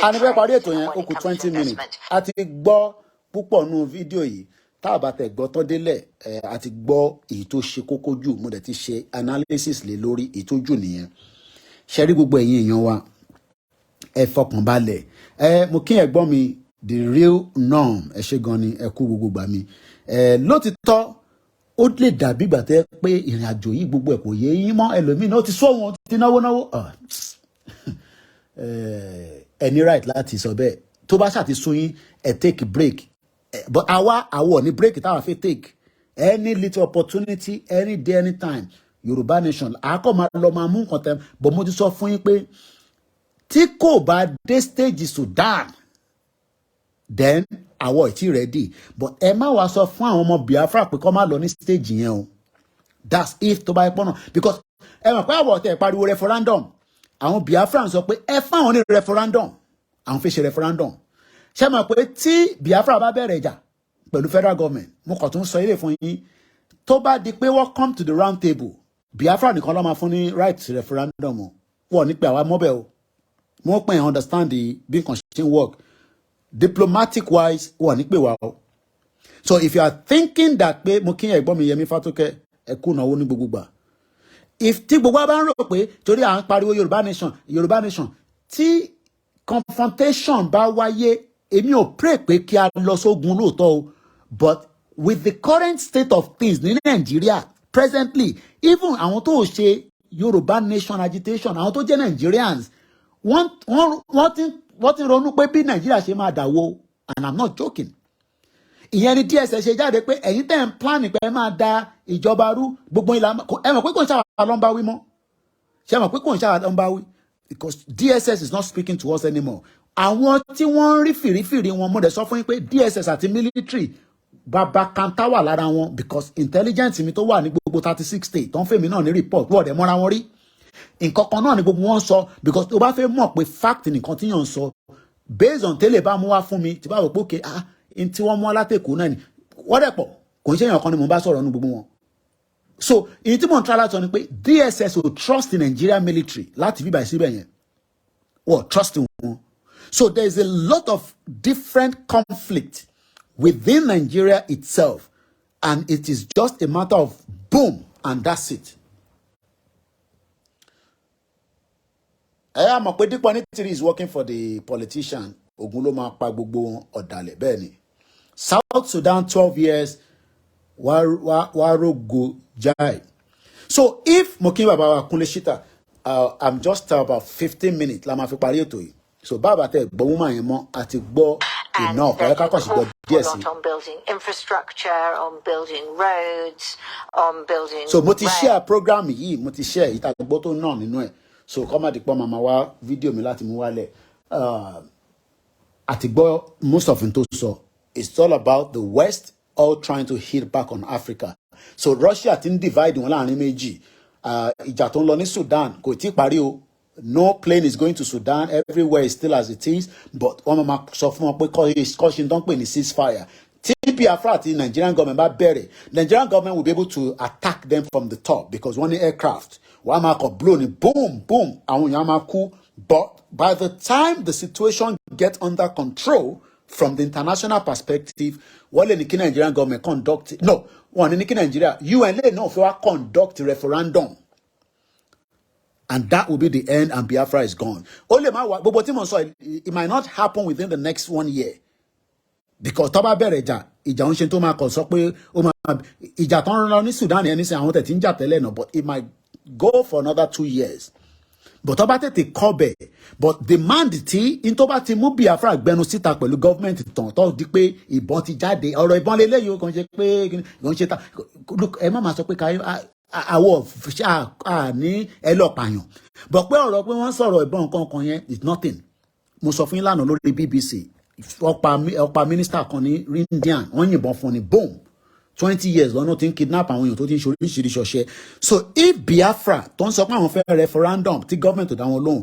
a ní fẹ́ parí ètò yẹn ó kù 20 minutes a ti gbọ́ púpọ̀ nù fídíò yìí tá a bá tẹ̀ gbọ́ tán délẹ̀ a ti gbọ́ èyí tó ṣe kókó jù mo dẹ̀ ti ṣe analysis lé lórí èyí tó jù nìyẹn ṣe rí gbogbo ẹ̀yin èèyàn wa ẹ fọkàn balẹ̀ mo kí ẹ̀gbọ́n mi the real norm ẹ ṣe gan ni ẹ kú gbogbo gbà mí lótìtọ́ ó lè dàbí ìgbà tẹ́ pé ìrìn àjò yìí gbogbo ẹ̀ kò yé yín mọ́ ẹlòmíì náà ó ti sọ wọn ti náwó ẹni right láti sọ bẹ́ẹ̀ tó bá ṣàti sún yín ẹ take break but àwọ̀ ní break táwa fẹ́ take any little opportunity any day anytime Yorùbá nation àkọ́ máa lọ máa mú nǹkan tẹ́ bọ̀ mo ti sọ fún yín pé tí kò bá dé stage Sudan then àwọ̀ ìtì ready but ẹ má wá sọ fún àwọn ọmọ Biafra pé kọ́ máa lọ ní stage yẹn o that's if tó bá yẹ pọ́nà because ẹ mọ̀ pé àwọ̀ tẹ̀ pariwo referendum àwọn Biafra sọ pé ẹ fáwọn ní referendum àwọn fẹ́ ṣe referendum ṣé mọ̀ pé tí Biafra bá bẹ̀rẹ̀ ìjà pẹ̀lú federal government mo kàn tún sọ ilé fún yín tó bá di pé wọ́n come to the round table Biafra nìkan ló máa fún ní right to referendum o wọ́n ní pé àwa mọ́bẹ̀ o wọ́n pè understand the bí nǹkan ṣe ń work diplomatic wise wọ́n ní pé wà o so if you are thinking that pé mo kí ẹ̀gbọ́n mi Yẹmí Fátókẹ́ ẹ kú náwó ní gbogbo gbà if tí gbogbo wa bá ń rò pé torí à ń pariwo Yorùbá nation tí confrontation bá wáyé èmi ò pray pé kí a lọ sógun lóòótọ́ o but with the current state of things ní Nàìjíríà presently even àwọn tó ṣe Yorùbá nation agitation àwọn tó jẹ́ Nigerians wọ́n ti ronú pé bí Nàìjíríà ṣe máa dàwó and I'm not joking ìyẹn ni DSS ṣe jáde pé ẹ̀yin tẹ́ ń plan pé ẹ máa da ìjọba rú gbogbo ìlànà ẹ mọ̀ pé kò ń ṣàwà ló ń bá wí mọ́ ṣe mọ̀ pé kò ń ṣàwà ló ń bá wí because DSS is not speaking to us anymore àwọn tí wọ́n ń rí fìrífìrí wọn mo dẹ̀ sọ fún yín pé DSS àti military bàbá kanta wà lára wọn because intelligence mi tó wà ní gbogbo 36 states tó ń fèmí náà ní report wọ́ọ̀dẹ̀ mọ́ra wọn rí nǹkan kan náà ni gbogbo wọn sọ because tó bá fẹ́ mọ̀ pé fact nìkan tí yàn ń sọ based on tẹ́lẹ̀ bá mú wá fún mi tí bá wò pé òkè n tí wọ́n mú alátẹ̀kù náà ni wọ́n dẹ̀ pọ̀ kò ń ṣe èèyàn kan ni mo bá sọ̀rọ̀ ní gbogbo wọn so èyí tí mò ń tra láti sọ ni pé DSS ò trust the Nigerian military láti bíbá ìsíbẹ̀ yẹn wọ́n trust wọn so there is a lot of different conflict within Nigeria itself and it is just a matter of boom and that's it. ẹ á mọ̀ pé Dípò Onítìrí is working for the politician ogun ló máa pa gbogbo ọ̀dàlẹ̀ bẹ́ẹ̀ ni South Sudan 12 years warogo jai so if mo kí bàbá wa Kúnlé Ṣítà I'm just about 15 minutes la máa fi parí ètò yìí so bàbá tẹ gbọ́ wọ́n máa yẹn mọ́ àti gbọ́ iná ọ̀pọ̀ ká kàn sí gbọ́ díẹ̀ sí. On building infrastructure, on building roads, on building. So mo ti share program yìí mo ti share ìta gbọ́ tó náà nínú ẹ̀ so kọ́ máa di pọ́ màmá wá fídíò mi láti mú wálẹ̀ àti gbọ́ most of it tó sọ it's all about the West all trying to hit back on Africa so Russia ti ń divide wọn láàrin méjì ìjà tó ń lọ ní Sudan kò tí ì parí o no plane is going to Sudan everywhere is still as it is but wọ́n máa sọ fún wọn pé kọ́ṣin tó ń pè ní ceasefire tí Biafra àti Nigerian government bá bẹ̀rẹ̀ Nigerian government will be able to attack them from the top because wọ́n ní aircraft wọ́n á máa kọ̀ blow ní boom boom àwọn èèyàn á máa kú but by the time the situation gets under control from the international perspective wọ́n lè ní kí Nigerian government conduct no wọ́n ní kí Nigeria UN lè náà fẹ́ wá conduct referendum and that will be the end and Biafra is gone. Ó lè má wá gbogbo tí mo sọ it might not happen within the next 1 year because tó bá bẹ̀rẹ̀ ìjà ń ṣe tó máa kọ̀ sọ pé ó máa ìjà tó ń lọ ní Sudan yẹn nísìnyí àwọn tẹ̀ tí ń jà tẹ́lẹ̀ náà but it might go for another 2 years. But tó bá tètè kọ́ bẹ̀ but demand tí n tó bá ti mú Biafra gbẹnu síta pẹ̀lú government tàn tó di pé ìbọn ti jáde ọ̀rọ̀ ìbọn lélẹ́yìí ó kàn ṣe pé ìbọn ṣe ta look ẹ má máa sọ pé àwọ̀ ní ẹlọ́pàáyàn but pé ọ̀rọ̀ pé wọ́n sọ̀rọ̀ ìbọn kankan yẹn is nothing mo sọ fún yín lánàá lórí BBC ọ̀pá mínísítà kan ní Indian wọ́n yìnbọn fún ni boom 20 years lọ́nà tí ń kidnap àwọn èèyàn tó ti ń ṣe oríṣiríṣi ọṣẹ so if Biafra tó ń sọ pé àwọn fẹ́ referendum tí government ò dá wọn lóhùn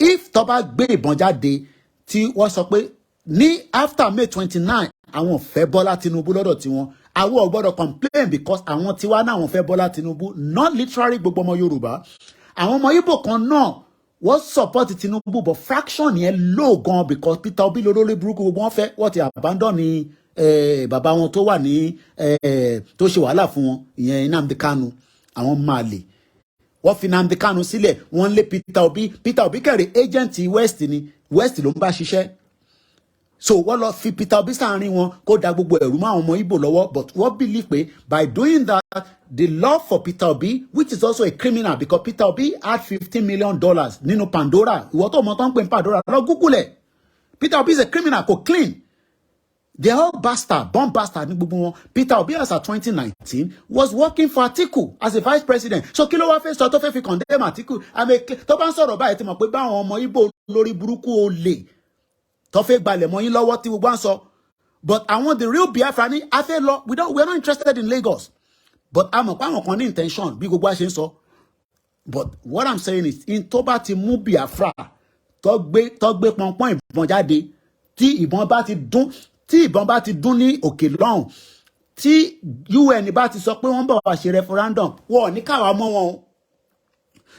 if tó bá gbé ìbọn jáde tí wọ́n sọ pé ní after May 29 àwọn fẹ́ Bọ́lá Tinubu lọ́dọ̀ tiwọn àwọn ò gbọ́dọ̀ complain because àwọn tiwa náà àwọn fẹ́ Bọ́lá Tinubu not literally gbogbo ọmọ Yorùbá àwọn ọmọ Ìgbò kan náà wọ́n support Tinubu but fraction yẹn low gan because Peter Obi lórí burúkú gbogbo wọn fẹ́ wọ́n ti abandon ni bàbá wọn tó wà ní tó ṣe wàhálà fún wọn ìyẹn Nnamdi Kanu àwọn máa lè wọ́n fi Nnamdi Kanu sílẹ̀ wọ́n lé Peter Obi kẹrẹ agent West ni West ló ń bá ṣiṣẹ́ So wọ́n lọ fi Peter Obi sáàrin wọn kó da gbogbo ẹ̀rù mọ́ àwọn ọmọ Igbo lọ́wọ́, but wọ́n believe pé by doing that the law for Peter Obi, which is also a criminal because Peter Obi had $15 million nínú Pandora, ìwọ tó mọ tó ń pè ní Pandora lọ Google ẹ̀. Peter Obi is a criminal, kò clean. They are all bastard, bomb bastard ní gbogbo wọn. Peter Obi as of 2019 was working for Atiku as a vice president. So kí ló wá fẹ́ sọ tó fẹ́ fi condemn Atiku? Tó bá ń sọ̀rọ̀ báyìí tí mọ̀ pé báwọn ọmọ Igbo lórí burúkú olè tó fẹ́ gbalẹ̀ mọ́ yín lọ́wọ́ tí gbogbo ń sọ. But I want the real Biafra ní afẹ́ lọ. We're not interested in Lagos. But a mọ̀ pé àwọn kan ní intention bí gbogbo àṣẹ ń sọ. But what I'm saying is in tó bá ti mú Biafra tó gbé pọnpọ́n ìbọn jáde tí ìbọn bá ti dún ní òkè lọ́hùn tí UN bá ti sọ pé wọ́n bọ̀ wá ṣe referendum wọ́n ní káwa mọ́ wọn.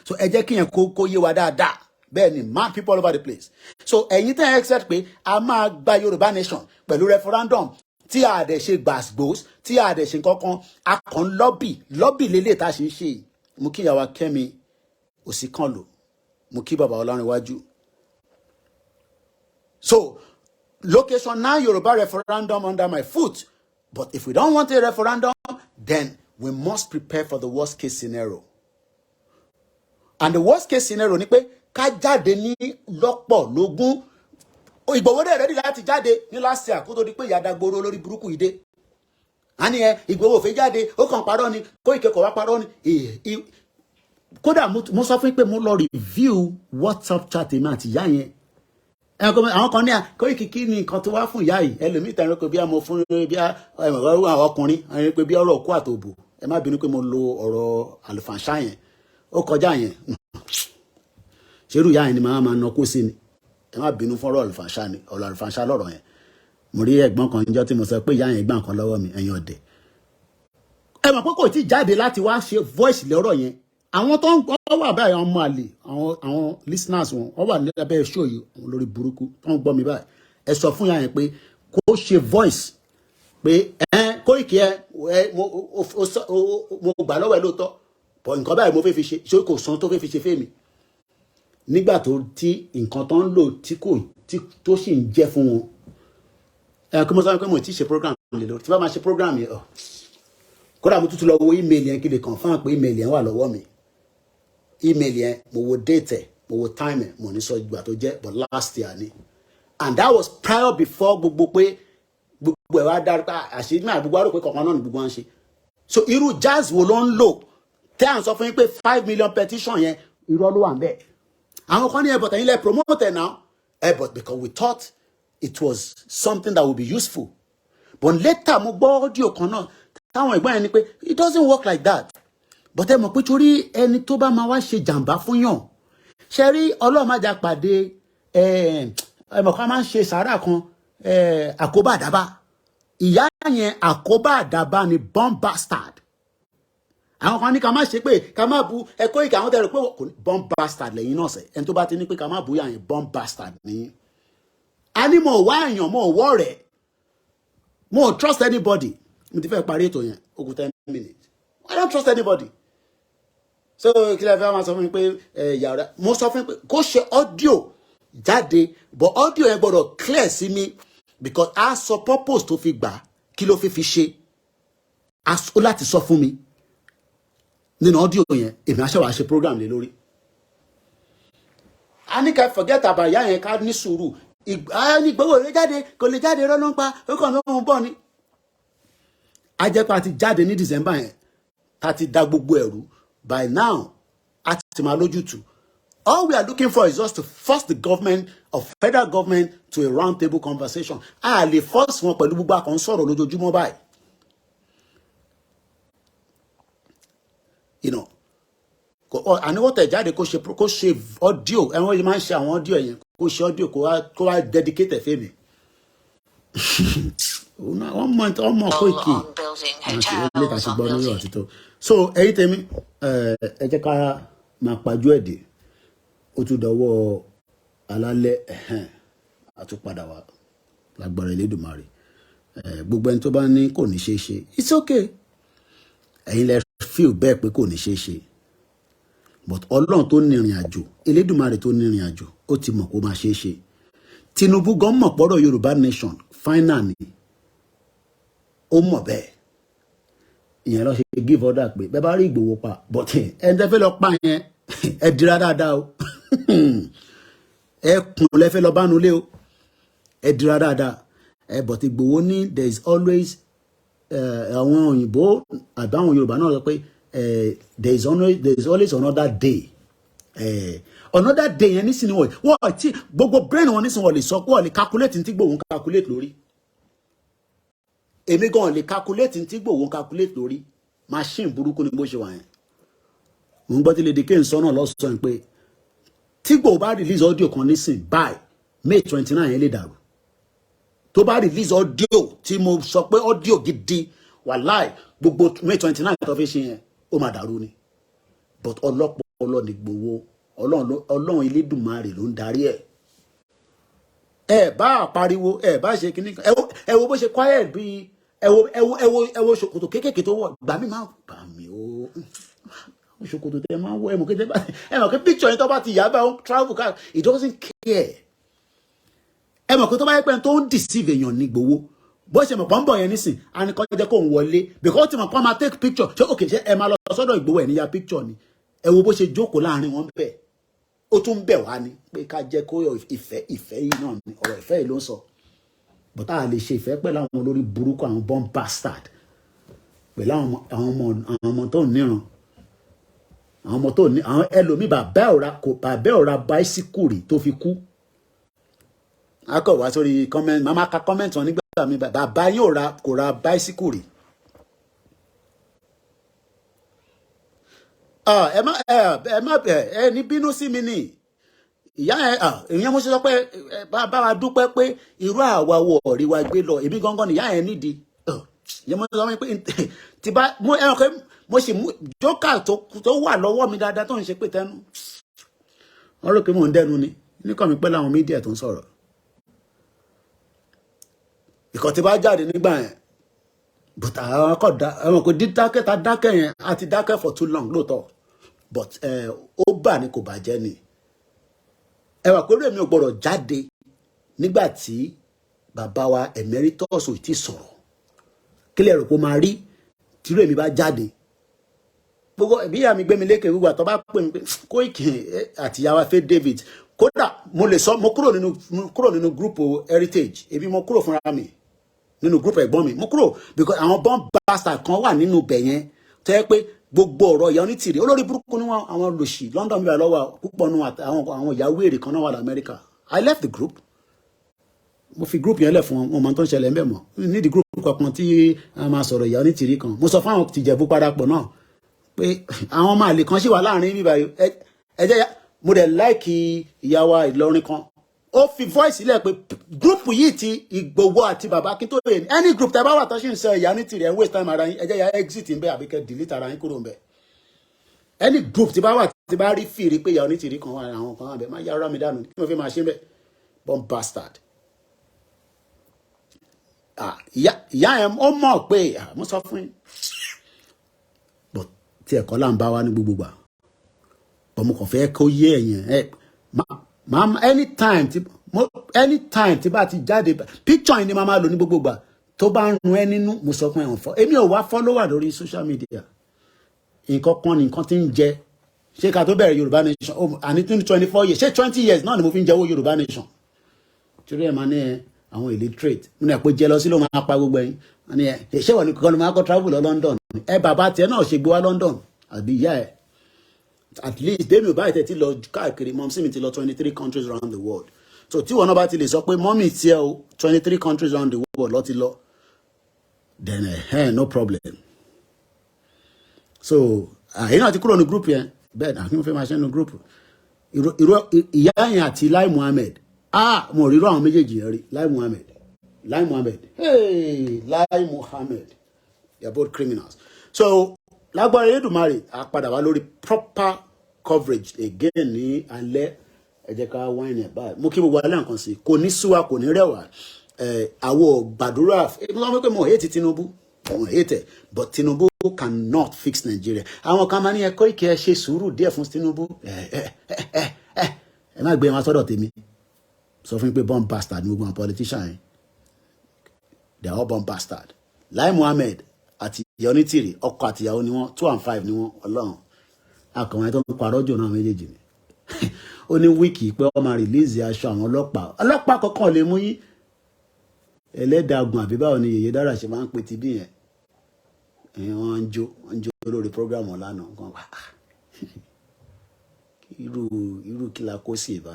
So ẹ jẹ́ kí yẹn kó yé wa dáadáa. Bẹ́ẹ̀ ni mad people all over the place. So ẹ̀yin tẹ́ ẹ accept pé a máa gba Yorùbá nation pẹ̀lú referendum tí a dẹ̀ ṣe gbàgbós tí a dẹ̀ ṣe kankan a kàn lọ́bì lélẹ̀ tá a ṣe ń ṣe. Mo kí ìyàwó Kẹ́mi Òsínkànlò, mo kí bàbá Ọlárìnwájú. So location now Yoruba referendum under my foot. But if we don't want a referendum, then we must prepare for the worst case scenario. And the worst case scenario ni pé ká jáde ní lọ́pọ̀ lógún. Ìgbòho dẹ̀ ready láti jáde ní last year kó tó di pé ìyá dagboro lórí burúkú ìdè. A ní Ìgbòho fẹ́ jáde, ó kàn parọ́ ni, Koiki kò wá parọ́ ni. Kódà mo sọ fún pé mo lọ review WhatsApp chat mi àti ìyá yẹn. Àwọn kan ní Koiki kí ni nǹkan tó wá fún ìyá yìí ẹlòmíì tẹ̀rín pé bí a mo fún bí àwọn ọkùnrin ẹni pé bí ọ̀rọ̀ òkú àtòbò ẹ má bínú pé mo lo ọ̀rọ̀ àlùfànṣá yẹn ó kọjá yẹn ṣerú ìyá yẹn ni màá máa nọkú sí ni ẹ má bínú fún ọ̀rọ̀ àlùfànṣá ni ọ̀rọ̀ àlùfànṣá lọ́rọ̀ yẹn. Mo rí ẹ̀gbọ́n kan níjọ́ tí mo sọ pé ìyá yẹn gbà nǹkan lọ́wọ́ mi ẹ̀yin ọ̀dẹ̀ ẹ mọ̀ pé kò tí jáde láti wá ṣe voice lọ́rọ̀ yẹn. Àwọn tó ń gbọ́ wà báyìí àwọn ọmọ àlè àwọn listeners wọn wọ́n wà ní abẹ́ show yìí àwọn lórí burúkú tó ń gbọ́ mi báyìí ẹ sọ fún yàrá yẹn pé kó ṣe voice pé Koiki mo gbà lọ́wọ́ ẹ lóòótọ́ bọ̀ nǹkan báyìí mo fẹ́ fi ṣe ṣé kò san tó fẹ́ fi ṣe fẹ́mi nígbà tó tí nǹkan tó ń lò tó sì ń jẹ́ fún wọn. Kí mo sọ pé mo ti ṣe program lè lórí tí bá máa ṣe program yẹn kódà mo tútù lọ wo email yẹn kí lè confirm pé email yẹn wà lọ́wọ́ mi. Email yẹn mo wo date mo wo time mo ní sọ ìgbà tó jẹ́ but last year ni and that was prior before gbogbo pé gbogbo ẹ̀ wá dárí pé àṣírí náà gbogbo àrò pé kankan náà ni gbogbo wọn ṣe. So irú jazz wo ló ń lò tẹ́ à ń sọ fún yín pé 5 million petition yẹn irọ́ ló wà ń bẹ̀. Àwọn kan ní but ẹ̀yin lẹ promote now but because we thought it was something that would be useful but later mo gbọ́ audio kan náà táwọn ìgbọ́n yẹn ni pé it doesn't work like that. But ẹ mọ̀ pé torí ẹni tó bá máa wá ṣe jàǹbá fún yàn ṣe rí Ọlọ́run má jà pàdé ẹ mọ̀ ká máa ń ṣe sàárà kan àkóbá àdábá ìyá yẹn àkóbá àdábá ni bomb bastard. Àwọn kan ní ká má ṣe pé ká má bu Koiki àwọn tẹ̀rọ pé bomb bastard lẹ́yìn náà sẹ̀ ẹni tó bá ti ní pé ká má bu yà yẹn bomb bastard ni. A ní mo wá èèyàn mo wọ́ rẹ̀ mo trust anybody mo ti fẹ́ parí ètò yẹn ó kù 10 minutes I don't trust anybody. So kí lẹ fẹ́ máa sọ fún mi pé yàrá mo sọ fún mi pé kó ṣe audio jáde but audio yẹn gbọ́dọ̀ clear sí mi because a sọ purpose tó fi gbà kí ló fi ṣe a sọ láti sọ fún mi nínú audio yẹn èmi àṣẹ wàá ṣe program lé lórí. A ní ká forget about ìyá yẹn ká ní sùúrù ní gbogbo rẹ jáde kò lè jáde rọ́ ló ń pa ó kàn ló ń bọ̀ ni. A jẹ́ pé a ti jáde ní December yẹn ta ti da gbogbo ẹ̀rú. By now, at Timalojutu, all we are looking for is just to force the government of federal government to a round table conversation. A lè force wọn pẹ̀lú gbogbo àkàn sọ̀rọ̀ lójoojúmọ́ báyìí. You know, àní wọ́n tẹ̀ jáde kó ṣe audio ẹ̀wọ̀n yìí máa ń ṣe àwọn audio yẹn kó ṣe audio kó wá dedicate fẹ́ mi. One month ọmọ Koiki àti ilé kàṣí gbọ́ ní ọ̀rọ̀ títọ́. So ẹ̀yin tèmi ẹ jẹ́ ká máa pajú ẹ̀dẹ̀ ó tún dọwọ́ alálẹ̀ àtúpadà wá lágbára Elédùmarè gbogbo ẹni tó bá ní kò ní ṣeé ṣe it's okay ẹ̀yin lẹ feel bẹ́ẹ̀ pé kò ní ṣeé ṣe but Ọlọ́run tó ní ìrìn àjò Elédùmarè tó ní ìrìn àjò ó ti mọ̀ kó máa ṣeé ṣe Tinubu gan mọ̀ pọ́rọ̀ Yorùbá nation final ni ó mọ̀ bẹ́ẹ̀ ìyẹn lọ ṣe give order pé bẹ́ẹ̀ bá rí Ìgbòho pa but ẹ̀ ń tẹ́ fẹ́ lọ pa yẹn ẹ dira dáadáa o ẹ kùn lẹ́fẹ́ lọ bánu lé o ẹ dira dáadáa but Ìgbòho ní there is always àwọn òyìnbó àbáwọn Yorùbá náà sọ pé there is always another day another day yẹn nísìnyí wọ́n ti gbogbo brain wọn nísìnyí wọ́n lè sọ pé wọ́n lè calculate ní tí Ìgbòho ń calculate lórí èmi gan lè calculate ní tí Ìgbòho ń calculate lórí machine burúkú ni bó ṣe wà yẹn mo ń gbọ́ tí Lady K ń sọ náà lọ́sàn-án pé tí Ìgbòho bá release audio kan nísìn by May 29 yẹn lè dàrú tó bá release audio tí mo sọ pé audio gidi wàláì gbogbo May 29 tó fi ṣe yẹn ó máa dàrú ni but ọlọ́pọ̀ ní Ìgbòho ọlọ́run Elédùmarè ló ń darí ẹ̀ ẹ bá pariwo ẹ bá ṣe kíní ẹ wo bó ṣe quiet bí ẹ wo ṣòkòtò kéékèèké tó wọ̀ gbà mí máa bà mí o ṣòkòtò tẹ máa wọ ẹ mọ̀ kí picture yẹn tó bá ti yà bá travel car it doesn't care ẹ mọ̀ pé tó bá yẹ pé tó ń deceive èèyàn ní Ìgbòho bó ṣe mọ̀ pọ́n bọ̀ yẹn nísìn a ní kọ́ jẹ́ kó ń wọlé because tí mo pọ́n máa take picture ṣé òkè ṣe ẹ máa lọ sọ́dọ̀ Ìgbòho ẹ̀ níyà picture ni ẹ wo bó ṣe jókòó láàrin wọn bẹ́ẹ̀ ó tún bẹ̀ wá ní pé ká jẹ́ kó ìfẹ́ yìí náà ni ọ̀rọ̀ ìfẹ́ yìí ló ń sọ bọ́tà a lè ṣe ìfẹ́ pẹ̀lú àwọn olórí burúkú àwọn born bastard pẹ̀lú àwọn ọmọ tó níran àwọn ọmọ tó ní àwọn ẹlòmíì bàbá ọ̀ra báísíkù rí tó fi kú akọ̀ wá sórí comment màmá ka comment wọn nígbà mi bàbá yóò kò ra báísíkù rí. ẹ ní bínú sí mi ni ìyá èèyàn mo ṣe sọ pé bá wa dúpẹ́ pé irú àwa wo ọ̀rí wa gbé lọ èmi gangan ni ìyá yẹn nídìí ìyẹn mo ṣe sọ pé tí bá mo ṣe mú jókà tó wà lọ́wọ́ mi dáadáa tó ń ṣe pé tẹnu wọ́n rò pé mò ń dẹnu ni níkàn mi pẹ́ láwọn mídíà tó ń sọ̀rọ̀ ìkọ̀ tí bá jáde nígbà yẹn but àwọn kọ̀ àwọn kò dídákẹ́ ta dákẹ́ yẹn àti dákẹ́ for too long lóòótọ́ but ó bà ní kò bàjẹ́ ni ẹ wà pẹ̀lú èmi ò gbọ́dọ̀ jáde nígbà tí bàbá wa emeritus ò tí sọ̀rọ̀ kí lè rò pé ó máa rí tírú èmi bá jáde gbogbo ìbí ìyá mi gbé mi lékè gbogbo àtọ́ bá pè mí pé Koiki àti ìyá wa Faith David kódà mo lè sọ mo kúrò nínú gúrùpù heritage ebi mo kúrò fúnra mi nínú gúrùpù ẹ̀gbọ́n mi mo kúrò because àwọn born bastard kan wà nínú ibẹ̀ yẹn tó yẹ pé gbogbo ọ̀rọ̀ ìyá onítìrí olórí burúkú ni wọn àwọn lòṣì London bíbá lọ́wọ́ púpọ̀ nù àwọn ìyàwó èrè kan náà wà lamẹ́ríkà I left the group mo fi group yẹn lẹ̀ fún wọn mọ̀ tó ń ṣẹlẹ̀ ń bẹ̀ mọ́ nídìí group kankan tí a máa sọ̀rọ̀ ìyá onítìrí kan mo sọ fún àwọn tìjẹ̀bú parapọ̀ náà pé àwọn ọmọ àlè kan ṣì wà láàrin bíbá ẹ jẹ́ mo dẹ̀ láìkì ìyá wa Ìlọrin kan ó fi voice sílẹ̀ pé group yìí ti Ìgbòho àti bàbá Akíntóyè any group tẹ́ bá wà tó ṣì ń sọ ìyá onítìrí ẹ̀ ń waste time ara yín ẹ jẹ́ ya exit ń bẹ́ àbí kẹ́ delete ara yín kúrò ń bẹ́ any group tí bá wà tí bá rí fìrí pé ìyá onítìrí kan wà àwọn kan àbẹ̀ máa yára mi dànù kí wọ́n fi máa ṣe bẹ́ẹ̀ born bastard ìyá ẹ̀ ó mọ̀ pé mo sọ fún yín but tí ẹ̀kọ́ là ń bá wa ní gbogbo gbà ọmọ kan fẹ́ kó yé ẹ̀yìn máa anytime tí bá ti jáde picture yìí ni máa lò ní gbogbo gbà tó bá ń run ẹ́ nínú mo sọ fún ẹ̀wọ̀n fọ́ èmi ò wá follower lórí social media nǹkan kan ní nǹkan tí ń jẹ ṣé ká tó bẹ̀rẹ̀ Yorùbá nation àní 24 years ṣé 20 years náà ni mo fi ń jẹ́wọ́ Yorùbá nation torí ẹ̀ máa ní àwọn illiterate mo ní ẹ̀pọ̀ jẹ́ lọ sí ló máa pa gbogbo ẹ̀yìn wọ́n ní ṣé wọ́n ní kankan ló máa kọ́ travel lọ London bàbá tiẹ̀ náà ṣe gbé wá London àbí ìyá ẹ̀ at least dèmi ò báyìí tẹ̀ ti lọ káàkiri mọ́mísí mi ti lọ 23 countries around the world so tí wọn náà bá ti lè sọ pé mọ́mí tiẹ̀ o 23 countries around the world lọ́ ti lọ then no problem so àyìn náà ti kúrò ní group yẹn bẹ́ẹ̀ náà kí wọ́n fẹ́ máa ṣe nínú group ìyá yẹn àti Lai Muhammed mo rí irú àwọn méjèèjì yẹn rí Lai Muhammed Lai Muhammed they are both criminals so lágbára Elédùmarè a padà wá lórí proper coverage again ní alẹ́ ẹ jẹ́ ká wáìnì ẹ̀ báyìí mo kí gbogbo alẹ́ nǹkan sí kò ní súwa kò ní rẹwà àwọ̀ gbàdúrà wọ́n pẹ́ mọ̀ hate Tinubu wọ́n hate but Tinubu cannot fix Nigeria àwọn kan máa ní ẹ Koiki ẹ ṣe sùúrù díẹ̀ fún Tinubu ẹ má gbé wọn sọ́dọ̀ tèmi sọ fún pé bomb bastard ní gbogbo àwọn politician yẹn they are all bomb bastard. Lai Muhammed àti ìyá Onítìrì ọkọ àti ìyàwó ni wọ́n 2 and 5 ni wọ́n Ọlọ́run àkànwé tó ń parọ́ jò náà méjèèjì ni ó ní wíìkì pé wọ́n máa rìlíìsì aṣọ àwọn ọlọ́pàá kọ̀ọ̀kan lè mú yín ẹlẹ́dàgùn àbí báwo ni Yèyé Dára ṣe máa ń pè tí bí yẹn wọ́n ń jó lórí prógrámù lánàá kan wà irú kí la kó sí ìbá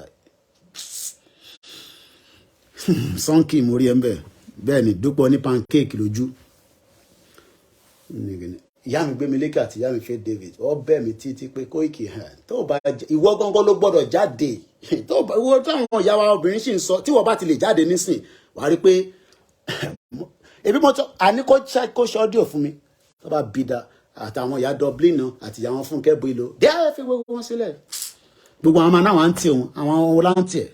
sọ́ńkì mórí ẹ̀ ń bẹ̀ bẹ́ẹ̀ ni Dúpọ̀ ní pancake lójú ìyá mi gbé mi lékè àti ìyá mi fẹ́ David ọ bẹ́ẹ̀ mi títí pé Koiki tó bá ìwọ gángan ló gbọ́dọ̀ jáde tó bá ìwọ táwọn ìyá wa obìnrin sì ń sọ tí wọ́n bá ti lè jáde nísìn wàá rí pé ebi mo tọ́ àní kó ṣe ọ́díò fún mi tó bá bí da àtàwọn ìyá Dublin náà àti ìyá wọn Fúnkẹ́ Bóyìló díẹ̀ fi gbogbo wọn sílẹ̀ gbogbo àwọn ọmọ náà wà ń tì òun àwọn láǹtì ẹ̀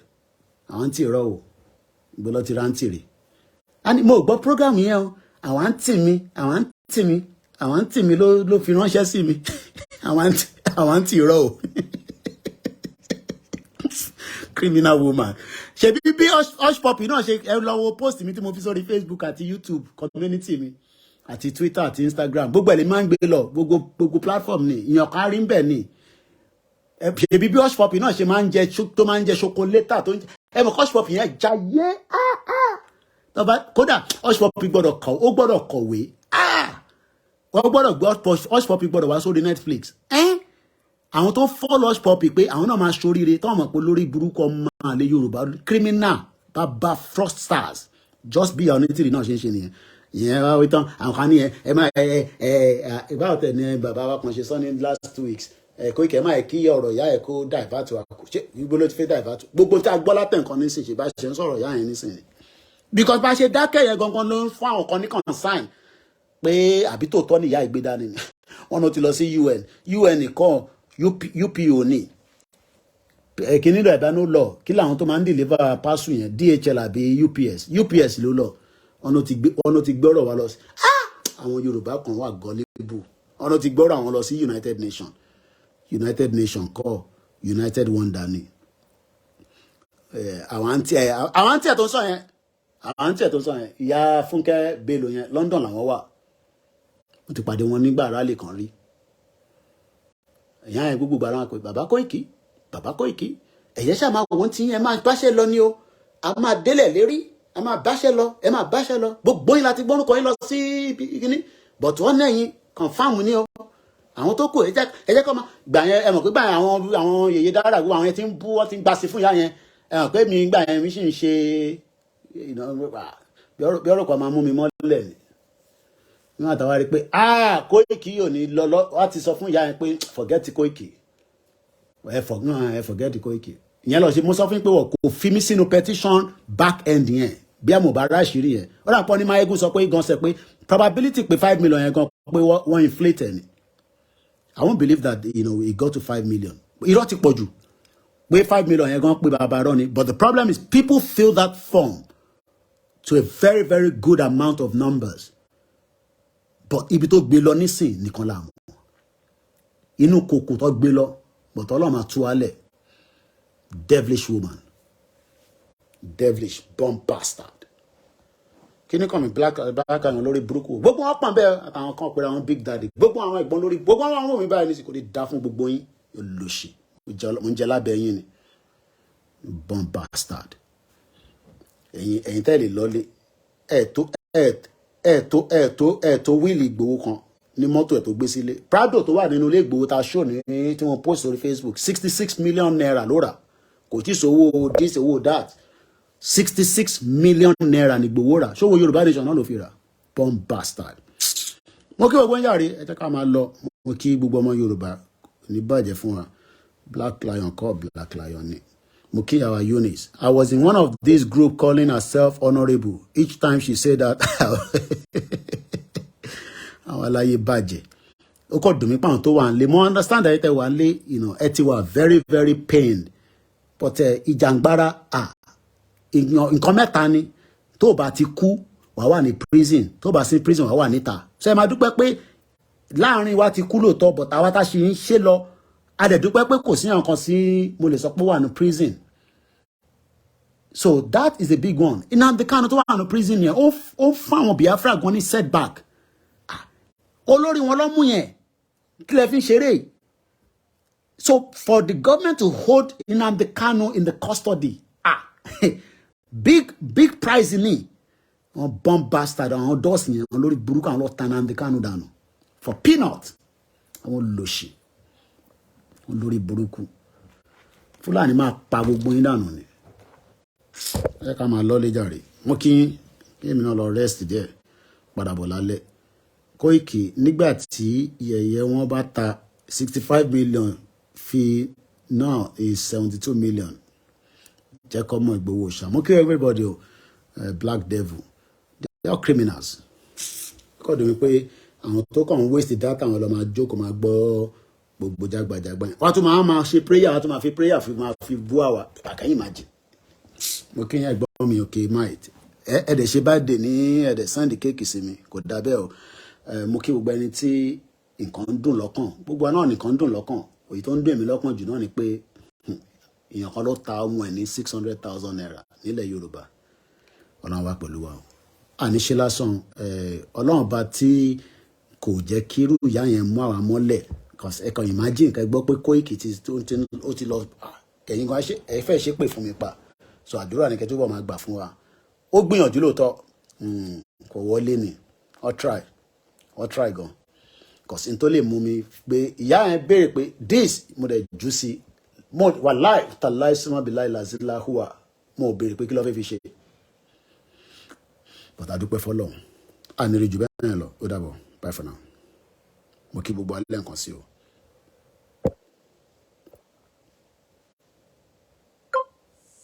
àwọn ń tì rọ o gbọ́dọ̀ ti rántí rè mo gbọ́ program yẹn o àwọn ń tì mí ló fi ránṣẹ́ sí mi àwọn ń tì rọ o criminal woman ṣebí bí hush puppy náà ṣe ẹ lọ wo post mi tí mo fi sórí Facebook àti YouTube community mi àti Twitter àti Instagram gbogbo ẹ̀ lè máa ń gbé lọ gbogbo platform ni ìyàn kan rí ń bẹ̀ ni ṣebí bí hush puppy náà ṣe máa ń jẹ tó máa ń jẹ ṣokolétà tó ń jẹ ẹ mọ̀ hush puppy yẹn jayé kódà hush puppy gbọ́dọ̀ kọ̀wé wọ́n gbọ́dọ̀ gbọ́ hush puppy gbọ́dọ̀ wá sórí Netflix àwọn tó follow hush puppy pé àwọn náà máa ṣoríire tó mọ̀ pé lórí burúkú ọmọ àlè Yorùbá criminal bàbá fraudsters just bí Onítìrì náà ṣe ń ṣe nìyẹn ìyẹn wá wí tán àwọn kan nìyẹn ẹ máa ìbáwọ̀ tẹ̀ ní bàbá wa kan ṣe sọ ní last 2 weeks Koiki ẹ máa kí ọ̀rọ̀ ìyá ẹ̀ kó divert wa kò ṣe gbogbo ló ti fẹ́ divert gbogbo tí a gbọ́ látẹ̀ nǹkan nísìnyí ṣe bá ṣe ń sọ̀rọ̀ ìyá yẹn nísìnyí because bá ṣe dákẹ́ yẹn gangan ló ń fún àwọn kan ní consign pé àbí tòótọ́ ni ìyá ìgbé dání ni wọn ló ti lọ sí UN nìkan UPO ní kíní lọ ìbánú lọ kí làwọn tó máa ń deliver parcel yẹn DHL àbí UPS ló lọ wọn ló ti gbọ́rọ̀ wa lọ sí àwọn Yorùbá kan wà gọ́lébù wọn ló ti gbọ́rọ̀ àwọn lọ sí United Nation kọ́ United Wonder ni àwọn àǹtí ẹ̀ tó ń sọ yẹn ìyá Fúnkẹ́ Bello yẹn London làwọn wà ó ti pàdé wọn nígbà rálì kan rí ìyá yẹn gbogbo gbàrà wọn pé bàbá Koiki ẹ̀yẹ́ ṣáà máa wọ́n tí ẹ máa báṣẹ́ lọ ni o a máa délẹ̀ lérí a máa báṣẹ́ lọ gbogbo yín láti gbọ́nùkọ yín lọ sí kíní but wọ́n nẹ́yìn confam ni o àwọn tó kù ẹ jẹ́ kọ́ máa gbà yẹn ẹ mọ̀ pé gbà yẹn àwọn Yèyé Dára gbogbo àwọn yẹn ti ń bú wọ́n ti ń gbà sí fún ìyá yẹn ẹ mọ̀ pé mi gbà yẹn mi sì ń ṣe bí ọ̀rọ̀ kan máa mú mi mọ́lẹ̀ ni níwọ̀n àtàwọn rí pé Koiki yóò ní lọ wá ti sọ fún ìyá yẹn pé forget Koiki ẹ forget Koiki ìyẹn lọ sí mo sọ fún pé wọ́n kò fi mí sínú petition back end yẹn bí àmọ̀ bá ráṣìírí yẹn ó dà pọ̀ ní Mayegun sọ pé gan sẹ pé probability pé 5 million yẹn gan pé wọ́n inflate ẹ̀ ni I won't believe that it got to 5 million irọ́ ti pọ̀ jù pé 5 million yẹn gan pé bàbá rọ ni but the problem is people fill that form to a very very good amount of numbers but ibi tó gbé lọ nísìn nìkan là mọ̀ inú kòkò tó gbé lọ but Ọlọ́run máa tú wálẹ̀ devilish woman devilish bomb bastard kíní kan mi black àwọn lórí burúkú gbogbo wọn pọ̀ bẹ́ẹ̀ àtàwọn kan pẹ̀lú àwọn big daddy gbogbo àwọn ẹ̀gbọ́n lórí gbogbo àwọn ọmọ mi báyìí ní sì kò lè dá fún gbogbo yín olóṣì mo ń jẹ lábẹ́ yín ni bomb bastard ẹ̀yin tẹ́lẹ̀ lọ́lé ẹ̀ẹ̀tó wíìlì Ìgbòho kan ní mọ́tò ẹ̀ tó gbé sílé Prado tó wà nínú ilé Ìgbòho ta show ní tí wọ́n post sórí Facebook 66 million naira ló rà kò tí sówó this owó that 66 million naira ní Ìgbòho rà ṣówó Yorùbá Nation náà ló fi rà bomb bastard. mo kí gbogbo ń yàrá ẹ jẹ́ ká máa lọ mo kí gbogbo ọmọ Yorùbá ní bàjẹ́ fún wa Black Lion kọ́ Black Lion ni. Mukiyawa Eunice. I was in one of this group calling herself honorable. Each time she said that, àwọn aláyé bàjẹ́. Ó kọ́ dùn mí pa àwọn tó wà nílé. Mo understand that ẹ wà nílé, ẹ ti wà very very pained. But ìjàngbara nǹkan mẹ́ta ni tó bá ti kú wà wà ní prison tó bá sí prison wà wà níta. So ẹ máa dúpẹ́ pé láàrin wa ti kú lóòótọ́ but àwa tá ṣe ń ṣe lọ. A dẹ̀ dúpẹ́ pé kò sí nǹkan sí mo lè sọ pé wà ní prison So that is a big one. Nnamdi Kanu tó wà ní prison yẹn ó fún àwọn Biafra gan ní setback. Olórí wọn ló mú yẹn kí lẹ fi ń ṣeré. So for the government to hold Nnamdi Kanu in the custody, big prize ni. On bomb bastard on dos yẹn on lórí burúkú àwọn lọ tan Nnamdi Kanu dànù for peanut. Àwọn lòṣì. On lórí burúkú. Fúlàní máa pa gbogbo yín dànù ni. Ẹ ká máa lọ lé jàre. Mo kí èmi náà lọ rest díẹ̀ padà bọ̀ lálẹ́. Koiki nígbà tí yẹ̀yẹ́ wọn bá ta 65 million fi now is 72 million. Jẹ́ kó mọ Ìgbòho ṣá. Mo kí everybody Black Devil. They are criminals. Kọ́ dùn mí pé àwọn tó kàn ń waste data àwọn lọ máa jókòó máa gbọ́ gbogbo jágbàjàgbà yẹn. Wọ́n tún máa ṣe prayer, wọ́n tún máa fi prayer fi bú àwa. Àkàyìn máa jẹ. Mo kí yẹn gbọ́ mi òkè might. Ẹ̀dẹ̀ ṣe birthday ní ẹ̀dẹ̀ send cake sí mi. Kò dà bẹ́ẹ̀ o. Mo kí gbogbo ẹni tí nǹkan ń dùn lọ́kàn. Gbogbo náà nìkan ń dùn lọ́kàn. Òyì tó ń dùn èmi lọ́kàn jù náà ni pé èèyàn kan ló ta ọmọ ẹ̀ ní 600,000 naira nílẹ̀ Yorùbá. Ọlọ́run wà pẹ̀lú wa o. Àníṣe lásán Ọlọ́run bá tí kò jẹ́ kí irú ìyá yẹn mú àwa mọ́lẹ̀. Ẹ kàn imagine kẹ́ gbọ́ pé Koiki ó ti lọ ẹ̀yin kan ẹ fẹ́ ṣe pè fún mi pa. So àdúrà ni kẹ́ tó bọ̀ máa gbà fún wa. Ó gbìyànjú lóòótọ́ kò wọlé ni. Ó try gan. Cause n tó lè mú mi pé ìyá yẹn béèrè pé this mo dẹ̀ jù sí mo wà láì tàláì símọ́ bí láì làzílà hùwà mo béèrè pé kí ló fẹ́ fi ṣe. But adúpẹ́ fọlọ́run. Àníri jù bẹ́ẹ̀ náà lọ. Ó dàbọ̀. Bye for now. Mo kí gbogbo alẹ́ nǹkan sí o.